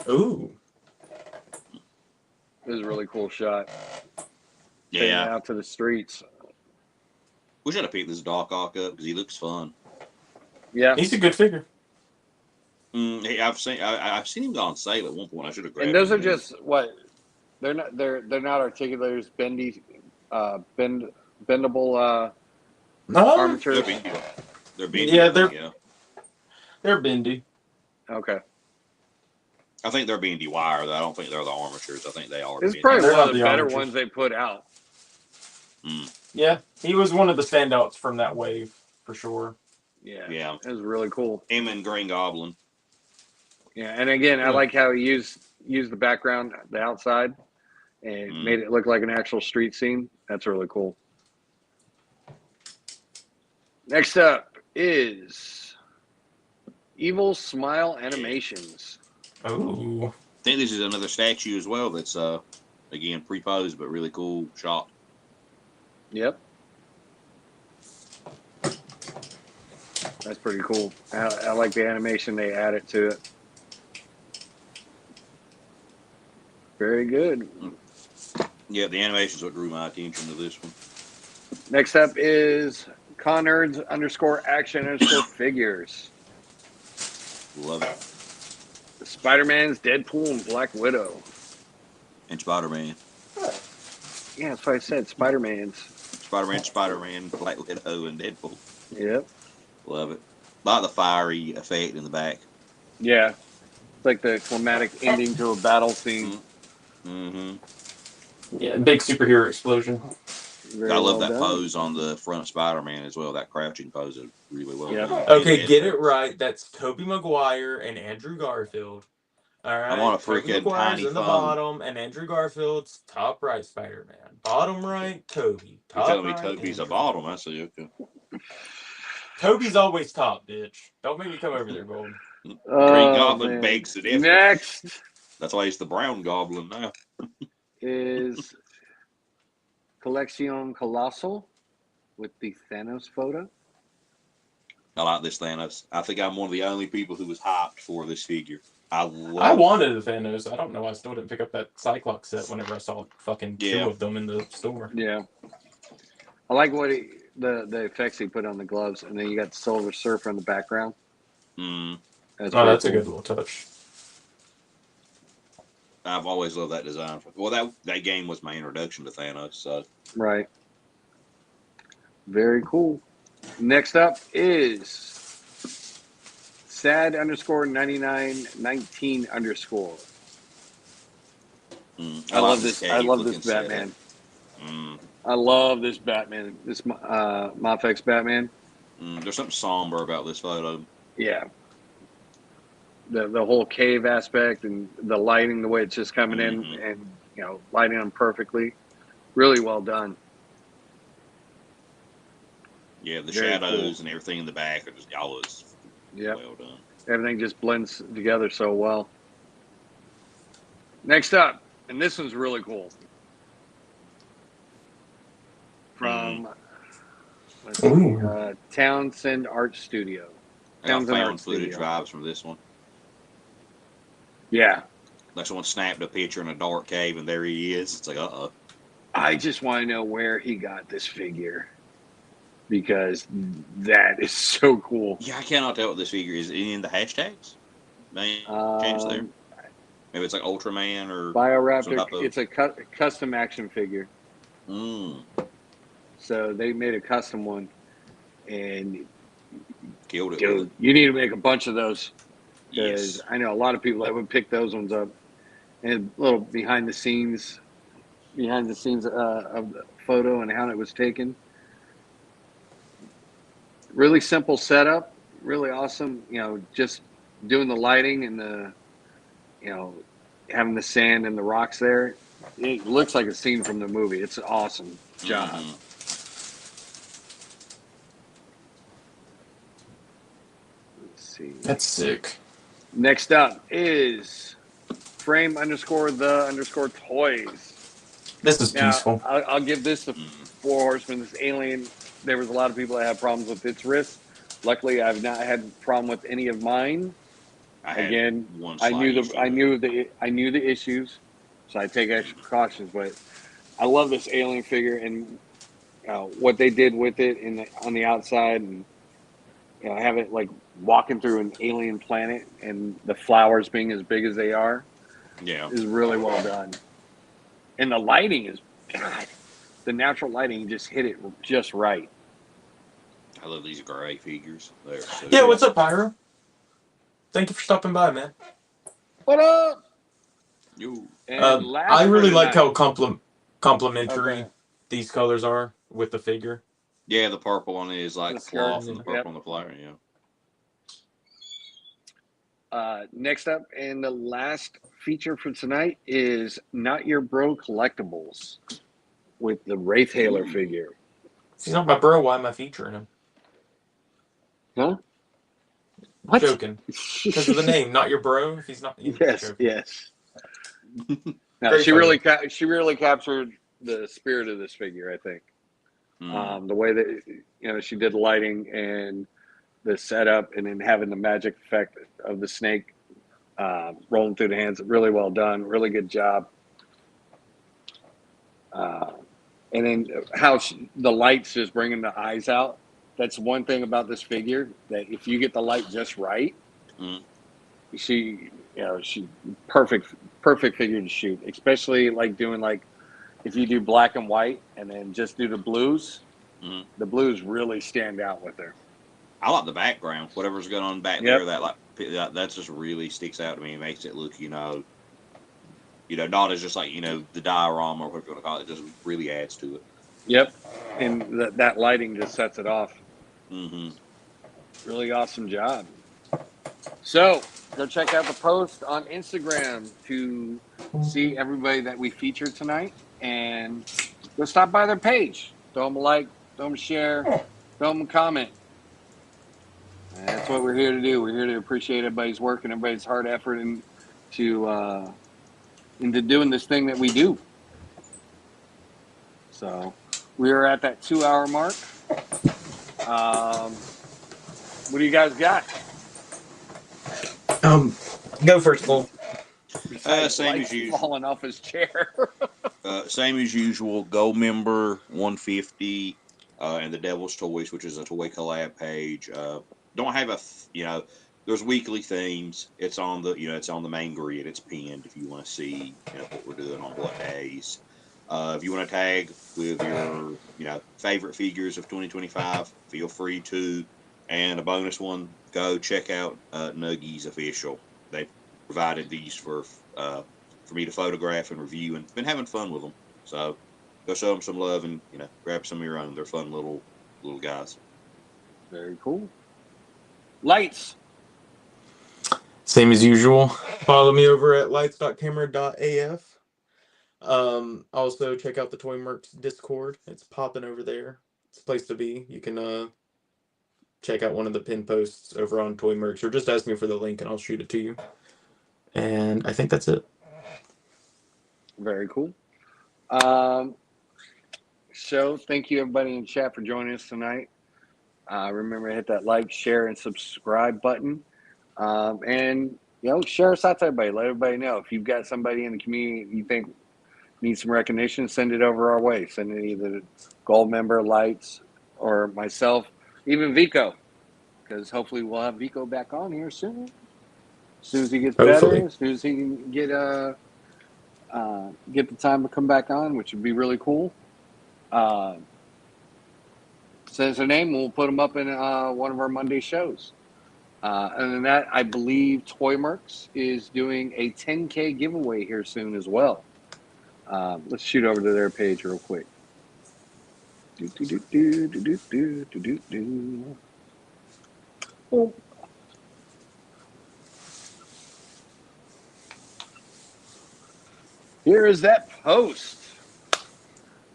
C: Ooh.
A: This is a really cool shot. Taking it
B: Yeah.
A: out to the streets.
B: We should have picked this Doc Ock up because he looks fun.
A: Yeah.
C: He's a good figure.
B: Hey, I've seen him on sale at one point. I should have grabbed.
A: And those
B: him
A: are
B: then.
A: just what they're not articulators, bendable
C: No,
A: armatures.
B: They're bendy. They're bendy.
C: Yeah,
B: Yeah.
C: they're bendy.
A: Okay.
B: I think they're bendy wire. Though. I don't think they're the armatures. I think they are.
A: This is
B: bendy.
A: probably
C: They're
A: one
C: not
A: of the
C: the
A: better
C: armatures.
A: ones they put out.
C: Yeah, he was one of the standouts from that wave for sure.
A: Yeah.
B: Yeah.
A: It was really cool.
B: Him and Green Goblin.
A: Yeah. And again, I like how he used the background, the outside, and made it look like an actual street scene. That's really cool. Next up is Evil Smile Animations.
C: Oh,
B: I think this is another statue as well. That's again pre-posed but really cool shot.
A: Yep. That's pretty cool. I like the animation they added to it. Very good.
B: Yeah, the animation's what drew my attention to this one.
A: Next up is Connerds_action_figures.
B: Love it.
A: Spider-Man's Deadpool and Black Widow.
B: And Spider-Man.
A: Yeah, that's what I said. Spider-Man's.
B: Spider-Man, Black Widow, and Deadpool.
A: Yep.
B: Love it. Like the fiery effect in the back.
A: Yeah. It's like the climatic ending to a battle scene.
B: Mm-hmm.
C: yeah, big superhero explosion.
A: Very
B: I love
A: well
B: that
A: done.
B: pose on the front of Spider-Man as well. That crouching pose is really well
A: Yeah.
B: done.
C: Okay,
B: And
C: get it right. That's Tobey Maguire and Andrew Garfield. All right.
B: I'm on a
C: Tobey
B: freaking
C: Maguire's
B: tiny
C: in the
B: phone.
C: bottom, and Andrew Garfield's top right Spider-Man. Bottom right, Tobey.
B: You're
C: Top
B: telling me
C: right,
B: Toby's a
C: Andrew.
B: bottom. I see. Okay.
C: Toby's always top, bitch. Don't make me come over there, Gold.
B: Green
A: Oh,
B: Goblin
A: man.
B: begs the difference.
A: Next
B: That's why he's the Brown Goblin now.
A: is Collection Colossal with the Thanos photo.
B: I like this Thanos. I think I'm one of the only people who was hyped for this figure. I
C: wanted a Thanos. I don't know. I still didn't pick up that Cyclops set whenever I saw fucking two
B: Yeah.
C: of them in the store.
A: Yeah. I like what the effects he put on the gloves, and then you got the Silver Surfer in the background.
B: Mm,
A: That's
C: Oh, that's
A: pretty
C: a
A: cool.
C: good little touch.
B: I've always loved that design. Well, that game was my introduction to Thanos. So
A: Right. Very cool. Next up is sad_9919_ I love this. I love this Batman. I love this Batman. This Mafex Batman.
B: There's something somber about this photo.
A: Yeah. The whole cave aspect and the lighting, the way it's just coming in and lighting them perfectly. Really well done.
B: Yeah, the
A: Very
B: shadows
A: cool.
B: and everything in the back are just always well done.
A: Everything just blends together so well. Next up, and this one's really cool. From let's see, Townsend Art Studio.
B: I got
A: Townsend
B: found
A: Art
B: footage
A: Studio.
B: vibes from this one.
A: Yeah.
B: Like someone snapped a picture in a dark cave and there he is. It's like, uh-oh.
A: I just want to know where he got this figure. Because that is so cool.
B: Yeah, I cannot tell what this figure is. In the hashtags? Any chance there?
A: Um,
B: Maybe it's like Ultraman or some
A: BioRaptor.
B: type of.
A: It's a custom action figure. So they made a custom one, and
B: Killed it with
A: dude,
B: it.
A: you need to make a bunch of those because
B: Yes.
A: I know a lot of people that would pick those ones up. And a little behind the scenes of the photo and how it was taken. Really simple setup, really awesome. Just doing the lighting and you know, having the sand and the rocks there. It looks like a scene from the movie. It's an awesome job.
B: Mm-hmm.
A: Let's see.
C: That's sick.
A: Next up is frame_the_toys.
C: This is
A: Now,
C: peaceful.
A: I'll give this the
B: Mm-hmm.
A: Four Horsemen. This alien, there was a lot of people that had problems with its wrist. Luckily, I've not had a problem with any of mine.
B: I had
A: Again,
B: one
A: I
B: slight
A: knew
B: issue with it.
A: I knew the issues, so I take extra precautions. But I love this alien figure and what they did with it on the outside, and have it like walking through an alien planet, and the flowers being as big as they are
B: Yeah.
A: is really well done. And the lighting is, God, the natural lighting just hit it just right.
B: I love these gray figures. They're so
C: Yeah,
B: good.
C: what's up, Pyro? Thank you for stopping by, man.
A: What up?
B: You.
A: And
C: I
A: last for
C: really like how
A: tonight.
C: complementary
A: Okay.
C: these colors are with the figure.
B: Yeah, the purple on it is like
A: The skirt,
B: cloth, and the purple
A: yep.
B: on the flower. Yeah.
A: Next up, and the last feature for tonight is Not Your Bro Collectibles with the Wraith Hailer
B: Ooh.
A: figure.
C: If he's not my bro, why am I featuring him?
A: Huh? What?
C: Joking. Because of the name, not your bro. If he's not,
A: Yes,
C: joking.
A: yes. No,
C: Great
A: she
C: photo.
A: really captured the spirit of this figure, I think. The way that she did lighting and the setup, and then having the magic effect of the snake rolling through the hands, really well done, really good job. And then how the lights just bringing the eyes out. That's one thing about this figure, that if you get the light just right, she perfect figure to shoot. Especially like doing if you do black and white and then just do the blues. The blues really stand out with her.
B: I like the background. Whatever's going on back
A: Yep.
B: there, that just really sticks out to me. It makes it look, not as just like the diorama or whatever you want to call it. It just really adds to it.
A: Yep, and that lighting just sets it off.
B: Mm-hmm.
A: Really awesome job. So go check out the post on Instagram to see everybody that we featured tonight, and go stop by their page. Throw them a like, throw them a share, throw them a comment. And that's what we're here to do. We're here to appreciate everybody's work and everybody's hard effort into doing this thing that we do. So we are at that 2-hour mark. What do you guys got?
C: Go first, Cole.
A: Besides
B: Same
A: lights
B: as usual.
A: falling off his chair.
B: Same as usual. Gold member 150, and the Devil's Toys, which is a toy collab page. Don't have there's weekly themes. It's on the main grid. It's pinned if you want to see what we're doing on what days. If you want to tag with your favorite figures of 2025, feel free to. And a bonus one, go check out Nuggies Official. They provided these for me to photograph and review, and been having fun with them. So go show them some love and grab some of your own. They're fun little guys.
A: Very cool. Lights.
C: Same as usual. Follow me over at lights.camera.af. Also check out the Toy Mercs Discord. It's popping over there. It's a place to be. You can check out one of the pin posts over on Toy Mercs, or just ask me for the link and I'll shoot it to you. And I think that's it.
A: Very cool. So thank you everybody in chat for joining us tonight. Remember to hit that like, share, and subscribe button. And share us out to everybody. Let everybody know. If you've got somebody in the community you think needs some recognition, send it over our way. Send it either Gold member, Lights, or myself, even Vico, because hopefully we'll have Vico back on here soon. As soon as he gets
C: Hopefully.
A: better, as soon as he can get the time to come back on, which would be really cool. Says her name, we'll put him up in one of our Monday shows. And then that, I believe Toy Mercs is doing a 10K giveaway here soon as well. Let's shoot over to their page real quick. Oh. Here is that post.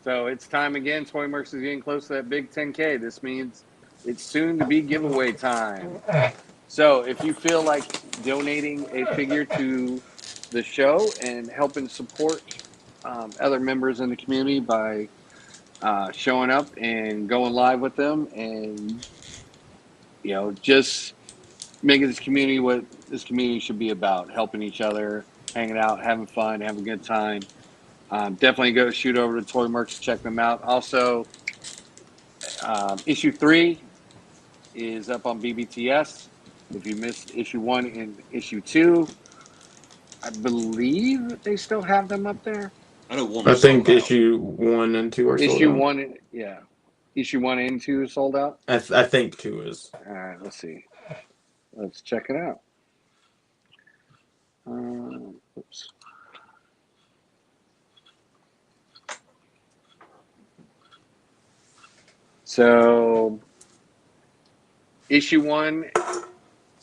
A: So it's time again. Toy Mercs is getting close to that big 10K. This means it's soon to be giveaway time. So if you feel like donating a figure to the show and helping support other members in the community by showing up and going live with them, and just making this community what this community should be about: helping each other, hanging out, having fun, having a good time. Definitely go shoot over to Toy Mercs to check them out. Also, issue 3 is up on BBTS. If you missed issue 1 and issue 2, I believe they still have them up there.
B: I know one
C: I
B: was sold
C: think
B: out.
C: issue 1 and 2 are sold
A: Issue
C: out.
A: 1, yeah. Issue 1 and 2 is sold out.
C: I think 2 is.
A: All right, let's see. Let's check it out. Oops. So, issue 1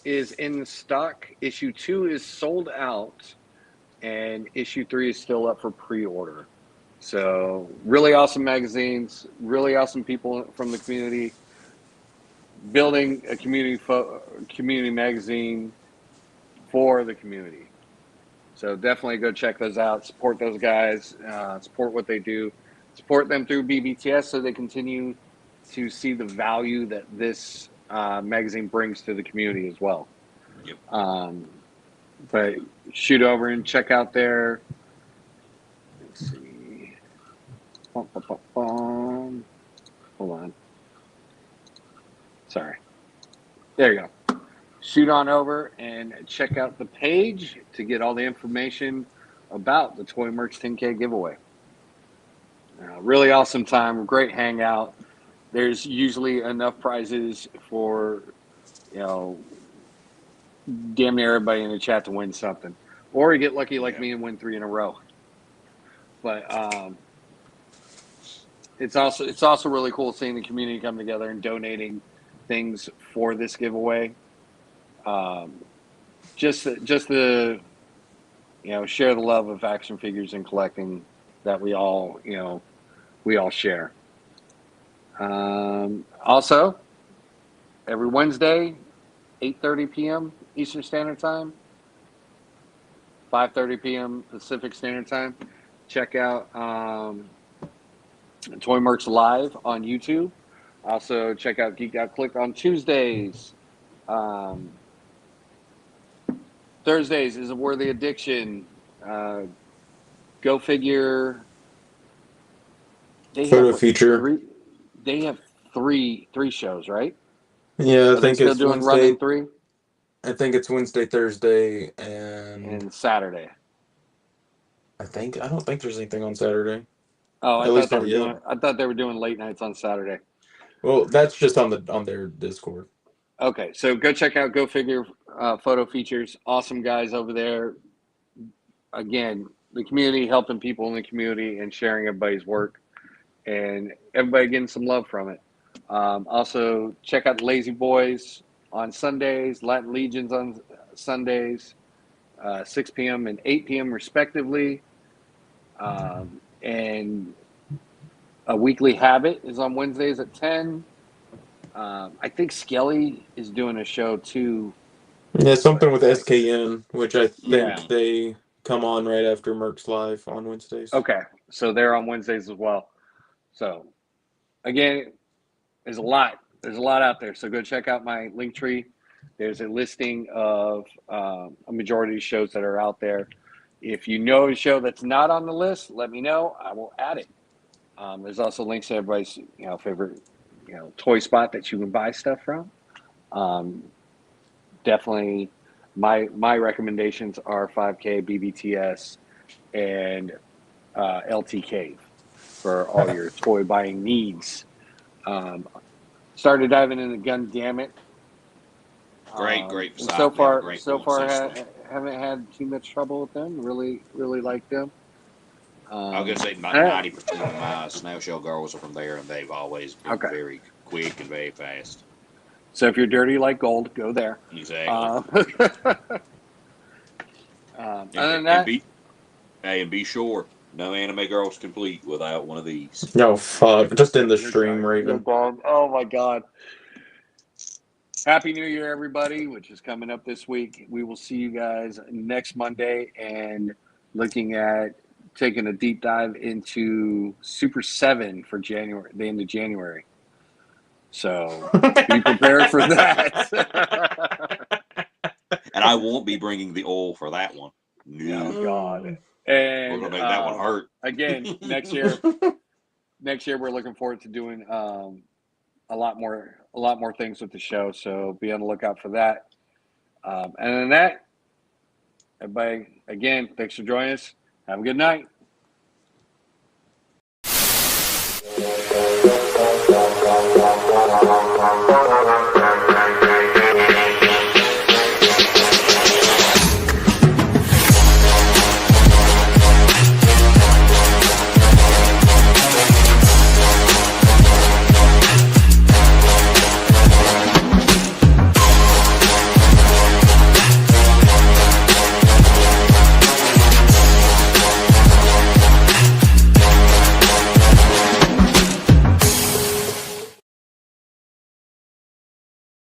A: is in stock. Issue 2 is sold out, and issue 3 is still up for pre-order. So, really awesome magazines, really awesome people from the community, building a community magazine for the community. So definitely go check those out. Support those guys. Support what they do. Support them through BBTS so they continue to see the value that this magazine brings to the community as well.
B: Yep.
A: But shoot over and check out their. Let's see. Hold on. Sorry. There you go. Shoot on over and check out the page to get all the information about the Toy Mercs 10K giveaway. Really awesome time, great hangout. There's usually enough prizes for, damn near everybody in the chat to win something. Or you get lucky like me and win 3 in a row. But it's also really cool seeing the community come together and donating things for this giveaway. Just the share the love of action figures and collecting that we all share. Also, every Wednesday, 8:30 p.m. Eastern Standard Time, 5:30 p.m. Pacific Standard Time. Check out Toy Mercs Live on YouTube. Also, check out Geek Out Click on Tuesdays. Thursdays is a Worthy Addiction. Go figure. They
C: Photo
A: have
C: feature.
A: They have three shows, right?
C: Yeah, I
A: Are they
C: think
A: still
C: it's
A: doing
C: Wednesday.
A: Running 3
C: I think it's Wednesday, Thursday, and
A: and Saturday?
C: I don't think there's anything on Saturday.
A: Oh,
C: At least not yet.
A: I thought they were doing late nights on Saturday.
C: Well, that's just on their Discord.
A: Okay, so go check out Go Figure Photo Features. Awesome guys over there. Again, the community helping people in the community and sharing everybody's work, and everybody getting some love from it. Also, check out Lazy Boys on Sundays, Latin Legions on Sundays, 6 p.m. and 8 p.m. respectively. And A Weekly Habit is on Wednesdays at 10. I think Skelly is doing a show too.
C: Yeah, something with SKN, which I think
A: Yeah.
C: they come on right after Mercs Live on Wednesdays.
A: Okay, so they're on Wednesdays as well. So again, there's a lot out there. So go check out my link tree. There's a listing of a majority of shows that are out there. If you know a show that's not on the list, let me know. I will add it. There's also links to everybody's favorite toy spot that you can buy stuff from. Definitely my recommendations are 5K, BBTS, and LT for all your toy buying needs. Started diving into Gundam.
B: Great
A: And so
B: site. They have a
A: far,
B: great build system.
A: haven't had too much trouble with them. Really like them.
B: I was gonna say about
A: Eh,
B: 90% of my snail shell girls are from there, and they've always been
A: okay.
B: very quick and very fast.
A: So if you're dirty like gold, go there.
B: Exactly.
A: Other than that,
B: And be sure, no anime girls complete without one of these.
C: No, fuck. Just in the
A: you're
C: stream,
A: done. You're
C: Raven.
A: done. Oh my god. Happy New Year, everybody, which is coming up this week. We will see you guys next Monday and looking at taking a deep dive into Super 7 for January, the end of January. So be prepared for that.
B: And I won't be bringing the oil for that one. No.
A: Oh God.
B: We're
A: And
B: gonna make that one hurt.
A: Again, next year we're looking forward to doing a lot more things with the show. So be on the lookout for that. And then that, everybody, again, thanks for joining us. Have a good night.